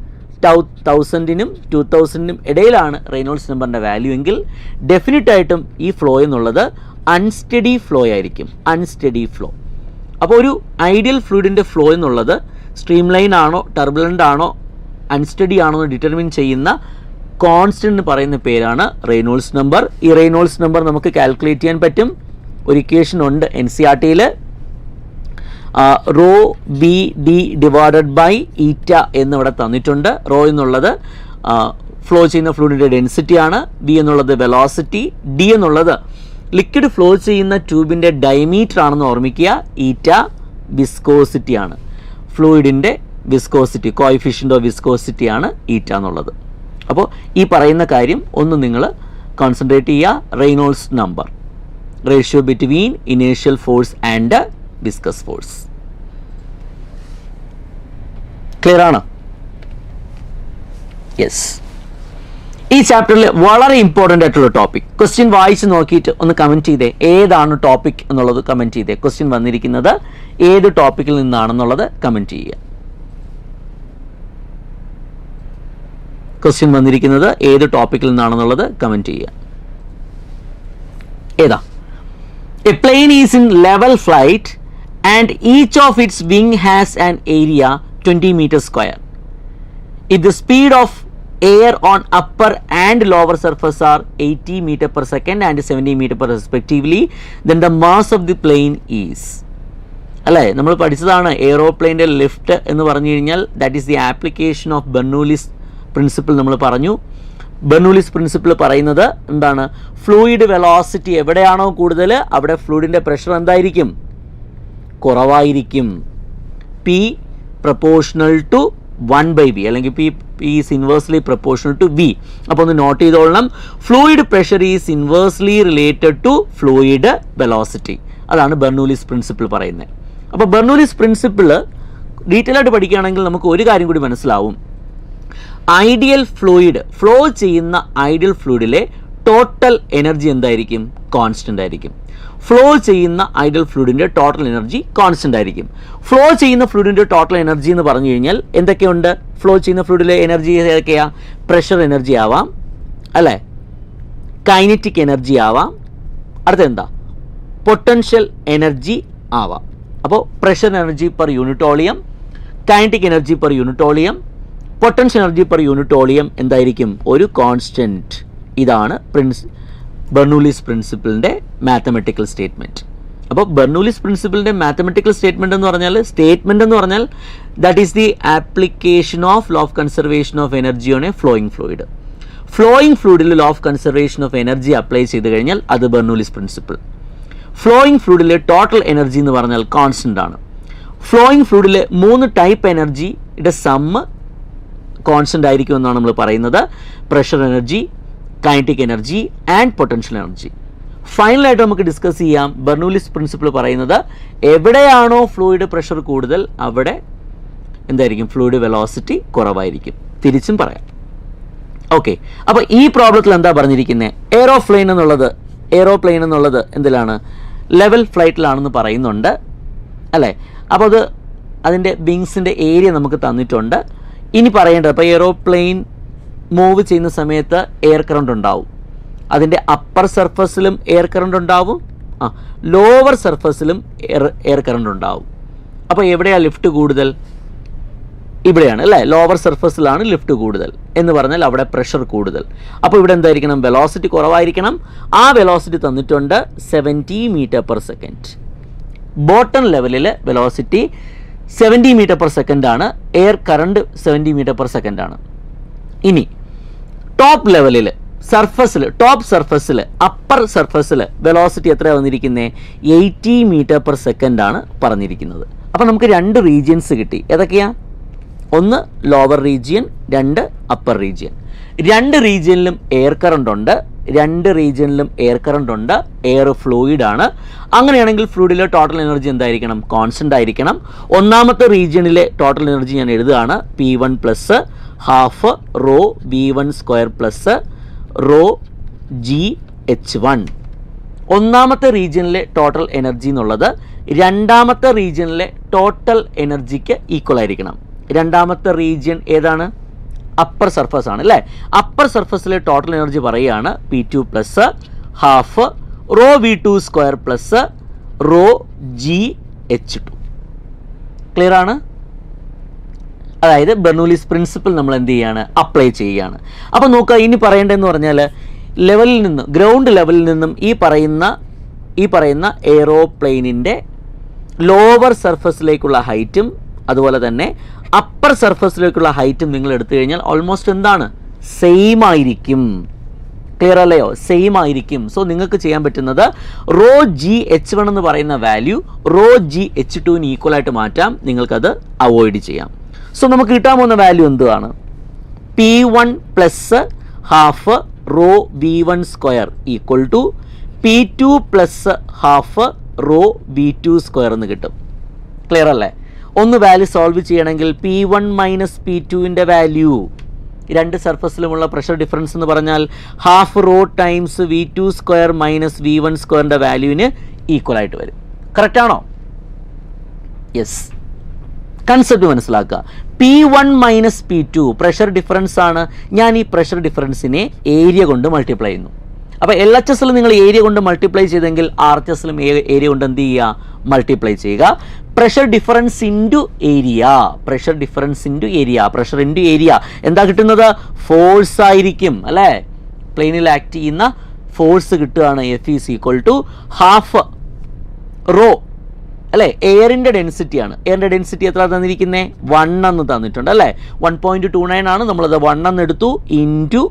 1000നും 2000നും ഇടയിലാണ് റെയ്നോൾഡ്സ് നമ്പറിൻ്റെ വാല്യൂ എങ്കിൽ ഡെഫിനറ്റ് ആയിട്ടും ഈ ഫ്ലോ എന്നുള്ളത് അൺസ്റ്റഡി ഫ്ലോ ആയിരിക്കും. Unsteady flow. അപ്പോൾ ഒരു ഐഡിയൽ ഫ്ലൂയിഡിൻ്റെ ഫ്ലോ എന്നുള്ളത് സ്ട്രീം ലൈൻ ആണോ ടർബുലൻ്റ് ആണോ അൺസ്റ്റഡി ആണോ എന്ന് ഡിറ്റർമിൻ ചെയ്യുന്ന കോൺസ്റ്റൻ്റ് പറയുന്ന പേരാണ് റെയ്നോൾഡ്സ് നമ്പർ. ഈ റെയ്നോൾഡ്സ് നമ്പർ നമുക്ക് കാൽക്കുലേറ്റ് ചെയ്യാൻ പറ്റും. ഒരു ഇക്വേഷൻ ഉണ്ട് NCERT-യിൽ. Rho B D divided by eta എന്നിവിടെ തന്നിട്ടുണ്ട്. റോ എന്നുള്ളത് ഫ്ലോ ചെയ്യുന്ന ഫ്ലൂയിഡിൻ്റെ ഡെൻസിറ്റിയാണ്. ബി എന്നുള്ളത് വെലോസിറ്റി. ഡി എന്നുള്ളത് ലിക്വിഡ് ഫ്ലോ ചെയ്യുന്ന ട്യൂബിൻ്റെ ഡയമീറ്റർ ആണെന്ന് ഓർമ്മിക്കുക. ഈറ്റ വിസ്കോസിറ്റി ആണ്. ഫ്ലൂയിഡിൻ്റെ വിസ്കോസിറ്റി, കോഎഫിഷ്യൻ്റ് ഓഫ് വിസ്കോസിറ്റി ആണ് ഈറ്റ എന്നുള്ളത്. അപ്പോൾ ഈ പറയുന്ന കാര്യം ഒന്ന് നിങ്ങൾ കോൺസെൻട്രേറ്റ് ചെയ്യുക. Reynolds number, ratio between inertial force and viscous force. Clear ആണ്? യെസ്. ഈ ചാപ്റ്ററിൽ വളരെ ഇമ്പോർട്ടൻ്റ് ആയിട്ടുള്ള ടോപ്പിക്, ക്വസ്റ്റ്യൻ വായിച്ച് നോക്കിയിട്ട് ഒന്ന് കമൻറ്റ് ചെയ്തേ, ഏതാണ് ടോപ്പിക് എന്നുള്ളത് കമൻറ്റ് ചെയ്തേ. ക്വസ്റ്റ്യൻ വന്നിരിക്കുന്നത് ഏത് ടോപ്പിക്കിൽ നിന്നാണെന്നുള്ളത് കമൻറ്റ് ചെയ്യുക. ക്വസ്റ്റ്യൻ വന്നിരിക്കുന്നത് ഏത് ടോപ്പിക്കിൽ നിന്നാണെന്നുള്ളത് കമൻറ്റ് ചെയ്യുക. ഏതാ? A plain is in level flight and each of its wing has an area 20 meters square. If the speed of air on upper and lower surface are 80 meter per second and 70 meter per respectively, then the mass of the plane is. അല്ലേ, നമ്മൾ പഠിച്ചതാണ് എയ്റോപ്ലെയിൻ്റെ lift എന്ന് പറഞ്ഞു കഴിഞ്ഞാൽ that is the application of Bernoulli's principle. നമ്മൾ പറഞ്ഞു ബെർണൂലിസ് principle പറയുന്നത് എന്താണ്? ഫ്ലൂയിഡ് വെലോസിറ്റി എവിടെയാണോ കൂടുതൽ അവിടെ ഫ്ലൂയിഡിൻ്റെ പ്രഷർ എന്തായിരിക്കും? കുറവായിരിക്കും. പി പ്രപ്പോർഷണൽ ടു 1/v അല്ലെങ്കിൽ P is inversely proportional to V. അപ്പോൾ ഒന്ന് നോട്ട് ചെയ്തോളണം, fluid pressure is inversely related to fluid velocity. അതാണ് ബെർണൂലിസ് പ്രിൻസിപ്പിൾ പറയുന്നത്. അപ്പോൾ ബെർണൂലിസ് പ്രിൻസിപ്പിൾ ഡീറ്റെയിൽ ആയിട്ട് പഠിക്കുകയാണെങ്കിൽ നമുക്ക് ഒരു കാര്യം കൂടി മനസ്സിലാവും. ഐഡിയൽ ഫ്ലൂയിഡ്, ഫ്ലോ ചെയ്യുന്ന ഐഡിയൽ ഫ്ലൂയിഡിലെ ടോട്ടൽ എനർജി എന്തായിരിക്കും? കോൺസ്റ്റൻ്റ് ആയിരിക്കും. ഫ്ലോ ചെയ്യുന്ന ഐഡിയൽ ഫ്ലൂയിഡിൻ്റെ ടോട്ടൽ എനർജി കോൺസ്റ്റൻ്റ് ആയിരിക്കും. ഫ്ലോ ചെയ്യുന്ന ഫ്ലൂയിഡിൻ്റെ ടോട്ടൽ എനർജി എന്ന് പറഞ്ഞു കഴിഞ്ഞാൽ എന്തൊക്കെയുണ്ട്? ഫ്ലോ ചെയ്യുന്ന ഫ്ലൂയിഡിലെ എനർജി ഏതൊക്കെയാണ്? പ്രഷർ എനർജി ആവാം, അല്ലേ? കൈനറ്റിക് എനർജി ആവാം, അടുത്ത എന്താ? പൊട്ടൻഷ്യൽ എനർജി ആവാം. അപ്പോൾ pressure energy per unit volume, kinetic energy per unit volume, potential energy per unit volume എന്തായിരിക്കും? ഒരു കോൺസ്റ്റൻറ്റ്. ഇതാണ് ബെർണൂലിസ് പ്രിൻസിപ്പിളിൻ്റെ മാത്തമെറ്റിക്കൽ സ്റ്റേറ്റ്മെൻറ്റ്. അപ്പോൾ ബെർണൂലിസ് പ്രിൻസിപ്പിളിൻ്റെ മാത്തമെറ്റിക്കൽ സ്റ്റേറ്റ്മെൻറ്റ് എന്ന് പറഞ്ഞാൽ that is the application of law of conservation of energy on a flowing fluid. Flowing ഫ്ലൂയിഡിൽ law of conservation of energy apply ചെയ്ത് കഴിഞ്ഞാൽ അത് ബെർണൂലിസ് പ്രിൻസിപ്പിൾ. ഫ്ലോയിങ് ഫ്ലൂയിഡിലെ ടോട്ടൽ എനർജി എന്ന് പറഞ്ഞാൽ കോൺസ്റ്റൻ്റ് ആണ്. ഫ്ലോയിങ് ഫ്ലൂയിഡിലെ 3 ടൈപ്പ് എനർജിയുടെ സമ്മ് കോൺസ്റ്റൻ്റ് ആയിരിക്കും എന്നാണ് നമ്മൾ പറയുന്നത്. Pressure energy, kinetic energy and potential energy. ഫൈനലായിട്ട് നമുക്ക് ഡിസ്കസ് ചെയ്യാം. ബെർണൂലിസ് പ്രിൻസിപ്പിൾ പറയുന്നത് എവിടെയാണോ ഫ്ലൂയിഡ് പ്രഷർ കൂടുതൽ അവിടെ എന്തായിരിക്കും? ഫ്ലൂയിഡ് വെലോസിറ്റി കുറവായിരിക്കും. തിരിച്ചും പറയാം. ഓക്കെ, അപ്പോൾ ഈ പ്രോബ്ലത്തിൽ എന്താ പറഞ്ഞിരിക്കുന്നത്? എയ്റോപ്ലെയിൻ എന്നുള്ളത് എന്തിലാണ്? ലെവൽ ഫ്ലൈറ്റിലാണെന്ന് പറയുന്നുണ്ട്, അല്ലേ? അപ്പോൾ അതിൻ്റെ വിങ്സിൻ്റെ ഏരിയ നമുക്ക് തന്നിട്ടുണ്ട്. ഇനി പറയേണ്ടത്, അപ്പോൾ എയ്റോപ്ലെയിൻ മൂവ് ചെയ്യുന്ന സമയത്ത് എയർ കറണ്ട് ഉണ്ടാവും. അതിൻ്റെ അപ്പർ സർഫസിലും എയർ കറണ്ട് ഉണ്ടാവും, ലോവർ സർഫസിലും എയർ കറണ്ട് ഉണ്ടാവും. അപ്പോൾ എവിടെയാണ് ലിഫ്റ്റ് കൂടുതൽ? ഇവിടെയാണ്, അല്ലേ? ലോവർ സർഫസിലാണ് ലിഫ്റ്റ് കൂടുതൽ എന്ന് പറഞ്ഞാൽ അവിടെ പ്രഷർ കൂടുതൽ. അപ്പോൾ ഇവിടെ എന്തായിരിക്കണം? വെലോസിറ്റി കുറവായിരിക്കണം. ആ വെലോസിറ്റി തന്നിട്ടുണ്ട് 70 മീറ്റർ പെർ സെക്കൻഡ്. ബോട്ടം ലെവലിൽ വെലോസിറ്റി 70 മീറ്റർ പെർ സെക്കൻഡ് ആണ്. Air current 70 metre per second ആണ്. ഇനി ടോപ്പ് ലെവലിൽ ടോപ്പ് സർഫസിൽ അപ്പർ സർഫസിൽ വെലോസിറ്റി എത്രയാണ് വന്നിരിക്കുന്നത്? 80 മീറ്റർ പെർ സെക്കൻഡ് ആണ് പറഞ്ഞിരിക്കുന്നത്. അപ്പോൾ നമുക്ക് 2 റീജിയൻസ് കിട്ടി. ഏതൊക്കെയാണ്? ഒന്ന് ലോവർ റീജിയൻ, 2 അപ്പർ റീജിയൻ. 2 റീജിയനിലും എയർ കറണ്ട് ഉണ്ട്. എയർ ഫ്ലൂയിഡ് ആണ്. അങ്ങനെയാണെങ്കിൽ ഫ്ലൂയിഡിലെ ടോട്ടൽ എനർജി എന്തായിരിക്കണം? കോൺസ്റ്റൻ്റ് ആയിരിക്കണം. ഒന്നാമത്തെ റീജിയനിലെ ടോട്ടൽ എനർജി ഞാൻ എഴുതുകയാണ്. P1 plus half rho V1 square plus rho GH1. ഒന്നാമത്തെ റീജിയനിലെ ടോട്ടൽ എനർജി എന്നുള്ളത് രണ്ടാമത്തെ റീജിയനിലെ ടോട്ടൽ എനർജിക്ക് ഈക്വൽ ആയിരിക്കണം. രണ്ടാമത്തെ റീജിയൻ ഏതാണ്? അപ്പർ സർഫസ് ആണ്, അല്ലേ? അപ്പർ സർഫസിലെ ടോട്ടൽ എനർജി പറയുകയാണ് P2 plus half rho V2 square plus raw GH2. Clear ആണ്? അതായത് ബെർണൂലിസ് പ്രിൻസിപ്പിൾ നമ്മൾ എന്ത് ചെയ്യുകയാണ്? അപ്ലൈ ചെയ്യുകയാണ്. അപ്പോൾ നോക്കുക, ഇനി പറയേണ്ടതെന്ന് പറഞ്ഞാൽ ഗ്രൗണ്ട് ലെവലിൽ നിന്നും ഈ പറയുന്ന എയ്റോപ്ലെയിനിൻ്റെ ലോവർ സർഫസിലേക്കുള്ള ഹൈറ്റും അതുപോലെ തന്നെ അപ്പർ സർഫസിലേക്കുള്ള ഹൈറ്റും നിങ്ങൾ എടുത്തു കഴിഞ്ഞാൽ ഓൾമോസ്റ്റ് എന്താണ്? സെയിം ആയിരിക്കും. ക്ലിയർ അല്ലയോ? സെയിം ആയിരിക്കും. സോ നിങ്ങൾക്ക് ചെയ്യാൻ പറ്റുന്നത് റോ GH1 എന്ന് പറയുന്ന വാല്യൂ റോ GH2ന് ഈക്വൽ ആയിട്ട് മാറ്റാം. നിങ്ങൾക്കത് അവോയ്ഡ് ചെയ്യാം. സോ നമുക്ക് കിട്ടാൻ പോകുന്ന വാല്യൂ എന്താണ്? P1 plus half rho V1 square equal to P2 plus half rho V2 square എന്ന് കിട്ടും. ക്ലിയർ അല്ലേ? ഒന്ന് വാല്യൂ സോൾവ് ചെയ്യണമെങ്കിൽ P1 മൈനസ് P2ൻ്റെ വാല്യൂ രണ്ട് സർഫസിലുമുള്ള പ്രഷർ ഡിഫറൻസ് എന്ന് പറഞ്ഞാൽ half raw times V2 square minus V1 സ്ക്വയറിൻ്റെ വാല്യൂവിന് ഈക്വൽ ആയിട്ട് വരും. കറക്റ്റ് ആണോ? യെസ്. കൺസെപ്റ്റ് മനസ്സിലാക്കുക. P1 minus P2 pressure difference ആണ്. ഞാൻ ഈ പ്രഷർ ഡിഫറൻസിനെ ഏരിയ കൊണ്ട് മൾട്ടിപ്ലൈ ചെയ്യുന്നു. അപ്പോൾ LHSൽ നിങ്ങൾ ഏരിയ കൊണ്ട് മൾട്ടിപ്ലൈ ചെയ്തെങ്കിൽ RHSലും ഏരിയ കൊണ്ട് എന്ത് ചെയ്യുക? മൾട്ടിപ്ലൈ ചെയ്യുക. Pressure difference into area, pressure difference into area, pressure into area എന്താ കിട്ടുന്നത്? ഫോഴ്സ് ആയിരിക്കും അല്ലേ? പ്ലെയിനിൽ ആക്ട് ചെയ്യുന്ന ഫോഴ്സ് കിട്ടുകയാണ്. F is equal to half rho അല്ലേ? എയറിൻ്റെ ഡെൻസിറ്റിയാണ്. എയറിൻ്റെ ഡെൻസിറ്റി എത്ര തന്നിരിക്കുന്നത്? 1 എന്ന് തന്നിട്ടുണ്ട് അല്ലേ? 1.29 ആണ്. നമ്മളത് 1 എന്ന് എടുത്തു. Into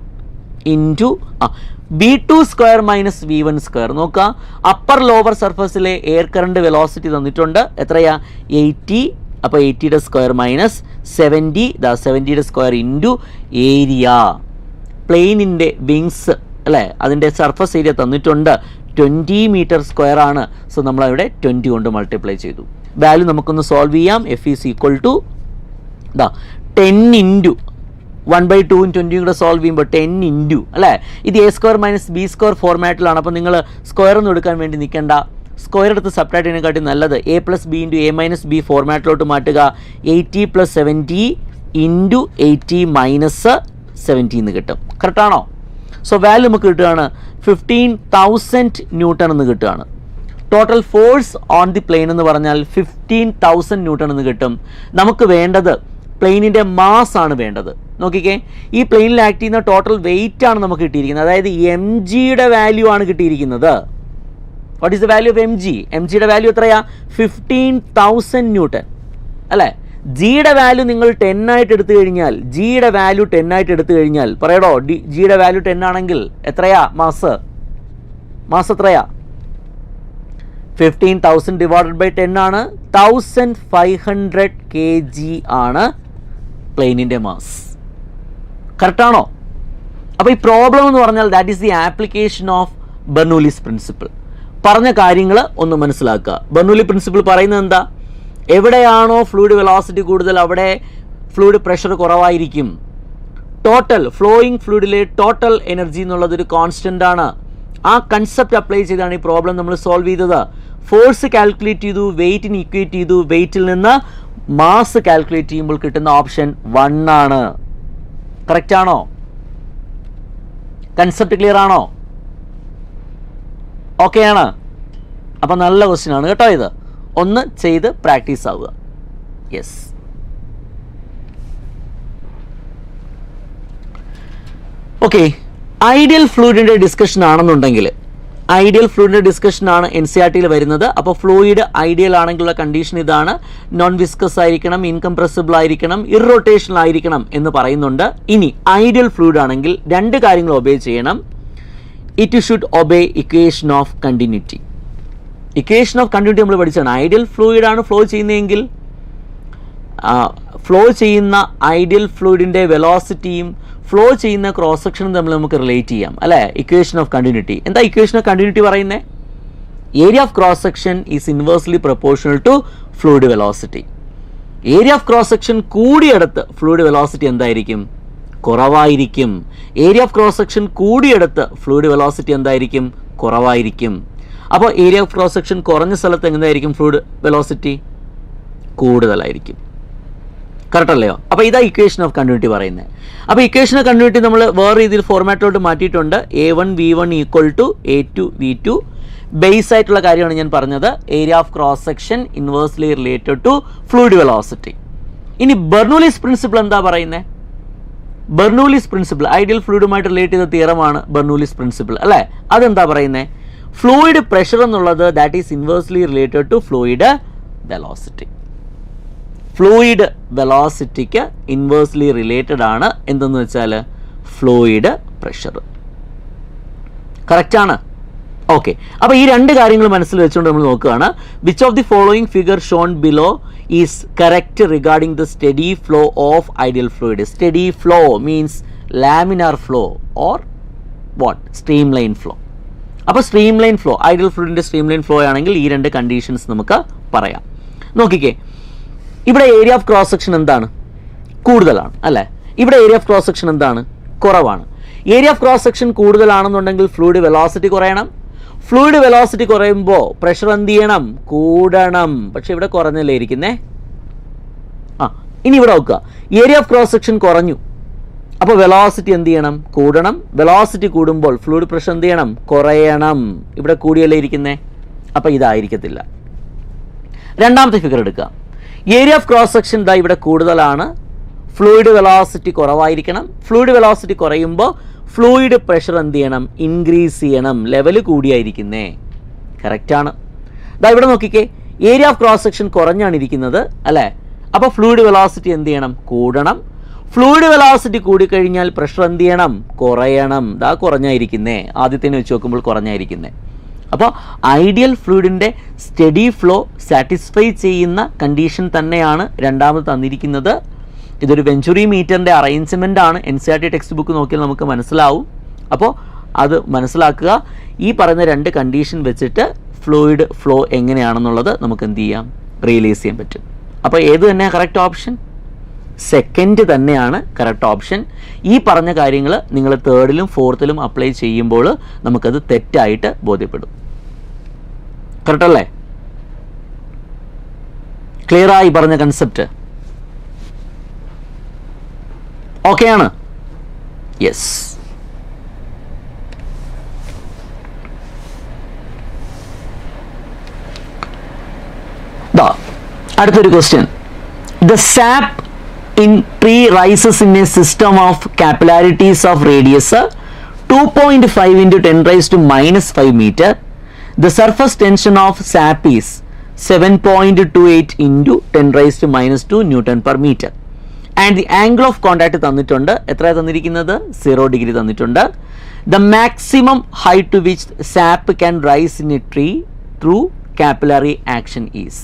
V2 square minus V1 square. നോക്കുക, അപ്പർ ലോവർ സർഫസിലെ എയർ കറണ്ട് വെലോസിറ്റി തന്നിട്ടുണ്ട്. എത്രയാ? 80. അപ്പോൾ 80യുടെ സ്ക്വയർ മൈനസ് 70, 70യുടെ സ്ക്വയർ ഇൻറ്റു ഏരിയ. പ്ലെയിനിൻ്റെ വിങ്സ് അല്ലേ, അതിൻ്റെ സർഫസ് ഏരിയ തന്നിട്ടുണ്ട് 20 മീറ്റർ സ്ക്വയർ ആണ്. സോ നമ്മളവിടെ 20 കൊണ്ട് മൾട്ടിപ്ലൈ ചെയ്തു. വാല്യൂ നമുക്കൊന്ന് സോൾവ് ചെയ്യാം. F is equal to 10 into 1/2 20 കൂടെ സോൾവ് ചെയ്യുമ്പോൾ 10 ഇൻറ്റു അല്ലേ? ഇത് A square minus B square ഫോർമാറ്റിലാണ്. അപ്പോൾ നിങ്ങൾ സ്ക്വയർ ഒന്നും എടുക്കാൻ വേണ്ടി നിൽക്കേണ്ട. സ്ക്വയർ എടുത്ത് സബ്ട്രാക്ട് ചെയ്യുന്നതിനെക്കാട്ടി നല്ലത് A plus B into A minus B ഫോർമാറ്റിലോട്ട് മാറ്റുക. 80 + 70 ഇൻറ്റു 80 മൈനസ് 70 എന്ന് കിട്ടും. കറക്റ്റാണോ? സോ വാല്യൂ നമുക്ക് കിട്ടുകയാണ് 15,000 ന്യൂട്ടൺ എന്ന് കിട്ടുകയാണ്. Total force on the plain എന്ന് പറഞ്ഞാൽ 15,000 ന്യൂട്ടൺ എന്ന് കിട്ടും. നമുക്ക് വേണ്ടത് പ്ലെയിനിൻ്റെ മാസ് ആണ് വേണ്ടത്. നോക്കിക്കേ, ഈ പ്ലെയിനിൽ ആക്ട് ചെയ്യുന്ന ടോട്ടൽ വെയിറ്റ് ആണ് നമുക്ക് കിട്ടിയിരിക്കുന്നത്. അതായത് mgയുടെ വാല്യൂ ആണ് കിട്ടിയിരിക്കുന്നത്. What is the value of mg? mgയുടെ വാല്യൂ എത്രയാ? 15,000 ന്യൂട്ടൺ അല്ലേ? ജിയുടെ വാല്യൂ നിങ്ങൾ 10 ആയിട്ട് എടുത്തു കഴിഞ്ഞാൽ, ജിയുടെ വാല്യൂ 10 ആയിട്ട് എടുത്തു കഴിഞ്ഞാൽ പറയടോ, ജിയുടെ വാല്യൂ 10 ആണെങ്കിൽ എത്രയാ മാസ് എത്രയാ? 15,000 ഡിവൈഡഡ് ബൈ 10 ആണ്. 1500 kg ആണ് പ്ലെയിനിൻ്റെ മാസ്. കറക്റ്റാണോ? അപ്പോൾ ഈ പ്രോബ്ലം എന്ന് പറഞ്ഞാൽ that is the application of Bernoulli's principle. പറഞ്ഞ കാര്യങ്ങൾ ഒന്ന് മനസ്സിലാക്കുക. ബെർണൂലി പ്രിൻസിപ്പിൾ പറയുന്നത് എന്താ? എവിടെയാണോ ഫ്ലൂയിഡ് വെലോസിറ്റി കൂടുതൽ അവിടെ ഫ്ലൂയിഡ് പ്രഷർ കുറവായിരിക്കും. ടോട്ടൽ ഫ്ലോയിങ് ഫ്ലൂയിഡിലെ ടോട്ടൽ എനർജി എന്നുള്ളതൊരു കോൺസ്റ്റൻ്റ് ആണ്. ആ കൺസെപ്റ്റ് അപ്ലൈ ചെയ്താണ് ഈ പ്രോബ്ലം നമ്മൾ സോൾവ് ചെയ്തത്. ഫോഴ്സ് കാൽക്കുലേറ്റ് ചെയ്തു, വെയിറ്റിന് ഇക്വേറ്റ് ചെയ്തു, വെയിറ്റിൽ നിന്ന് മാസ് കാൽക്കുലേറ്റ് ചെയ്യുമ്പോൾ കിട്ടുന്ന ഓപ്ഷൻ 1 ആണ്. കറക്റ്റ് ആണോ? കൺസെപ്റ്റ് ക്ലിയർ ആണോ? ഓക്കെ ആണ്? അപ്പം നല്ല ക്വസ്റ്റ്യൻ ആണ് കേട്ടോ. ഇത് ഒന്ന് ചെയ്ത് പ്രാക്ടീസ് ആവുക. യെസ്. ഓക്കെ, ഐഡിയൽ ഫ്ലൂയിഡിൻ്റെ ഡിസ്കഷൻ ആണെന്നുണ്ടെങ്കിൽ, ഐഡിയൽ ഫ്ലൂയിഡിൻ്റെ ഡിസ്കഷൻ ആണ് NCERTയിൽ വരുന്നത്. അപ്പോൾ ഫ്ലൂയിഡ് ഐഡിയൽ ആണെങ്കിലുള്ള കണ്ടീഷൻ ഇതാണ്: നോൺ വിസ്കസ് ആയിരിക്കണം, ഇൻകംപ്രസിബിൾ ആയിരിക്കണം, ഇറൊട്ടേഷണൽ ആയിരിക്കണം എന്ന് പറയുന്നുണ്ട്. ഇനി ഐഡിയൽ ഫ്ലൂയിഡ് ആണെങ്കിൽ 2 കാര്യങ്ങൾ ഒബേ ചെയ്യണം. It should obey equation of continuity. Equation of continuity നമ്മൾ പഠിച്ചാണ്. ഐഡിയൽ ഫ്ലൂയിഡ് ആണ് ഫ്ലോ ചെയ്യുന്നതെങ്കിൽ ഫ്ലോ ചെയ്യുന്ന ഐഡിയൽ ഫ്ലൂയിഡിൻ്റെ വെലോസിറ്റിയും ഫ്ലോ ചെയ്യുന്ന ക്രോസ് സെക്ഷനും തമ്മിൽ നമുക്ക് റിലേറ്റ് ചെയ്യാം അല്ലേ? Equation of continuity. എന്താ ഇക്വേഷൻ ഓഫ് കണ്ടിന്യൂറ്റി പറയുന്നത്? Area of cross section is inversely proportional to fluid velocity. Area of cross section കൂടിയെടുത്ത് ഫ്ലൂയിഡ് വെലോസിറ്റി എന്തായിരിക്കും? കുറവായിരിക്കും. ഏരിയ ഓഫ് ക്രോസ് സെക്ഷൻ കൂടിയെടുത്ത് ഫ്ലൂയിഡ് വെലോസിറ്റി എന്തായിരിക്കും? കുറവായിരിക്കും. അപ്പോൾ ഏരിയ ഓഫ് ക്രോസ് സെക്ഷൻ കുറഞ്ഞ സ്ഥലത്ത് എങ്ങനെയായിരിക്കും ഫ്ലൂയിഡ് വെലോസിറ്റി? കൂടുതലായിരിക്കും. കറക്റ്റ് അല്ലയോ? അപ്പോൾ ഇതാ ഇക്വേഷൻ ഓഫ് കണ്ടിന്യൂറ്റി പറയുന്നത്. അപ്പോൾ ഇക്വേഷൻ ഓഫ് കണ്ടിന്യൂറ്റി നമ്മൾ വേറെ രീതിയിൽ ഫോർമാറ്റിലോട്ട് മാറ്റിയിട്ടുണ്ട്. A1 V1 equal to A2 V2. Base ആയിട്ടുള്ള കാര്യമാണ് ഞാൻ പറഞ്ഞത്. Area of cross section inversely related to fluid velocity. ഇനി ബെർണൂലിസ് പ്രിൻസിപ്പിൾ എന്താ പറയുന്നത്? ബെർണൂലിസ് പ്രിൻസിപ്പിൾ ഐഡിയൽ ഫ്ലൂയിഡുമായിട്ട് റിലേറ്റ് ചെയ്ത തിയറമാണ് ബെർണൂലിസ് പ്രിൻസിപ്പിൾ അല്ലേ? അതെന്താ പറയുന്നത്? ഫ്ലൂയിഡ് പ്രഷർ എന്നുള്ളത് that is inversely related to fluid velocity. Fluid വെലോസിറ്റിക്ക് ഇൻവേഴ്സ്ലി റിലേറ്റഡ് ആണ് എന്തെന്ന് വെച്ചാൽ ഫ്ലൂയിഡ് പ്രഷർ. കറക്റ്റാണ്? ഓക്കെ, അപ്പോൾ ഈ 2 കാര്യങ്ങൾ മനസ്സിൽ വെച്ചുകൊണ്ട് നമ്മൾ നോക്കുകയാണ്. Which of the following figure shown below is correct regarding the steady flow of ideal fluid? Steady flow means laminar flow or what? Stream line flow. അപ്പോൾ സ്ട്രീം ലൈൻ ഫ്ലോ, ഐഡിയൽ ഫ്ലൂയിഡിൻ്റെ stream line flow ആണെങ്കിൽ ഈ 2 conditions നമുക്ക് പറയാം. നോക്കിക്കേ, ഇവിടെ area of cross section എന്താണ്? കൂടുതലാണ് അല്ലേ? ഇവിടെ ഏരിയ ഓഫ് ക്രോസ് സെക്ഷൻ എന്താണ്? കുറവാണ്. ഏരിയ ഓഫ് ക്രോസ് സെക്ഷൻ കൂടുതലാണെന്നുണ്ടെങ്കിൽ ഫ്ലൂയിഡ് വെലോസിറ്റി കുറയണം. ഫ്ലൂയിഡ് വെലോസിറ്റി കുറയുമ്പോൾ പ്രഷർ എന്ത് ചെയ്യണം? കൂടണം. പക്ഷെ ഇവിടെ കുറഞ്ഞല്ലേ ഇരിക്കുന്നേ. ഇനി ഇവിടെ നോക്കുക, ഏരിയ ഓഫ് ക്രോസ് സെക്ഷൻ കുറഞ്ഞു, അപ്പോൾ വെലോസിറ്റി എന്ത് ചെയ്യണം? കൂടണം. വെലോസിറ്റി കൂടുമ്പോൾ ഫ്ലൂയിഡ് പ്രഷർ എന്ത് ചെയ്യണം? കുറയണം. ഇവിടെ കൂടിയല്ലേ ഇരിക്കുന്നേ, അപ്പോൾ ഇതായിരിക്കത്തില്ല. രണ്ടാമത്തെ ഫിഗർ എടുക്കുക. ഏരിയ ഓഫ് ക്രോസ് സെക്ഷൻ ഇതാ ഇവിടെ കൂടുതലാണ്, ഫ്ലൂയിഡ് വെലോസിറ്റി കുറവായിരിക്കണം. ഫ്ലൂയിഡ് വെലോസിറ്റി കുറയുമ്പോൾ ഫ്ലൂയിഡ് പ്രഷർ എന്ത് ചെയ്യണം? ഇൻക്രീസ് ചെയ്യണം. ലെവൽ കൂടിയായിരിക്കുന്നേ. കറക്റ്റാണ്. ഇതാ ഇവിടെ നോക്കിക്കേ, ഏരിയ ഓഫ് ക്രോസ് സെക്ഷൻ കുറഞ്ഞാണ് ഇരിക്കുന്നത് അല്ലേ. അപ്പോൾ ഫ്ലൂയിഡ് വെലോസിറ്റി എന്ത് ചെയ്യണം? കൂടണം. ഫ്ലൂയിഡ് വെലോസിറ്റി കൂടിക്കഴിഞ്ഞാൽ പ്രഷർ എന്ത് ചെയ്യണം? കുറയണം. ഇതാ കുറഞ്ഞായിരിക്കുന്നേ, ആദ്യത്തേനെ വെച്ച് നോക്കുമ്പോൾ കുറഞ്ഞായിരിക്കുന്നേ. അപ്പോൾ ഐഡിയൽ ഫ്ലൂയിഡിൻ്റെ സ്റ്റഡി ഫ്ലോ സാറ്റിസ്ഫൈ ചെയ്യുന്ന കണ്ടീഷൻ തന്നെയാണ് രണ്ടാമത് തന്നിരിക്കുന്നത്. ഇതൊരു വെഞ്ചുറി മീറ്ററിൻ്റെ അറേഞ്ച്മെൻ്റ് ആണ്. NCERT ടെക്സ്റ്റ് ബുക്ക് നോക്കിയാൽ നമുക്ക് മനസ്സിലാവും. അപ്പോൾ അത് മനസ്സിലാക്കുക. ഈ പറയുന്ന രണ്ട് കണ്ടീഷൻ വെച്ചിട്ട് ഫ്ലൂയിഡ് ഫ്ലോ എങ്ങനെയാണെന്നുള്ളത് നമുക്ക് എന്ത് ചെയ്യാം? റിയലൈസ് ചെയ്യാൻ പറ്റും. അപ്പോൾ ഏത് തന്നെയാണ് കറക്റ്റ് ഓപ്ഷൻ? സെക്കൻഡ് തന്നെയാണ് കറക്റ്റ് ഓപ്ഷൻ. ഈ പറഞ്ഞ കാര്യങ്ങൾ നിങ്ങൾ തേർഡിലും ഫോർത്തിലും അപ്ലൈ ചെയ്യുമ്പോൾ നമുക്കത് തെറ്റായിട്ട് ബോധ്യപ്പെടും. കറക്റ്റ് അല്ലേ? ക്ലിയറായി പറഞ്ഞ കൺസെപ്റ്റ്? ഓക്കെ ആണ്? യെസ്. അടുത്തൊരു question. The sap in tree rises in a system of capillarities of radius 2.5 into 10 raised to minus 5 meter. The surface tension of sap is 7.28 into 10 raised to minus 2 Newton per meter. And the angle of contact തന്നിട്ടുണ്ട്. എത്ര തന്നിരിക്കുന്നത്? 0 degree തന്നിട്ടുണ്ട്. The maximum height to which sap can rise in a tree through capillary action is.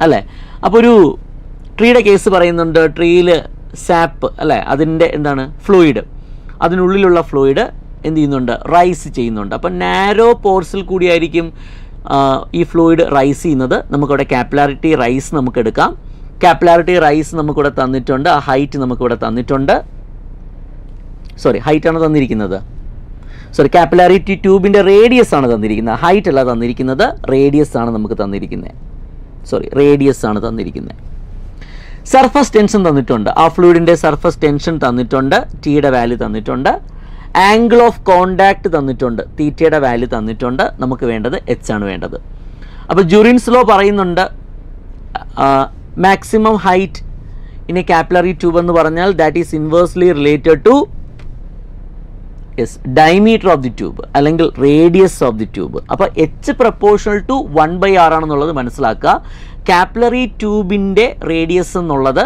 അല്ലേ, അപ്പോൾ ഒരു ട്രീയുടെ case പറയുന്നുണ്ട്. ട്രീയിൽ സാപ്പ് അല്ലേ, അതിൻ്റെ എന്താണ് ഫ്ലൂയിഡ്, അതിനുള്ളിലുള്ള ഫ്ലൂയിഡ് എന്ത് ചെയ്യുന്നുണ്ട്? റൈസ് ചെയ്യുന്നുണ്ട്. അപ്പം നാരോ പോർസിൽ കൂടിയായിരിക്കും ഈ ഫ്ലൂയിഡ് റൈസ് ചെയ്യുന്നത്. നമുക്കിവിടെ കാപ്പിലാരിറ്റി റൈസ് നമുക്ക് എടുക്കാം. കാപ്പിലാരിറ്റി റൈസ് നമുക്കിവിടെ തന്നിട്ടുണ്ട്. ആ ഹൈറ്റ് നമുക്കിവിടെ തന്നിട്ടുണ്ട്. ഹൈറ്റാണ് തന്നിരിക്കുന്നത്. കാപ്പിലാരിറ്റി ട്യൂബിൻ്റെ റേഡിയസ് ആണ് തന്നിരിക്കുന്നത്, ഹൈറ്റ് അല്ല തന്നിരിക്കുന്നത്, റേഡിയസ് ആണ് നമുക്ക് തന്നിരിക്കുന്നത്. റേഡിയസ് ആണ് തന്നിരിക്കുന്നത്. സർഫസ് ടെൻഷൻ തന്നിട്ടുണ്ട്. ആ ഫ്ലൂയിഡിൻ്റെ സർഫസ് ടെൻഷൻ തന്നിട്ടുണ്ട്. ടിയുടെ വാല്യൂ തന്നിട്ടുണ്ട്. ആംഗിൾ ഓഫ് കോണ്ടാക്ട് തന്നിട്ടുണ്ട്. തീറ്റയുടെ വാല്യൂ തന്നിട്ടുണ്ട്. നമുക്ക് വേണ്ടത് എച്ച് ആണ് വേണ്ടത്. അപ്പോൾ ജുറിൻസ് ലോ പറയുന്നുണ്ട് maximum height in a capillary tube എന്ന് പറഞ്ഞാൽ that is inversely related to diameter of the tube അല്ലെങ്കിൽ റേഡിയസ് ഓഫ് ദി ട്യൂബ്. അപ്പോൾ എച്ച് പ്രപ്പോർഷണൽ ടു 1/r ആണെന്നുള്ളത് മനസ്സിലാക്കുക. കാപ്പിലറി ട്യൂബിൻ്റെ റേഡിയസ് എന്നുള്ളത്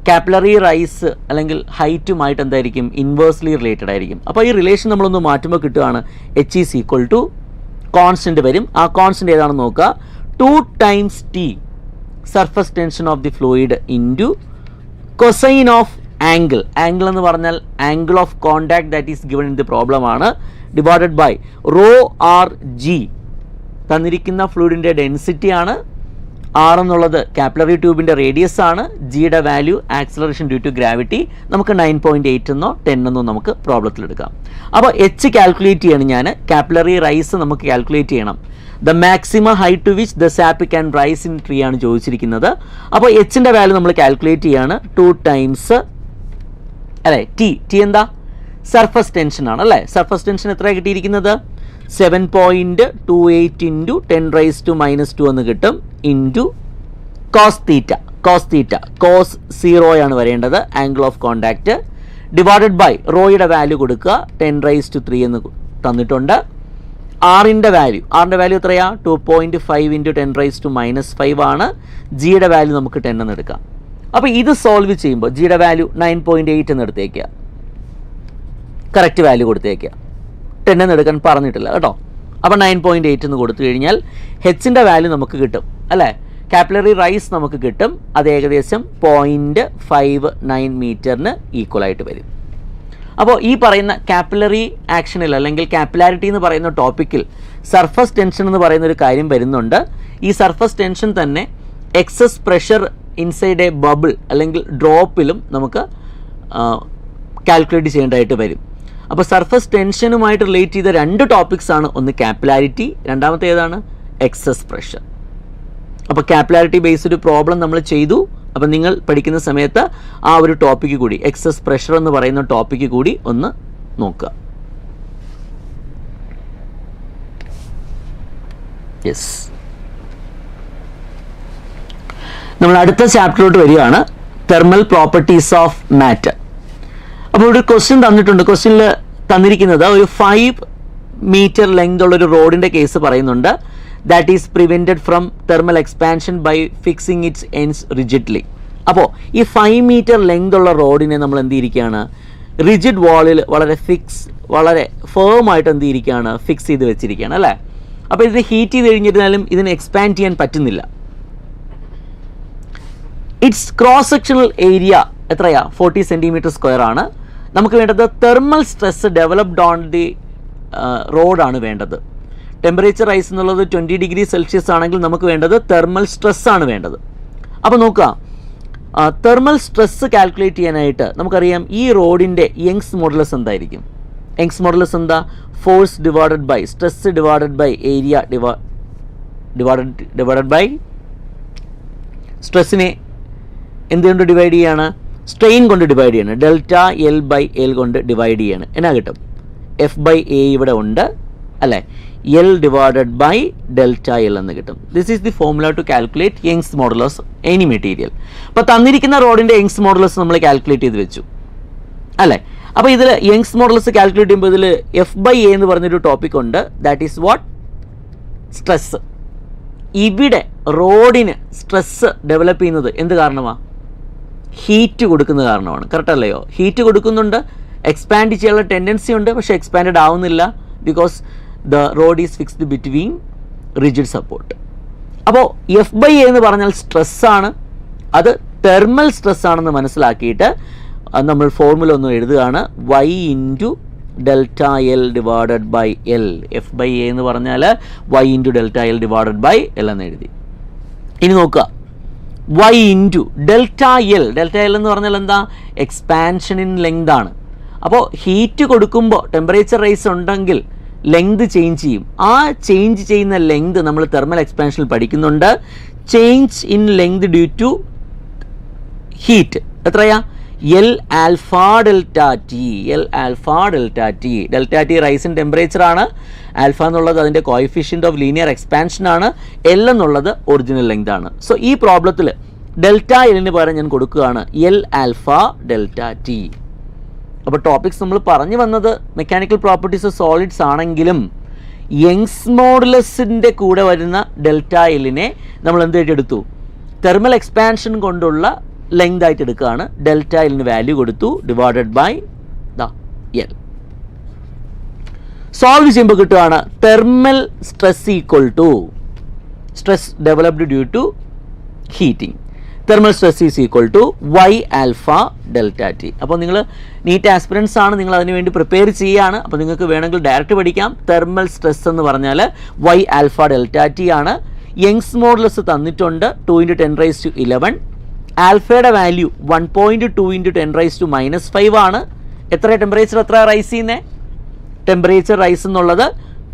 കാപ്പിലറി റൈസ് അല്ലെങ്കിൽ ഹൈറ്റുമായിട്ട് എന്തായിരിക്കും? ഇൻവേഴ്സ്ലി റിലേറ്റഡ് ആയിരിക്കും. അപ്പോൾ ഈ റിലേഷൻ നമ്മളൊന്ന് മാറ്റുമ്പോൾ കിട്ടുകയാണ് H is equal to constant വരും. ആ കോൺസ്റ്റൻറ്റ് ഏതാണെന്ന് നോക്കുക. 2 times T surface tension of the fluid into cosine of angle എന്ന് പറഞ്ഞാൽ angle of contact that is given in the problem ആണ്, divided by rho R G. തന്നിരിക്കുന്ന ഫ്ലൂയിഡിൻ്റെ density ആണ്. ആർ എന്നുള്ളത് കാപ്പിലറി ട്യൂബിൻ്റെ റേഡിയസ് ആണ്. ജിയുടെ value acceleration due to gravity. നമുക്ക് 9.8 എന്നോ 10 എന്നോ നമുക്ക് പ്രോബ്ലത്തിലെടുക്കാം. അപ്പോൾ എച്ച് കാൽക്കുലേറ്റ് ചെയ്യണം ഞാൻ. കാപ്പിലറി റൈസ് നമുക്ക് കാൽക്കുലേറ്റ് ചെയ്യണം. The maximum height to which the sap can rice in tree ആണ് ചോദിച്ചിരിക്കുന്നത്. അപ്പോൾ എച്ചിൻ്റെ വാല്യൂ നമ്മൾ കാൽക്കുലേറ്റ് ചെയ്യാണ്. 2 times അല്ലേ ടി എന്താ? സർഫസ് ടെൻഷൻ ആണ് അല്ലേ. സർഫസ് ടെൻഷൻ എത്രയാണ് കിട്ടിയിരിക്കുന്നത്? 7.28 ഇൻറ്റു 10 raised to minus 2 എന്ന് കിട്ടും. Into cos theta. കോസ് 0 ആണ് വരേണ്ടത് angle of contact, divided by റോയുടെ വാല്യൂ കൊടുക്കുക. 10 raised to 3 എന്ന് തന്നിട്ടുണ്ട്. ആറിൻ്റെ വാല്യൂ എത്രയാ? 2.5 ഇൻറ്റു 10 raised to minus 5 ആണ്. ജിയുടെ വാല്യൂ നമുക്ക് 10 എന്ന് എടുക്കാം. അപ്പോൾ ഇത് സോൾവ് ചെയ്യുമ്പോൾ ജിയുടെ വാല്യൂ 9.8 എന്ന് എടുത്തേക്കുക. Correct value കൊടുത്തേക്കുക. 10 എന്ന് എടുക്കാൻ പറഞ്ഞിട്ടില്ല കേട്ടോ. അപ്പോൾ 9.8 എന്ന് കൊടുത്തു കഴിഞ്ഞാൽ ഹെച്ചിൻ്റെ വാല്യൂ നമുക്ക് കിട്ടും അല്ലേ. കാപ്പിലറി റൈസ് നമുക്ക് കിട്ടും. അത് ഏകദേശം 0.59 മീറ്ററിന് ഈക്വലായിട്ട് വരും. അപ്പോൾ ഈ പറയുന്ന കാപ്പിലറി ആക്ഷനിൽ അല്ലെങ്കിൽ കാപ്പിലാരിറ്റി എന്ന് പറയുന്ന ടോപ്പിക്കിൽ സർഫസ് ടെൻഷൻ എന്ന് പറയുന്ന ഒരു കാര്യം വരുന്നുണ്ട്. ഈ സർഫസ് ടെൻഷൻ തന്നെ excess pressure inside a bubble അല്ലെങ്കിൽ ഡ്രോപ്പിലും നമുക്ക് കാൽക്കുലേറ്റ് ചെയ്യേണ്ടതായിട്ട് വരും. അപ്പോൾ സർഫസ് ടെൻഷനുമായിട്ട് റിലേറ്റ് ചെയ്ത 2 ടോപ്പിക്സ് ആണ്. ഒന്ന് കാപ്പിലാരിറ്റി, രണ്ടാമത്തെ ഏതാണ്? Excess pressure. അപ്പോൾ കാപ്പിലാരിറ്റി ബേസ്ഡ് ഒരു പ്രോബ്ലം നമ്മൾ ചെയ്തു. അപ്പം നിങ്ങൾ പഠിക്കുന്ന സമയത്ത് ആ ഒരു ടോപ്പിക്ക് കൂടി, എക്സസ് പ്രഷർ എന്ന് പറയുന്ന ടോപ്പിക്ക് കൂടി ഒന്ന് നോക്കുക. യെസ്, നമ്മൾ അടുത്ത ചാപ്റ്ററിലോട്ട് വരികയാണ്, തെർമൽ പ്രോപ്പർട്ടീസ് ഓഫ് മാറ്റർ. അപ്പോൾ ഒരു ക്വസ്റ്റ്യൻ തന്നിട്ടുണ്ട്. ക്വസ്റ്റ്യനിൽ തന്നിരിക്കുന്നത് ഒരു 5 മീറ്റർ ലെങ്ത് ഉള്ളൊരു റോഡിൻ്റെ കേസ് പറയുന്നുണ്ട്. That is prevented from thermal expansion by fixing its ends rigidly. അപ്പോൾ ഈ 5 മീറ്റർ ലെങ്ത് ഉള്ള റോഡിനെ നമ്മൾ എന്ത് ചെയ്തിരിക്കുകയാണ്? റിജിഡ് വാളിൽ വളരെ ഫേമായിട്ട് എന്ത് ചെയ്തിരിക്കുകയാണ്? ഫിക്സ് ചെയ്ത് വെച്ചിരിക്കുകയാണ് അല്ലേ. അപ്പോൾ ഇതിന് ഹീറ്റ് ചെയ്ത് കഴിഞ്ഞിരുന്നാലും ഇതിനെ എക്സ്പാൻഡ് ചെയ്യാൻ പറ്റുന്നില്ല. ഇറ്റ്സ് ക്രോസ് സെക്ഷണൽ ഏരിയ എത്രയാ? 40 സെൻറ്റിമീറ്റർ സ്ക്വയർ ആണ്. നമുക്ക് വേണ്ടത് thermal stress developed on the റോഡാണ് വേണ്ടത്. ടെമ്പറേച്ചർ റൈസ് എന്നുള്ളത് 20 ഡിഗ്രി സെൽഷ്യസ് ആണെങ്കിൽ നമുക്ക് വേണ്ടത് തെർമൽ സ്ട്രെസ് ആണ് വേണ്ടത്. അപ്പോൾ നോക്കുക, തെർമൽ സ്ട്രെസ് കാൽക്കുലേറ്റ് ചെയ്യാനായിട്ട് നമുക്കറിയാം ഈ റോഡിൻ്റെ യങ്സ് മോഡുലസ് എന്തായിരിക്കും? യങ്സ് മോഡുലസ് എന്താ? Force divided by stress divided by area divided by സ്ട്രെസ്സിനെ എന്തുകൊണ്ട് ഡിവൈഡ് ചെയ്യാണ്? സ്ട്രെയിൻ കൊണ്ട് ഡിവൈഡ് ചെയ്യാണ്. ഡെൽറ്റ എൽ ബൈ എൽ കൊണ്ട് ഡിവൈഡ് ചെയ്യാണ്. എന്നാ കിട്ടും? എഫ് ബൈ എ ഇവിടെ ഉണ്ട് അല്ലേ, L divided by delta L എന്ന് കിട്ടും. This is the formula to calculate Young's modulus any material. അപ്പോൾ തന്നിരിക്കുന്ന റോഡിൻ്റെ യങ്സ് മോഡുലസ് നമ്മൾ കാൽക്കുലേറ്റ് ചെയ്ത് വെച്ചു അല്ലേ. അപ്പോൾ ഇതിൽ യങ്സ് മോഡുലസ് കാൽക്കുലേറ്റ് ചെയ്യുമ്പോൾ ഇതിൽ എഫ് ബൈ എ എന്ന് പറഞ്ഞൊരു ടോപ്പിക് ഉണ്ട്. That is what? സ്ട്രെസ്. ഇവിടെ റോഡിന് സ്ട്രെസ് ഡെവലപ്പ് ചെയ്യുന്നത് എന്ത് കാരണമാണ്? ഹീറ്റ് കൊടുക്കുന്ന കാരണമാണ്. കറക്റ്റ് അല്ലയോ? ഹീറ്റ് കൊടുക്കുന്നുണ്ട്, എക്സ്പാൻഡ് ചെയ്യാനുള്ള ടെൻഡൻസി ഉണ്ട്, പക്ഷേ എക്സ്പാൻഡ് ആവുന്നില്ല because the road is fixed between rigid support. അപ്പോൾ എഫ് ബൈ എ എന്ന് പറഞ്ഞാൽ സ്ട്രെസ്സാണ്, അത് തെർമൽ സ്ട്രെസ് ആണെന്ന് മനസ്സിലാക്കിയിട്ട് നമ്മൾ ഫോർമുല ഒന്ന് എഴുതുകയാണ്. Y into delta L divided by L. F by A എന്ന് പറഞ്ഞാൽ Y into delta L divided by L എന്ന് എഴുതി. ഇനി നോക്കുക, Y into delta L. Delta L എന്ന് പറഞ്ഞാൽ എന്താ? എക്സ്പാൻഷൻ ഇൻ ലെങ്ത് ആണ്. അപ്പോൾ ഹീറ്റ് കൊടുക്കുമ്പോൾ ടെമ്പറേച്ചർ റൈസ് ഉണ്ടെങ്കിൽ ലെങ്ത് ചേഞ്ച് ചെയ്യും. ആ ചേഞ്ച് ചെയ്യുന്ന ലെങ്ത് നമ്മൾ തെർമൽ എക്സ്പാൻഷനിൽ പഠിക്കുന്നുണ്ട്. Change in length due to heat എത്രയാ? L alpha delta T. L alpha delta T. Delta T rise in temperature ആണ്. ആൽഫ എന്നുള്ളത് അതിൻ്റെ കോയിഫിഷ്യൻ്റ് ഓഫ് ലീനിയർ എക്സ്പാൻഷൻ ആണ്. എൽ എന്നുള്ളത് ഒറിജിനൽ ലെങ്ത് ആണ്. സോ ഈ പ്രോബ്ലത്തിൽ ഡെൽറ്റ എല്ലിന് പകരം ഞാൻ കൊടുക്കുകയാണ് എൽ ആൽഫ ഡെൽറ്റ ടി. അപ്പോൾ ടോപ്പിക്സ് നമ്മൾ പറഞ്ഞു വന്നത് മെക്കാനിക്കൽ പ്രോപ്പർട്ടീസ് ഓഫ് സോളിഡ്സ് ആണെങ്കിലും യങ്സ് മോഡുലസിൻ്റെ കൂടെ വരുന്ന ഡെൽറ്റ എല്ലിനെ നമ്മൾ എന്തായിട്ട് എടുത്തു? തെർമൽ എക്സ്പാൻഷൻ കൊണ്ടുള്ള ലെങ്ത് ആയിട്ട് എടുക്കുകയാണ്. ഡെൽറ്റ എല്ലിന് വാല്യൂ കൊടുത്തു, divided by the L. Solve ചെയ്യുമ്പോൾ കിട്ടുകയാണ് thermal stress equal to stress developed due to heating. Thermal stress is equal to Y alpha delta T. അപ്പോൾ നിങ്ങൾ നീറ്റ് ആസ്പിറൻസ് ആണ്, നിങ്ങൾ അതിനുവേണ്ടി പ്രിപ്പയർ ചെയ്യുകയാണ്. അപ്പോൾ നിങ്ങൾക്ക് വേണമെങ്കിൽ ഡയറക്റ്റ് പഠിക്കാം. തെർമൽ സ്ട്രെസ് എന്ന് പറഞ്ഞാൽ വൈ ആൽഫ ഡെൽറ്റ ടി ആണ്. യങ്സ് മോഡുലസ് തന്നിട്ടുണ്ട് 2 × 10⁻11. ആൽഫയുടെ വാല്യൂ 1.2 × 10⁻−5 ആണ്. എത്ര ടെമ്പറേച്ചർ എത്ര റൈസ് ചെയ്യുന്നത്? ടെമ്പറേച്ചർ റൈസ് എന്നുള്ളത്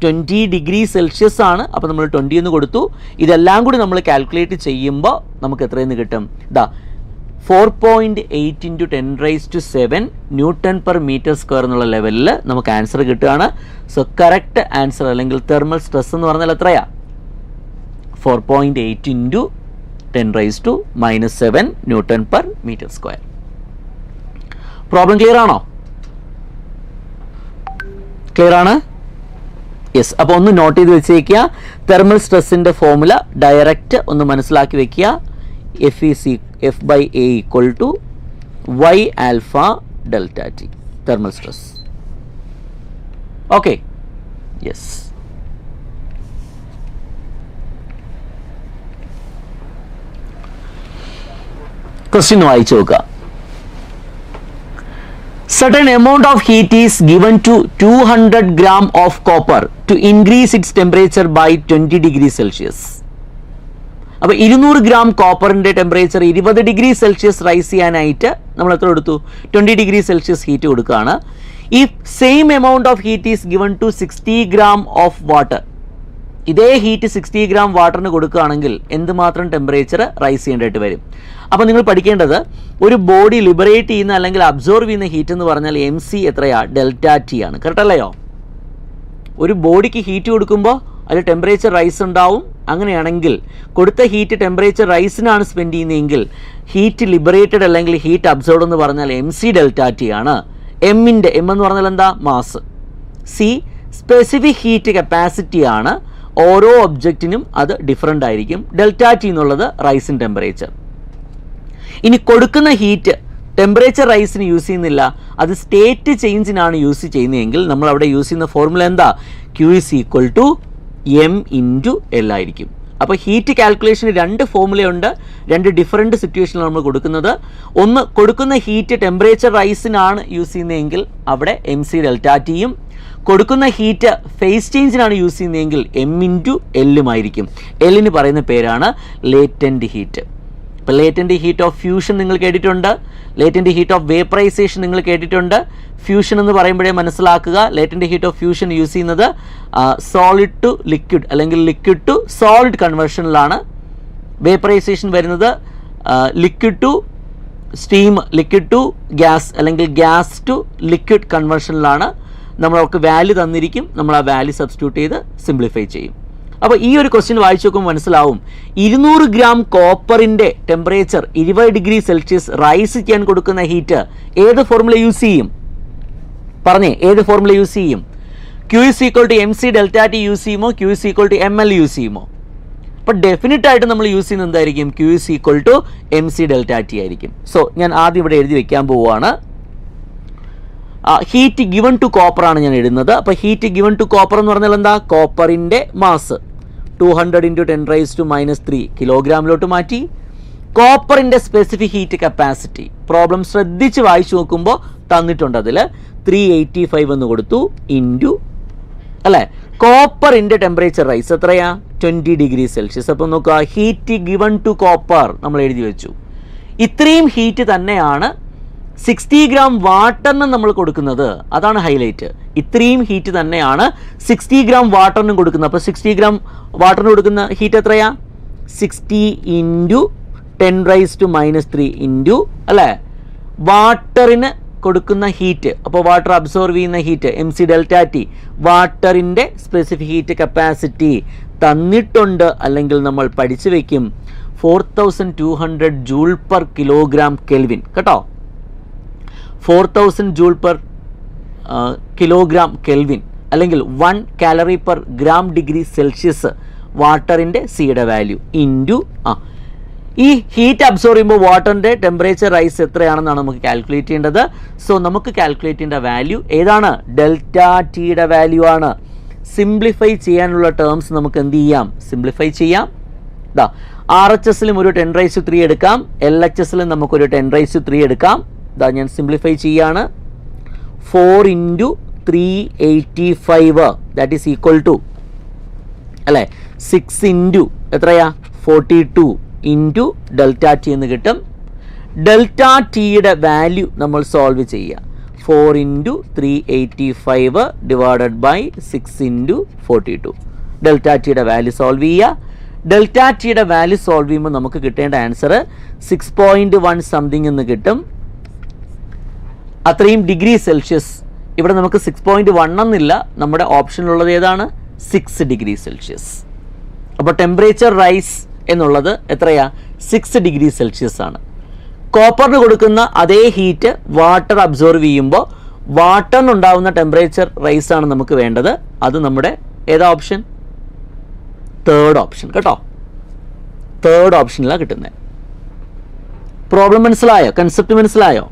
20 ഡിഗ്രി സെൽഷ്യസ് ആണ്. അപ്പോൾ നമ്മൾ 20 എന്ന് കൊടുത്തു. ഇതെല്ലാം കൂടി നമ്മൾ കാൽക്കുലേറ്റ് ചെയ്യുമ്പോൾ നമുക്ക് എത്രയെന്ന് കിട്ടും? 4.8 × 10⁻7 ന്യൂട്ടൺ പെർ മീറ്റർ സ്ക്വയർ എന്നുള്ള ലെവലിൽ നമുക്ക് ആൻസർ കിട്ടുകയാണ്. സോ കറക്റ്റ് ആൻസർ അല്ലെങ്കിൽ തെർമൽ സ്ട്രെസ് എന്ന് പറഞ്ഞാൽ എത്രയാ? 4.8 × 10⁻−7 newton per metre square. Problem clear ആണോ? ക്ലിയർ ആണ്? യെസ്. അപ്പോൾ ഒന്ന് നോട്ട് ചെയ്ത് വെച്ചേക്കുക. തെർമൽ സ്ട്രെസ്സിൻ്റെ ഫോർമുല ഡയറക്റ്റ് ഒന്ന് മനസ്സിലാക്കി വെക്കുക. F by A equal to Y alpha delta T. Thermal stress. Okay. Yes. Question വായിച്ചു നോക്കുക. Certain amount of heat is given to 200 gram of copper to increase its temperature by 20 degrees Celsius. അപ്പോൾ 200 gram കോപ്പറിൻ്റെ temperature 20 degree Celsius rise ചെയ്യാനായിട്ട് നമ്മൾ എത്ര കൊടുത്തു? 20 degree Celsius heat കൊടുക്കുകയാണ്. ഈ same amount of heat is given to 60 gram of water. ഇതേ heat 60 gram വാട്ടറിന് കൊടുക്കുകയാണെങ്കിൽ എന്തുമാത്രം ടെമ്പറേച്ചർ റൈസ് ചെയ്യേണ്ടതായിട്ട് വരും? അപ്പോൾ നിങ്ങൾ പഠിക്കേണ്ടത് ഒരു ബോഡി ലിബറേറ്റ് ചെയ്യുന്ന അല്ലെങ്കിൽ അബ്സോർവ് ചെയ്യുന്ന ഹീറ്റ് എന്ന് പറഞ്ഞാൽ MC എത്രയാണ്? ഡെൽറ്റ ടി ആണ്. കറക്റ്റ് അല്ലയോ? ഒരു ബോഡിക്ക് ഹീറ്റ് കൊടുക്കുമ്പോൾ അതിൽ ടെമ്പറേച്ചർ റൈസ് ഉണ്ടാവും. അങ്ങനെയാണെങ്കിൽ കൊടുത്ത ഹീറ്റ് ടെമ്പറേച്ചർ റൈസിനാണ് സ്പെൻഡ് ചെയ്യുന്നതെങ്കിൽ ഹീറ്റ് ലിബറേറ്റഡ് അല്ലെങ്കിൽ ഹീറ്റ് അബ്സോർഡ് എന്ന് പറഞ്ഞാൽ MC ഡെൽറ്റ ടി ആണ്. M എന്ന് പറഞ്ഞാൽ എന്താ? Mass. C specific heat capacity ആണ്. ഓരോ ഒബ്ജക്റ്റിനും അത് ഡിഫറൻ്റ് ആയിരിക്കും. ഡെൽറ്റ ടി എന്നുള്ളത് റൈസിൻ ടെമ്പറേച്ചർ. ഇനി കൊടുക്കുന്ന ഹീറ്റ് ടെമ്പറേച്ചർ റൈസിന് യൂസ് ചെയ്യുന്നില്ല, അത് സ്റ്റേറ്റ് ചേഞ്ചിനാണ് യൂസ് ചെയ്യുന്നതെങ്കിൽ നമ്മൾ അവിടെ യൂസ് ചെയ്യുന്ന ഫോർമുല എന്താ? Q is equal to M into L ആയിരിക്കും. അപ്പോൾ ഹീറ്റ് കാൽക്കുലേഷന് 2 ഫോർമുലയുണ്ട്. 2 ഡിഫറൻറ്റ് സിറ്റുവേഷനിൽ നമ്മൾ കൊടുക്കുന്നത്. ഒന്ന്, കൊടുക്കുന്ന ഹീറ്റ് ടെമ്പറേച്ചർ റൈസിനാണ് യൂസ് ചെയ്യുന്നതെങ്കിൽ അവിടെ MC ഡെൽറ്റ ടിയും, കൊടുക്കുന്ന ഹീറ്റ് ഫേസ് ചേഞ്ചിനാണ് യൂസ് ചെയ്യുന്നതെങ്കിൽ M into L ആയിരിക്കും. എല്ലിന് പറയുന്ന പേരാണ് ലേറ്റൻറ്റ് ഹീറ്റ്. ഇപ്പോൾ ലേറ്റൻറ്റ് ഹീറ്റ് ഓഫ് ഫ്യൂഷൻ നിങ്ങൾ കേട്ടിട്ടുണ്ട്, ലേറ്റൻറ്റ് ഹീറ്റ് ഓഫ് വേപ്പറൈസേഷൻ നിങ്ങൾ കേട്ടിട്ടുണ്ട്. ഫ്യൂഷൻ എന്ന് പറയുമ്പോഴേ മനസ്സിലാക്കുക, latent heat of fusion use ചെയ്യുന്നത് സോളിഡ് ടു ലിക്വിഡ് അല്ലെങ്കിൽ ലിക്വിഡ് ടു സോളിഡ് കൺവേർഷനിലാണ്. വേപ്പറൈസേഷൻ വരുന്നത് liquid to steam, liquid to gas അല്ലെങ്കിൽ ഗ്യാസ് ടു ലിക്വിഡ് കൺവേർഷനിലാണ്. നമ്മൾക്ക് വാല്യൂ തന്നിരിക്കും, നമ്മൾ ആ വാല്യൂ സബ്സ്റ്റിറ്റ്യൂട്ട് ചെയ്ത് സിംപ്ലിഫൈ ചെയ്യും. അപ്പോൾ ഈ ഒരു ക്വസ്റ്റ്യൻ വായിച്ചു നോക്കുമ്പോൾ മനസ്സിലാവും 200 ഗ്രാം കോപ്പറിൻ്റെ ടെമ്പറേച്ചർ 20 ഡിഗ്രി സെൽഷ്യസ് റൈസ് ചെയ്യാൻ കൊടുക്കുന്ന ഹീറ്റ് ഏത് ഫോർമുല യൂസ് ചെയ്യും? പറഞ്ഞേ, ഏത് ഫോർമുല യൂസ് ചെയ്യും? Q is equal to MC delta T use ചെയ്യുമോ? Q is equal to ML use ചെയ്യുമോ? അപ്പോൾ ഡെഫിനറ്റ് ആയിട്ട് നമ്മൾ യൂസ് ചെയ്യുന്നത് എന്തായിരിക്കും? Q is equal to MC delta T ആയിരിക്കും. സോ ഞാൻ ആദ്യം ഇവിടെ എഴുതി വെക്കാൻ പോവുകയാണ്. ഹീറ്റ് ഗിവൺ ടു കോപ്പർ ആണ് ഞാൻ എഴുതുന്നത്. അപ്പോൾ ഹീറ്റ് ഗിവൺ ടു കോപ്പർ എന്ന് പറഞ്ഞാൽ എന്താ? കോപ്പറിൻ്റെ മാസ് 200 × 10⁻³ കിലോഗ്രാമിലോട്ട് മാറ്റി. കോപ്പറിൻ്റെ സ്പെസിഫിക് ഹീറ്റ് കപ്പാസിറ്റി പ്രോബ്ലം ശ്രദ്ധിച്ച് വായിച്ചു നോക്കുമ്പോൾ തന്നിട്ടുണ്ട്. അതിൽ 385 എന്ന് കൊടുത്തു ഇൻറ്റു അല്ലേ കോപ്പറിൻ്റെ ടെമ്പറേച്ചർ റൈസ് എത്രയാ? 20 ഡിഗ്രി സെൽഷ്യസ്. അപ്പോൾ നോക്കുക, ഹീറ്റ് ഗിവൺ ടു കോപ്പർ നമ്മൾ എഴുതി വെച്ചു. ഇത്രയും ഹീറ്റ് തന്നെയാണ് 60 ഗ്രാം വാട്ടറിന് നമ്മൾ കൊടുക്കുന്നത്. അതാണ് ഹൈലൈറ്റ്. ഇത്രയും ഹീറ്റ് തന്നെയാണ് 60 ഗ്രാം വാട്ടറിനും കൊടുക്കുന്നത്. അപ്പോൾ 60 ഗ്രാം വാട്ടറിന് കൊടുക്കുന്ന ഹീറ്റ് എത്രയാ? 60 × 10⁻³ ഇൻറ്റു അല്ലേ വാട്ടറിന് കൊടുക്കുന്ന ഹീറ്റ്. അപ്പോൾ വാട്ടർ അബ്സോർവ് ചെയ്യുന്ന ഹീറ്റ് MC ഡെൽറ്റ ടി, വാട്ടറിൻ്റെ സ്പെസിഫിക് ഹീറ്റ് കപ്പാസിറ്റി തന്നിട്ടുണ്ട്, അല്ലെങ്കിൽ നമ്മൾ പഠിച്ചു വയ്ക്കും 4200 ജൂൾ പെർ കിലോഗ്രാം കെൽവിൻ. കേട്ടോ, 4000 ജൂൾ പെർ കിലോഗ്രാം കെൽവിൻ അല്ലെങ്കിൽ 1 calorie per gram degree Celsius വാട്ടറിൻ്റെ സിയുടെ വാല്യൂ ഇൻറ്റു ഈ ഹീറ്റ് അബ്സോർവ് ചെയ്യുമ്പോൾ വാട്ടറിൻ്റെ ടെമ്പറേച്ചർ റൈസ് എത്രയാണെന്നാണ് നമുക്ക് കാൽക്കുലേറ്റ് ചെയ്യേണ്ടത്. സോ നമുക്ക് കാൽക്കുലേറ്റ് ചെയ്യേണ്ട വാല്യൂ ഏതാണ്? ഡെൽറ്റ ടിയുടെ വാല്യൂ ആണ്. സിംപ്ലിഫൈ ചെയ്യാനുള്ള ടേംസ് നമുക്ക് എന്ത് ചെയ്യാം? സിംപ്ലിഫൈ ചെയ്യാം. ഇതാ RHSലും ഒരു 10⁻³ എടുക്കാം, LHSലും നമുക്കൊരു 10⁻³ എടുക്കാം. ഇതാ ഞാൻ സിംപ്ലിഫൈ ചെയ്യാണ്. 4 × 385 ദാറ്റ് ഈസ് ഈക്വൽ ടു അല്ലേ 6 ഇൻറ്റു എത്രയാ? 42 ഇൻറ്റു ഡെൽറ്റ ടി എന്ന് കിട്ടും. ഡെൽറ്റ ടിയുടെ വാല്യൂ നമ്മൾ സോൾവ് ചെയ്യുക. 4 × 385 ഡിവൈഡഡ് ബൈ 6 × 42. ഡെൽറ്റ ടിയുടെ വാല്യൂ സോൾവ് ചെയ്യുക. ഡെൽറ്റ ടിയുടെ വാല്യൂ സോൾവ് ചെയ്യുമ്പോൾ നമുക്ക് കിട്ടേണ്ട ആൻസർ 6.1 സംതിങ് എന്ന് കിട്ടും. അത്രയും ഡിഗ്രി സെൽഷ്യസ്. ഇവിടെ നമുക്ക് 6.1 എന്നില്ല, നമ്മുടെ ഓപ്ഷനിലുള്ളത് ഏതാണ്? 6 ഡിഗ്രി സെൽഷ്യസ്. അപ്പോൾ ടെമ്പറേച്ചർ റൈസ് എന്നുള്ളത് എത്രയാ? 6 ഡിഗ്രി സെൽഷ്യസ് ആണ്. കോപ്പറിന് കൊടുക്കുന്ന അതേ ഹീറ്റ് വാട്ടർ അബ്സോർവ് ചെയ്യുമ്പോൾ വാട്ടറിനുണ്ടാവുന്ന ടെമ്പറേച്ചർ റൈസ് ആണ് നമുക്ക് വേണ്ടത്. അത് നമ്മുടെ ഏതാ ഓപ്ഷൻ? Third option. കേട്ടോ, തേർഡ് ഓപ്ഷനിലാണ് കിട്ടുന്നത്. പ്രോബ്ലം മനസ്സിലായോ? കൺസെപ്റ്റ് മനസ്സിലായോ?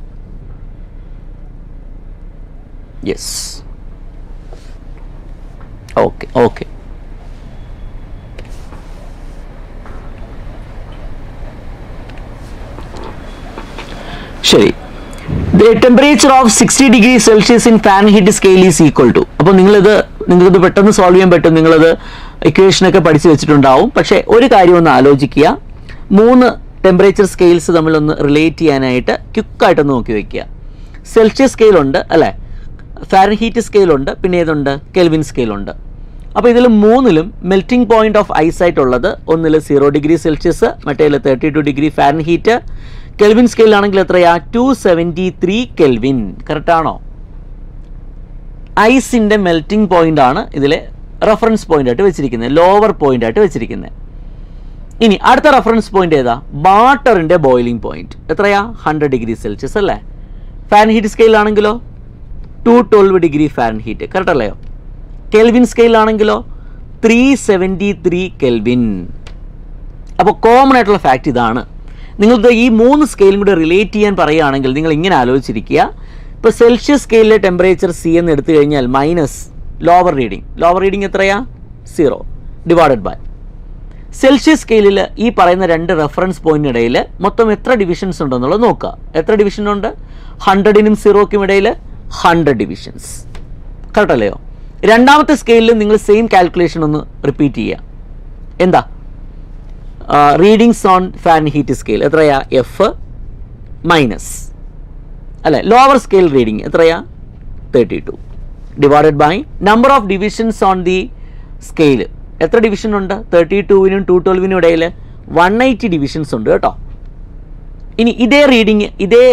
Yes, okay okay. ശരി, the temperature of 60 degrees Celsius in Fahrenheit scale is equal to. അപ്പോൾ നിങ്ങളിത് പെട്ടെന്ന് സോൾവ് ചെയ്യാൻ പറ്റും. നിങ്ങളത് ഇക്വേഷനൊക്കെ പഠിച്ചു വെച്ചിട്ടുണ്ടാവും. പക്ഷേ ഒരു കാര്യം ഒന്ന് ആലോചിക്കുക, 3 ടെമ്പറേച്ചർ സ്കെയിൽസ് തമ്മിലൊന്ന് റിലേറ്റ് ചെയ്യാനായിട്ട് ക്വിക്കായിട്ടൊന്ന് നോക്കി വയ്ക്കുക. സെൽഷ്യസ് സ്കെയിലുണ്ട് അല്ലേ, ഫാരൻഹീറ്റ് സ്കെയിലുണ്ട്, പിന്നെ ഏതുണ്ട്, കെൽവിൻ സ്കെയിലുണ്ട്. അപ്പോൾ ഇതിൽ 3ലും മെൽറ്റിംഗ് പോയിന്റ് ഓഫ് ഐസ് ആയിട്ടുള്ളത് ഒന്നിൽ 0 ഡിഗ്രി സെൽഷ്യസ്, മറ്റേതിൽ 32 ഡിഗ്രി ഫാരൻഹീറ്റ്. കെൽവിൻ സ്കെയിലാണെങ്കിൽ എത്രയാ, 273 കെൽവിൻ. കറക്റ്റാണോ? ഐസിൻ്റെ മെൽറ്റിംഗ് പോയിന്റ് ആണ് ഇതിലെ റെഫറൻസ് പോയിന്റ് ആയിട്ട് വെച്ചിരിക്കുന്നത്, ലോവർ പോയിന്റ് ആയിട്ട് വെച്ചിരിക്കുന്നത്. ഇനി അടുത്ത റെഫറൻസ് പോയിന്റ് ഏതാ, വാട്ടറിൻ്റെ ബോയിലിംഗ് പോയിന്റ് എത്രയാ, 100 ഡിഗ്രി സെൽഷ്യസ് അല്ലേ. ഫാരൻഹീറ്റ് സ്കെയിലാണെങ്കിലോ 212 ഡിഗ്രി ഫാരൻഹീറ്റ്. കറക്റ്റ് അല്ലയോ? കെൽവിൻ സ്കെയിലാണെങ്കിലോ 373 കെൽവിൻ. അപ്പോൾ കോമൺ ആയിട്ടുള്ള ഫാക്റ്റ് ഇതാണ്. നിങ്ങൾക്ക് ഈ 3 സ്കെയിലും കൂടെ റിലേറ്റ് ചെയ്യാൻ പറയുകയാണെങ്കിൽ നിങ്ങൾ ഇങ്ങനെ ആലോചിച്ചിരിക്കുക. ഇപ്പോൾ സെൽഷ്യസ് സ്കെയിലിലെ ടെമ്പറേച്ചർ സി എന്ന് എടുത്തു കഴിഞ്ഞാൽ മൈനസ് ലോവർ റീഡിങ് എത്രയാ, 0 ഡിവൈഡഡ് ബൈ സെൽഷ്യസ് സ്കെയിലിൽ ഈ പറയുന്ന 2 റെഫറൻസ് പോയിന്റിനിടയിൽ മൊത്തം എത്ര ഡിവിഷൻസ് ഉണ്ടെന്നുള്ളത് നോക്കുക. എത്ര ഡിവിഷൻ ഉണ്ട്? 100നും 0ക്കും ഇടയിൽ 100 ഡിവിഷൻസ്. കറക്റ്റ് അല്ലയോ? രണ്ടാമത്തെ സ്കെയിലിൽ നിങ്ങൾ സെയിം കാൽക്കുലേഷൻ ഒന്ന് റിപ്പീറ്റ് ചെയ്യുക. എന്താ റീഡിങ്സ് ഓൺ ഫാരൻഹീറ്റ് സ്കെയിൽ എത്രയാ, എഫ് മൈനസ് അല്ലേ, ലോവർ സ്കെയിൽ റീഡിങ് എത്രയാ, 32 divided by number of divisions on the scale. എത്ര ഡിവിഷൻ ഉണ്ട്? 32നും 212നും ഇടയിൽ 180 ഡിവിഷൻസ് ഉണ്ട് കേട്ടോ. ഇനി ഇതേ റീഡിങ്, ഇതേ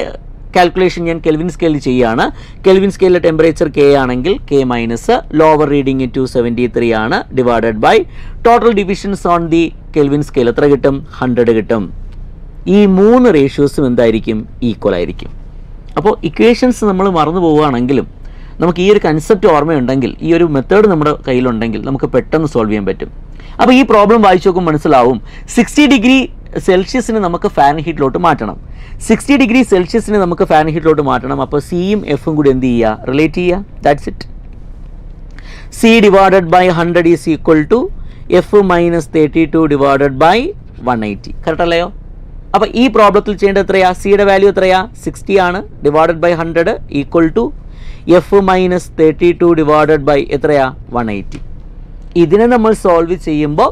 കാൽക്കുലേഷൻ ഞാൻ കെൽവിൻ സ്കെയിലിൽ ചെയ്യുകയാണ്. കെൽവിൻ സ്കെയിലിലെ ടെമ്പറേച്ചർ കെ ആണെങ്കിൽ കെ മൈനസ് ലോവർ റീഡിങ് 273 ആണ് divided by total divisions on the Kelvin scale എത്ര കിട്ടും, 100 കിട്ടും. ഈ 3 റേഷ്യോസും എന്തായിരിക്കും, ഈക്വൽ ആയിരിക്കും. അപ്പോൾ ഇക്വേഷൻസ് നമ്മൾ മറന്നു പോവുകയാണെങ്കിലും നമുക്ക് ഈ ഒരു കൺസെപ്റ്റ് ഓർമ്മയുണ്ടെങ്കിൽ, ഈ ഒരു മെത്തേഡ് നമ്മുടെ കയ്യിലുണ്ടെങ്കിൽ നമുക്ക് പെട്ടെന്ന് സോൾവ് ചെയ്യാൻ പറ്റും. അപ്പോൾ ഈ പ്രോബ്ലം വായിച്ചു നോക്കുമ്പോൾ മനസ്സിലാവും, 60 ഡിഗ്രി സെൽഷ്യസിന് നമുക്ക് ഫാരൻഹീറ്റിലോട്ട് മാറ്റണം. 60 ഡിഗ്രി സെൽഷ്യസിന് നമുക്ക് ഫാരൻഹീറ്റിലോട്ട് മാറ്റണം. അപ്പോൾ സിയും എഫും കൂടി എന്ത് ചെയ്യുക, റിലേറ്റ് ചെയ്യുക. That's it. C divided by 100 is equal to F minus 32 divided by 180. Correct അല്ലയോ? അപ്പോൾ ഈ പ്രോബ്ലത്തിൽ ചെയ്യേണ്ടത് എത്രയാ, സിയുടെ വാല്യൂ എത്രയാ, 60 ആണ് divided by 100 equal to F minus 32 divided by എത്രയാ, 180. ഇതിനെ നമ്മൾ സോൾവ് ചെയ്യുമ്പോൾ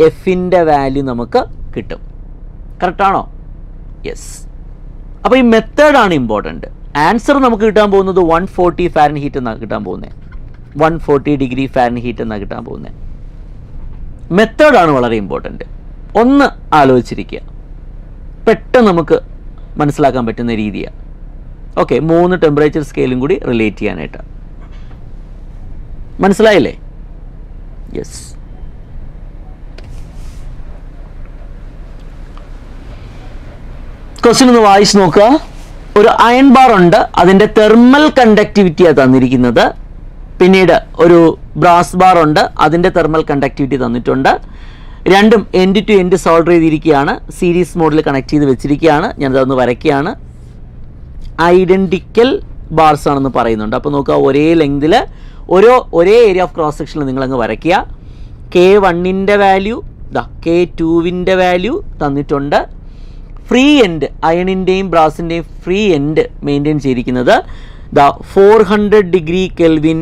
എഫിൻ്റെ വാല്യൂ നമുക്ക് കിട്ടും. കറക്റ്റാണോ? യെസ്. അപ്പോൾ ഈ മെത്തേഡാണ് ഇമ്പോർട്ടൻറ്റ്. ആൻസർ നമുക്ക് കിട്ടാൻ പോകുന്നത് 140 ഫാരൻഹീറ്റ് എന്നാണ് കിട്ടാൻ പോകുന്നത്, 140 ഡിഗ്രി ഫാരൻഹീറ്റ് എന്നാണ് കിട്ടാൻ പോകുന്നത്. മെത്തേഡാണ് വളരെ ഇമ്പോർട്ടൻറ്റ്. ഒന്ന് ആലോചിച്ചിരിക്കുക, പെട്ടെന്ന് നമുക്ക് മനസ്സിലാക്കാൻ പറ്റുന്ന രീതിയാണ്. ഓക്കെ, 3 ടെമ്പറേച്ചർ സ്കെയിലും കൂടി റിലേറ്റ് ചെയ്യാനായിട്ട്. മനസ്സിലായില്ലേ? യെസ്. ക്വസ്റ്റ്യൻ ഒന്ന് വായിച്ച് നോക്കുക. ഒരു അയൺ ബാർ ഉണ്ട്, അതിൻ്റെ തെർമൽ കണ്ടക്ടിവിറ്റിയാണ് തന്നിരിക്കുന്നത്. പിന്നീട് ഒരു ബ്രാസ് ബാർ ഉണ്ട്, അതിൻ്റെ തെർമൽ കണ്ടക്ടിവിറ്റി തന്നിട്ടുണ്ട്. രണ്ടും എൻഡ് ടു എൻഡ് സോൾഡർ ചെയ്തിരിക്കുകയാണ്, സീരീസ് മോഡിൽ കണക്ട് ചെയ്ത് വെച്ചിരിക്കുകയാണ്. ഞാനതൊന്ന് വരയ്ക്കുകയാണ്. ഐഡൻറ്റിക്കൽ ബാർസ് ആണെന്ന് പറയുന്നുണ്ട്. അപ്പോൾ നോക്കുക, ഒരേ ലെങ്തിൽ ഒരേ ഏരിയ ഓഫ് ക്രോസ് സെക്ഷനിൽ നിങ്ങളങ്ങ് വരയ്ക്കുക. K1ൻ്റെ വാല്യൂ K2വിൻ്റെ വാല്യൂ തന്നിട്ടുണ്ട്. ഫ്രീ എൻഡ് അയണിൻ്റെയും ബ്രാസിൻ്റെയും ഫ്രീ എൻഡ് മെയിൻറ്റെയിൻ ചെയ്തിരിക്കുന്നത് 400 ഡിഗ്രി കെൽവിൻ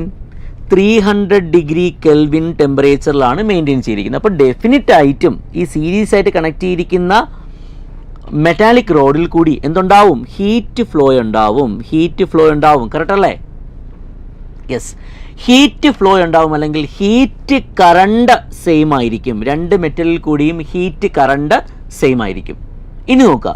300 ഡിഗ്രി കെൽവിൻ ടെമ്പറേച്ചറിലാണ് മെയിൻറ്റെയിൻ ചെയ്തിരിക്കുന്നത്. അപ്പോൾ ഡെഫിനറ്റ് ആയിട്ടും ഈ സീരീസ് ആയിട്ട് കണക്ട് ചെയ്തിരിക്കുന്ന മെറ്റാലിക് റോഡിൽ കൂടി എന്തുണ്ടാവും, ഹീറ്റ് ഫ്ലോ ഉണ്ടാവും. കറക്റ്റ് അല്ലേ? യെസ്, ഹീറ്റ് ഫ്ലോ ഉണ്ടാവും, അല്ലെങ്കിൽ ഹീറ്റ് കറണ്ട് സെയിം ആയിരിക്കും. 2 മെറ്റലിൽ കൂടിയും ഹീറ്റ് കറണ്ട് സെയിം ആയിരിക്കും. ഇനി നോക്കുക,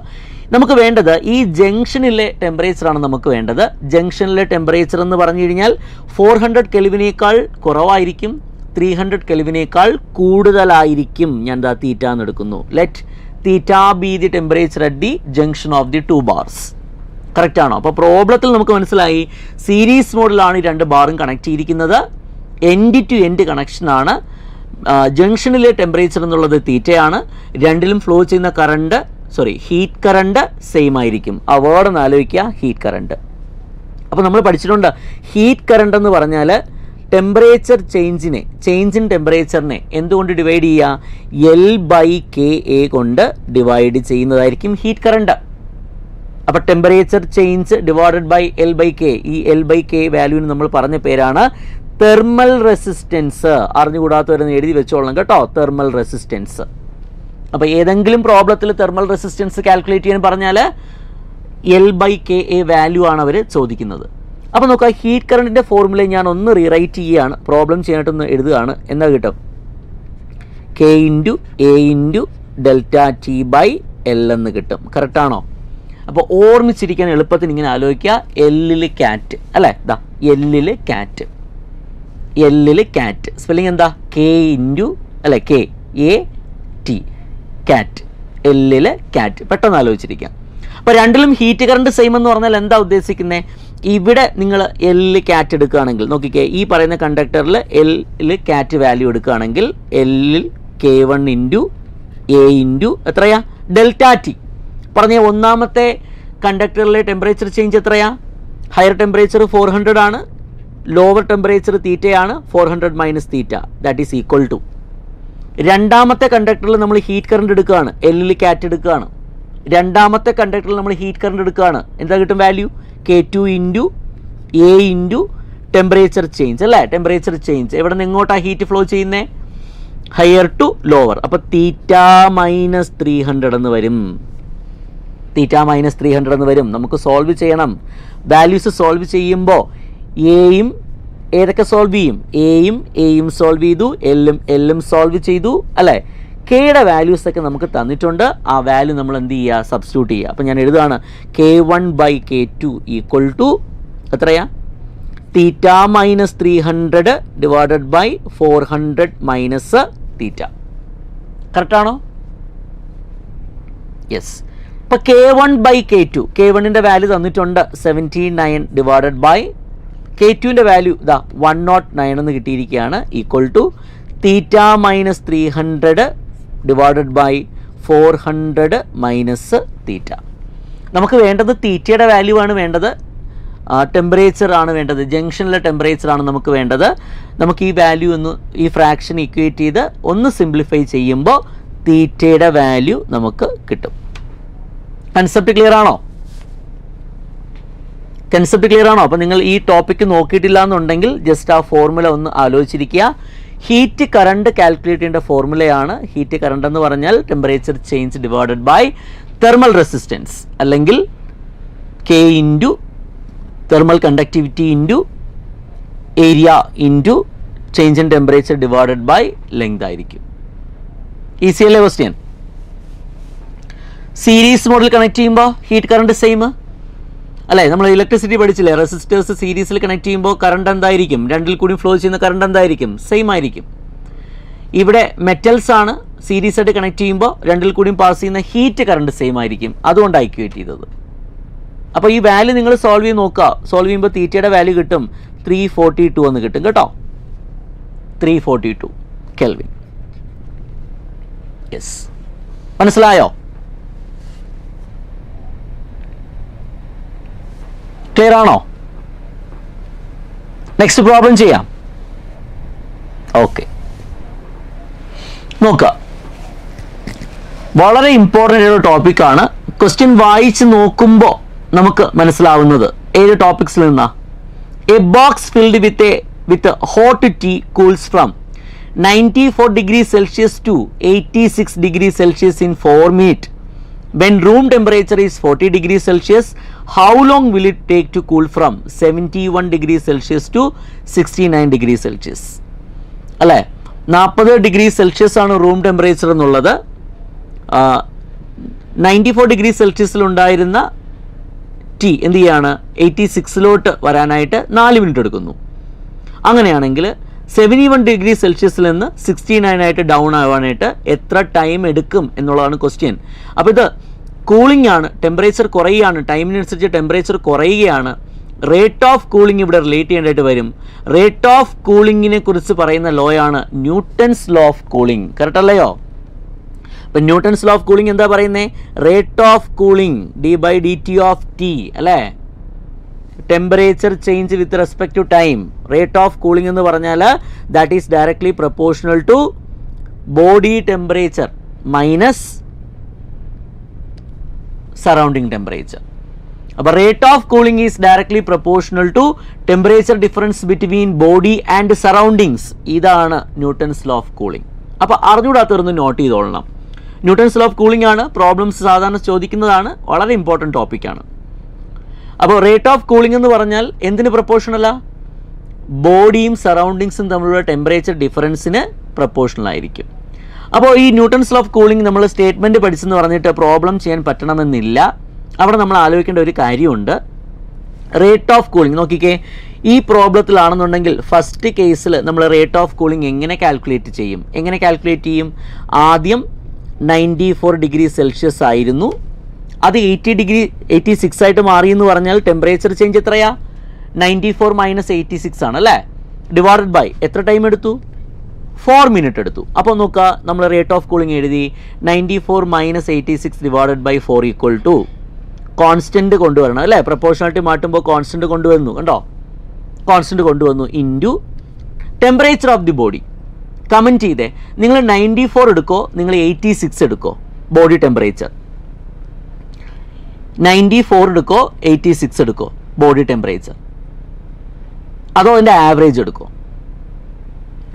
നമുക്ക് വേണ്ടത് ഈ ജംഗ്ഷനിലെ ടെമ്പറേച്ചറാണ് നമുക്ക് വേണ്ടത്. ജംഗ്ഷനിലെ ടെമ്പറേച്ചർ എന്ന് പറഞ്ഞു കഴിഞ്ഞാൽ 400 കെൽവിനേക്കാൾ കുറവായിരിക്കും, 300 കെൽവിനേക്കാൾ കൂടുതലായിരിക്കും. ഞാൻ തീറ്റ എന്ന് എടുക്കുന്നു. Let theta be the temperature at the junction of the 2 bars. Correct ആണോ? അപ്പോൾ പ്രോബ്ലത്തിൽ നമുക്ക് മനസ്സിലായി, സീരീസ് മോഡിലാണ് ഈ 2 ബാറും കണക്ട് ചെയ്തിരിക്കുന്നത്. എൻഡ് ടു എൻഡ് കണക്ഷനാണ്. ജംഗ്ഷനിലെ ടെമ്പറേച്ചർ എന്നുള്ളത് തീറ്റയാണ്. രണ്ടിലും ഫ്ലോ ചെയ്യുന്ന ഹീറ്റ് കറണ്ട് സെയിം ആയിരിക്കും. ആ വേർഡ് ഒന്ന് ആലോചിക്കുക, ഹീറ്റ് കറണ്ട്. അപ്പോൾ നമ്മൾ പഠിച്ചിട്ടുണ്ട്, ഹീറ്റ് കറണ്ട് എന്ന് പറഞ്ഞാൽ ടെമ്പറേച്ചർ ചേഞ്ച് ഇൻ ടെമ്പറേച്ചറിനെ എന്തുകൊണ്ട് ഡിവൈഡ് ചെയ്യുക, L/KA കൊണ്ട് ഡിവൈഡ് ചെയ്യുന്നതായിരിക്കും ഹീറ്റ് കറണ്ട്. അപ്പോൾ temperature change divided by L/K, ഈ L/K വാല്യൂവിന് നമ്മൾ പറഞ്ഞ പേരാണ് തെർമൽ റെസിസ്റ്റൻസ് അറിഞ്ഞുകൂടാത്തവരെന്ന് എഴുതി വെച്ചോളണം കേട്ടോ, തെർമൽ റെസിസ്റ്റൻസ്. അപ്പോൾ ഏതെങ്കിലും പ്രോബ്ലത്തിൽ തെർമൽ റെസിസ്റ്റൻസ് കാൽക്കുലേറ്റ് ചെയ്യാൻ പറഞ്ഞാൽ L/KA വാല്യൂ ആണ് അവർ ചോദിക്കുന്നത്. അപ്പോൾ നോക്കുക, ഹീറ്റ് കറണ്ടിൻ്റെ ഫോർമുല ഞാൻ ഒന്ന് റീറൈറ്റ് ചെയ്യുകയാണ്, പ്രോബ്ലം ചെയ്യാനായിട്ടൊന്ന് എഴുതുകയാണ്. എന്താ കിട്ടും? K × A × ∆T/L എന്ന് കിട്ടും. കറക്റ്റാണോ? അപ്പോൾ ഓർമ്മിച്ചിരിക്കാൻ എളുപ്പത്തിന് ഇങ്ങനെ ആലോചിക്കുക, L കാറ്റ് അല്ലേ, ഇതാ L കാറ്റ്, L കാറ്റ് സ്പെല്ലിംഗ് എന്താ? KAT കാറ്റ്, L കാറ്റ്. പെട്ടെന്ന് ആലോചിച്ചിരിക്കാം. അപ്പോൾ രണ്ടിലും ഹീറ്റ് കറണ്ട് സെയിം എന്ന് പറഞ്ഞാൽ എന്താ ഉദ്ദേശിക്കുന്നത്? ഇവിടെ നിങ്ങൾ L കാറ്റ് എടുക്കുകയാണെങ്കിൽ നോക്കിക്കേ, ഈ പറയുന്ന കണ്ടക്ടറിൽ L കാറ്റ് വാല്യൂ എടുക്കുകയാണെങ്കിൽ L K1 × A × എത്രയാ? ∆T. പറഞ്ഞ ഒന്നാമത്തെ കണ്ടക്ടറിലെ ടെമ്പറേച്ചർ ചേഞ്ച് എത്രയാ? ഹയർ ടെമ്പറേച്ചർ 400 ആണ്, ലോവർ ടെമ്പറേച്ചർ തീറ്റയാണ്, 400 - theta that is equal to. രണ്ടാമത്തെ കണ്ടക്ടറിൽ നമ്മൾ ഹീറ്റ് കറണ്ട് എടുക്കുകയാണ്, L കാറ്റ് എടുക്കുകയാണ്. രണ്ടാമത്തെ കണ്ടക്ടറിൽ നമ്മൾ ഹീറ്റ് കറണ്ട് എടുക്കുകയാണ്, എന്താ കിട്ടും value? K2 × A × temperature change അല്ലേ, ടെമ്പറേച്ചർ ചേഞ്ച്. എവിടെ നിന്ന് എങ്ങോട്ടാണ് ഹീറ്റ് ഫ്ലോ ചെയ്യുന്നത്? Higher to lower. അപ്പോൾ തീറ്റ -300 എന്ന് വരും, തീറ്റ -300 എന്ന് വരും. നമുക്ക് സോൾവ് ചെയ്യണം. വാല്യൂസ് സോൾവ് ചെയ്യുമ്പോൾ എയും ഏതൊക്കെ സോൾവ് ചെയ്യും? എയും സോൾവ് ചെയ്തു, എല്ലും സോൾവ് ചെയ്തു അല്ലേ. കെയുടെ വാല്യൂസ് ഒക്കെ നമുക്ക് തന്നിട്ടുണ്ട്, ആ വാല്യൂ നമ്മൾ എന്ത് ചെയ്യുക? സബ്സ്റ്റിറ്റ്യൂട്ട് ചെയ്യുക. അപ്പോൾ ഞാൻ എഴുതുകയാണ് K1/K2 = എത്രയാ? തീറ്റ -300 / 400 - തീറ്റ. കറക്റ്റാണോ? യെസ്. ഇപ്പോൾ K1/K2, K1ൻ്റെ വാല്യൂ തന്നിട്ടുണ്ട് 79 / K2ൻ്റെ വാല്യൂ ഇതാ 109 എന്ന് കിട്ടിയിരിക്കുകയാണ്, ഈക്വൽ ടു തീറ്റ -300 / 400 - തീറ്റ. നമുക്ക് വേണ്ടത് തീറ്റയുടെ വാല്യൂ ആണ് വേണ്ടത്, ടെമ്പറേച്ചർ ആണ് വേണ്ടത്, ജംഗ്ഷനിലെ ടെമ്പറേച്ചർ ആണ് നമുക്ക് വേണ്ടത്. നമുക്ക് ഈ വാല്യൂ ഒന്ന്, ഈ ഫ്രാക്ഷൻ ഇക്വേറ്റ് ചെയ്ത് ഒന്ന് സിംപ്ലിഫൈ ചെയ്യുമ്പോൾ തീറ്റയുടെ വാല്യൂ നമുക്ക് കിട്ടും. കൺസെപ്റ്റ് ക്ലിയർ ആണോ? കൺസെപ്റ്റ് ക്ലിയർ ആണോ? അപ്പോൾ നിങ്ങൾ ഈ ടോപ്പിക്ക് നോക്കിയിട്ടില്ല എന്നുണ്ടെങ്കിൽ ജസ്റ്റ് ആ ഫോർമുല ഒന്ന് ആലോചിച്ചിരിക്കുക. ഹീറ്റ് കറണ്ട് കാൽക്കുലേറ്റ് ചെയ്യേണ്ട ഫോർമുലയാണ്. ഹീറ്റ് കറണ്ട് എന്ന് പറഞ്ഞാൽ temperature change divided by thermal resistance, അല്ലെങ്കിൽ K × thermal conductivity × area × change in temperature divided by length ആയിരിക്കും. ഈസി അല്ലേ ക്വസ്റ്റ്യൻ? സീരീസ് മോഡിൽ കണക്ട് ചെയ്യുമ്പോൾ ഹീറ്റ് കറണ്ട് സെയിം അല്ലേ? നമ്മൾ ഇലക്ട്രിസിറ്റി പഠിച്ചില്ലേ, റെസിസ്റ്റേഴ്സ് സീരീസിൽ കണക്ട് ചെയ്യുമ്പോൾ കറണ്ട് എന്തായിരിക്കും? രണ്ടിൽ കൂടി ഫ്ലോ ചെയ്യുന്ന കറണ്ട് എന്തായിരിക്കും? സെയിം ആയിരിക്കും. ഇവിടെ മെറ്റൽസ് ആണ്, സീരീസ് ആയിട്ട് കണക്ട് ചെയ്യുമ്പോൾ രണ്ടിൽ കൂടിയും പാസ് ചെയ്യുന്ന ഹീറ്റ് കറണ്ട് സെയിം ആയിരിക്കും, അതുകൊണ്ടാണ് ഇക്വേറ്റ് ചെയ്തത്. അപ്പോൾ ഈ വാല്യൂ നിങ്ങൾ സോൾവ് ചെയ്ത് നോക്കുക. സോൾവ് ചെയ്യുമ്പോൾ തീറ്റയുടെ വാല്യൂ കിട്ടും 342 എന്ന് കിട്ടും കേട്ടോ, 342 കെൽവിൻ. യെസ്, മനസ്സിലായോ? ക്ലിയർ ആണോ? നെക്സ്റ്റ് പ്രോബ്ലം ചെയ്യാം. ഓക്കെ, നോക്കുക, വളരെ ഇമ്പോർട്ടൻ്റ് ആയ ഒരു ടോപ്പിക്കാണ്. ക്വസ്റ്റ്യൻ വായിച്ച് നോക്കുമ്പോൾ നമുക്ക് മനസ്സിലാവുന്നത് ഏത് ടോപ്പിക്സിൽ നിന്നാ? A box filled with hot tea cools from 94 degrees Celsius to 86 degrees Celsius in 4 minutes. When room temperature is 40 degrees Celsius, how long will it take to cool from 71 degrees Celsius to 69 degrees Celsius? അല്ലേ, 40 degree Celsius ആണ് room temperature എന്നുള്ളത്. 94 degree സെൽഷ്യസിൽ ഉണ്ടായിരുന്ന T എന്ത് ചെയ്യാണ്? 86 വരാനായിട്ട് 4 minute എടുക്കുന്നു. അങ്ങനെയാണെങ്കിൽ 71 degree സെൽഷ്യസിൽ നിന്ന് 69 ആയിട്ട് ഡൗൺ ആവാനായിട്ട് എത്ര ടൈം എടുക്കും എന്നുള്ളതാണ് ക്വസ്റ്റ്യൻ. അപ്പോൾ ഇത് കൂളിംഗ് ആണ്, ടെമ്പറേച്ചർ കുറയുകയാണ്, ടൈമിനനുസരിച്ച് ടെമ്പറേച്ചർ കുറയുകയാണ്. റേറ്റ് ഓഫ് കൂളിംഗ് ഇവിടെ റിലേറ്റ് ചെയ്യേണ്ടതായിട്ട് വരും. റേറ്റ് ഓഫ് കൂളിങ്ങിനെ കുറിച്ച് പറയുന്ന ലോ ആണ് Newton's law of cooling. Correct അല്ലയോ? ഇപ്പം ന്യൂട്ടൺസ് ലോ ഓഫ് കൂളിംഗ് എന്താ പറയുന്നത്? Rate of cooling d/dt of T അല്ലേ, temperature change with respect to time. Rate of cooling എന്ന് പറഞ്ഞാൽ that is directly proportional to body temperature minus surrounding temperature. അപ്പോൾ rate of cooling is directly proportional to temperature difference between body and surroundings. ഇതാണ് Newton's law of cooling. അപ്പോൾ അറിഞ്ഞുകൂടാത്തവരൊന്ന് note ചെയ്തോളണം. Newton's law of cooling ആണ്, problems സാധാരണ ചോദിക്കുന്നതാണ്, വളരെ important ടോപ്പിക്കാണ്. അപ്പോൾ റേറ്റ് ഓഫ് കൂളിംഗ് എന്ന് പറഞ്ഞാൽ എന്തിന് പ്രൊപ്പോർഷണല? ബോഡിയും സറൗണ്ടിങ്സും തമ്മിലുള്ള ടെമ്പറേച്ചർ ഡിഫറൻസിന് പ്രൊപ്പോർഷണൽ ആയിരിക്കും. അപ്പോൾ ഈ ന്യൂട്ടൺസ് ലോ ഓഫ് കൂളിംഗ് നമ്മൾ സ്റ്റേറ്റ്മെൻറ്റ് പഠിച്ചെന്ന് പറഞ്ഞിട്ട് പ്രോബ്ലം ചെയ്യാൻ പറ്റണമെന്നില്ല. അവിടെ നമ്മൾ ആലോചിക്കേണ്ട ഒരു കാര്യമുണ്ട്. റേറ്റ് ഓഫ് കൂളിംഗ് നോക്കിക്കേ, ഈ പ്രോബ്ലത്തിലാണെന്നുണ്ടെങ്കിൽ ഫസ്റ്റ് കേസിൽ നമ്മൾ റേറ്റ് ഓഫ് കൂളിംഗ് എങ്ങനെ കാൽക്കുലേറ്റ് ചെയ്യും? ആദ്യം 94 ഡിഗ്രി സെൽഷ്യസ് ആയിരുന്നു, അത് 86 ആയിട്ട് മാറി എന്ന് പറഞ്ഞാൽ ടെമ്പറേച്ചർ ചേഞ്ച് എത്രയാ? 94 - 86 ആണ് അല്ലേ? ഡിവൈഡഡ് ബൈ എത്ര ടൈം എടുത്തു? 4 മിനിറ്റ് എടുത്തു. അപ്പോൾ നോക്കുക, നമ്മൾ റേറ്റ് ഓഫ് കൂളിംഗ് എഴുതി 94 - 86 divided by 4 equal to constant കൊണ്ടുവരണം അല്ലേ? പ്രൊപ്പോർഷണാലിറ്റി മാറ്റുമ്പോൾ കോൺസ്റ്റൻറ്റ് കൊണ്ടുവന്നു, കണ്ടോ? കോൺസ്റ്റൻറ്റ് കൊണ്ടുവന്നു into temperature of the body. Comment ചെയ്തേ, നിങ്ങൾ 94 എടുക്കോ, നിങ്ങൾ 86 എടുക്കോ? ബോഡി ടെമ്പറേച്ചർ 94 എടുക്കോ, 86 എടുക്കോ ബോഡി ടെമ്പറേച്ചർ? അതോ അതിൻ്റെ ആവറേജ് എടുക്കോ?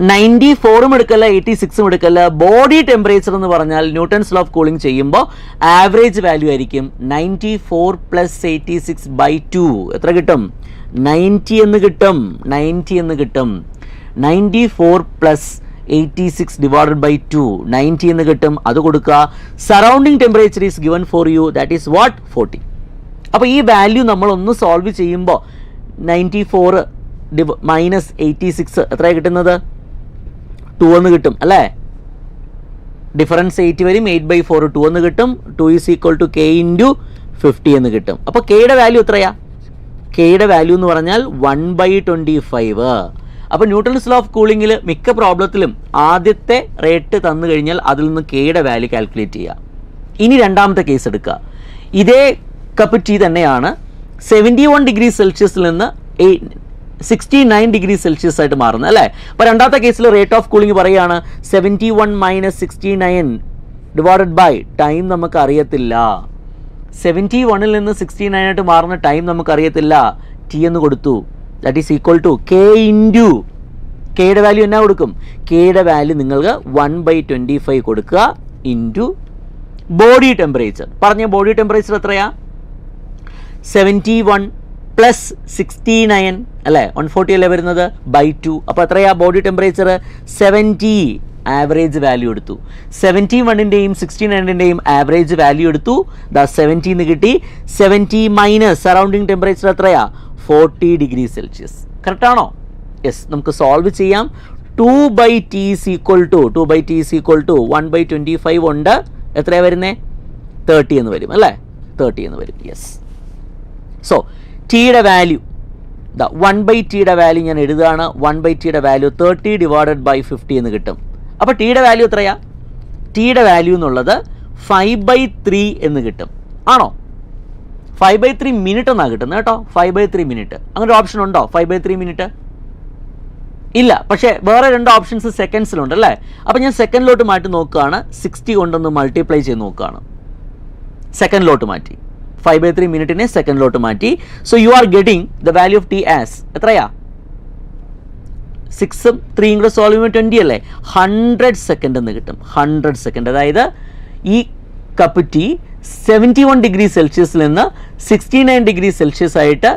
94ഉം എടുക്കല്ല, 86ഉം എടുക്കല്ല. ബോഡി ടെമ്പറേച്ചർ എന്ന് പറഞ്ഞാൽ ന്യൂട്ടൺസ് ലോ ഓഫ് കൂളിംഗ് ചെയ്യുമ്പോൾ ആവറേജ് വാല്യൂ ആയിരിക്കും 94 + 86/2. എത്ര കിട്ടും? 90 എന്ന് കിട്ടും. 94 + 86 ഡിവൈഡഡ് ബൈ 2 90 എന്ന് കിട്ടും. അത് കൊടുക്കുക. Surrounding temperature is given for U, that is what? 40. അപ്പോൾ ഈ വാല്യൂ നമ്മളൊന്ന് സോൾവ് ചെയ്യുമ്പോൾ 94 - 86 എത്രയാണ് കിട്ടുന്നത്? 2 എന്ന് കിട്ടും അല്ലേ? ഡിഫറൻസ് 8 വരും, 8/4 2 എന്ന് കിട്ടും. 2 = k × 50 എന്ന് കിട്ടും. അപ്പോൾ കെയുടെ വാല്യൂ എത്രയാ? കെയുടെ വാല്യൂ എന്ന് പറഞ്ഞാൽ 1/25. അപ്പോൾ ന്യൂട്ടൺസ് ലോ ഓഫ് കൂളിംഗിൽ മിക്ക പ്രോബ്ലത്തിലും ആദ്യത്തെ റേറ്റ് തന്നു കഴിഞ്ഞാൽ അതിൽ നിന്ന് കെയുടെ വാല്യൂ കാൽക്കുലേറ്റ് ചെയ്യുക. ഇനി രണ്ടാമത്തെ കേസ് എടുക്കുക. ഇതേ കപ്പ് ടീ തന്നെയാണ് 71 ഡിഗ്രി സെൽഷ്യസിൽ നിന്ന് 69 ഡിഗ്രി സെൽഷ്യസ് ആയിട്ട് മാറുന്നത് അല്ലേ? അപ്പോൾ രണ്ടാമത്തെ കേസിൽ റേറ്റ് ഓഫ് കൂളിംഗ് പറയുകയാണ് 71 - 69 ഡിവൈഡഡ് ബൈ ടൈം നമുക്ക് അറിയത്തില്ല. 71ൽ നിന്ന് 69 ആയിട്ട് മാറുന്ന ടൈം നമുക്ക് അറിയത്തില്ല. ടി എന്ന് കൊടുത്തു. That is equal to k into കെയുടെ വാല്യൂ എന്നാ കൊടുക്കും? കെയുടെ വാല്യൂ നിങ്ങൾക്ക് 1/25 കൊടുക്കുക ഇൻറ്റു ബോഡി ടെമ്പറേച്ചർ. പറഞ്ഞ ബോഡി ടെമ്പറേച്ചർ എത്രയാ? 71 + 69 അല്ലേ? 140 അല്ലേ വരുന്നത്? /2. അപ്പോൾ എത്രയാ ബോഡി ടെമ്പറേച്ചർ? 70. ആവറേജ് വാല്യൂ എടുത്തു. 71ൻ്റെയും 69ൻ്റെയും ആവറേജ് വാല്യൂ എടുത്തു. 70 എന്ന് കിട്ടി. 70 - സറൗണ്ടിങ് ടെമ്പറേച്ചർ എത്രയാ? 40 ഡിഗ്രി സെൽഷ്യസ്. കറക്റ്റാണോ? യെസ്. നമുക്ക് സോൾവ് ചെയ്യാം. 2/t = 1/25 ഉണ്ട്. എത്രയാണ് വരുന്നത്? 30 എന്ന് വരും അല്ലേ? 30 എന്ന് വരും. യെസ്. സോ ടിയുടെ വാല്യൂ 1/tയുടെ വാല്യൂ ഞാൻ എഴുതുകയാണ്. 1/tയുടെ വാല്യൂ 30 ഡിവൈഡഡ് ബൈ 50 എന്ന് കിട്ടും. അപ്പോൾ ടിയുടെ വാല്യൂ എത്രയാ? ടിയുടെ വാല്യൂ എന്നുള്ളത് 5/3 എന്ന് കിട്ടും. ആണോ? 5/3 മിനിറ്റ് എന്നാണ് കിട്ടുന്നത് കേട്ടോ. 5/3 മിനിറ്റ്. അങ്ങനെ ഒരു ഓപ്ഷൻ ഉണ്ടോ? 5/3 മിനിറ്റ് ഇല്ല. പക്ഷേ വേറെ 2 ഓപ്ഷൻസ് സെക്കൻഡ്സിലുണ്ട് അല്ലേ? അപ്പോൾ ഞാൻ സെക്കൻഡിലോട്ട് മാറ്റി നോക്കുകയാണ്. 60 കൊണ്ടൊന്ന് മൾട്ടിപ്ലൈ ചെയ്ത് നോക്കുകയാണ്. സെക്കൻഡിലോട്ട് മാറ്റി 5/3 മിനിറ്റിനെ സെക്കൻഡിലോട്ട് മാറ്റി. So you are getting the value of T as എത്രയാ? 6ഉം 3യും കൂടെ സോൾവ് ചെയ്യുമ്പോൾ 20 അല്ലേ? 100 സെക്കൻഡ് എന്ന് കിട്ടും. 100 സെക്കൻഡ്. അതായത് ഈ കപ്പ് ടീ 71 ഡിഗ്രി സെൽഷ്യസിൽ നിന്ന് 69 ഡിഗ്രി സെൽഷ്യസ് ആയിട്ട്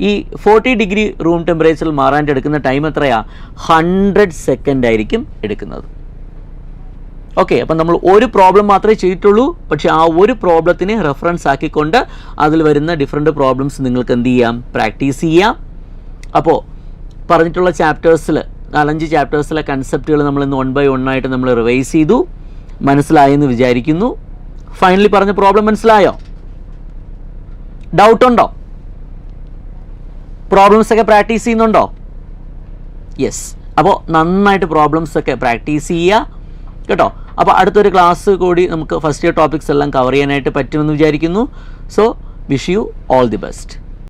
ഈ 40 ഡിഗ്രി റൂം ടെമ്പറേച്ചറിൽ മാറാൻ എടുക്കുന്ന ടൈം എത്രയാ? 100 സെക്കൻഡ് ആയിരിക്കും എടുക്കുന്നത്. ഓക്കെ. അപ്പം നമ്മൾ ഒരു പ്രോബ്ലം മാത്രമേ ചെയ്തിട്ടുള്ളൂ. പക്ഷേ ആ ഒരു പ്രോബ്ലത്തിനെ റെഫറൻസ് ആക്കിക്കൊണ്ട് അതിൽ വരുന്ന ഡിഫറെൻറ്റ് പ്രോബ്ലംസ് നിങ്ങൾക്ക് എന്ത് ചെയ്യാം? പ്രാക്ടീസ് ചെയ്യാം. അപ്പോൾ പറഞ്ഞിട്ടുള്ള ചാപ്റ്റേഴ്സിൽ 4-5 ചാപ്റ്റേഴ്സിലെ കൺസെപ്റ്റുകൾ നമ്മൾ ഇന്ന് 1 by 1 ആയിട്ട് നമ്മൾ റിവൈസ് ചെയ്തു. മനസ്സിലായെന്ന് വിചാരിക്കുന്നു. ഫൈനലി പറഞ്ഞ പ്രോബ്ലം മനസ്സിലായോ? ഡൗട്ട് ഉണ്ടോ? പ്രോബ്ലംസ് ഒക്കെ പ്രാക്ടീസ് ചെയ്യുന്നുണ്ടോ? യെസ്. അപ്പോൾ നന്നായിട്ട് പ്രോബ്ലംസ് ഒക്കെ പ്രാക്ടീസ് ചെയ്യുക കേട്ടോ. അപ്പോൾ അടുത്തൊരു ക്ലാസ് കൂടി നമുക്ക് ഫസ്റ്റ് ഇയർ ടോപ്പിക്സ് എല്ലാം കവർ ചെയ്യാനായിട്ട് പറ്റുമെന്ന് വിചാരിക്കുന്നു. So wish you all the best.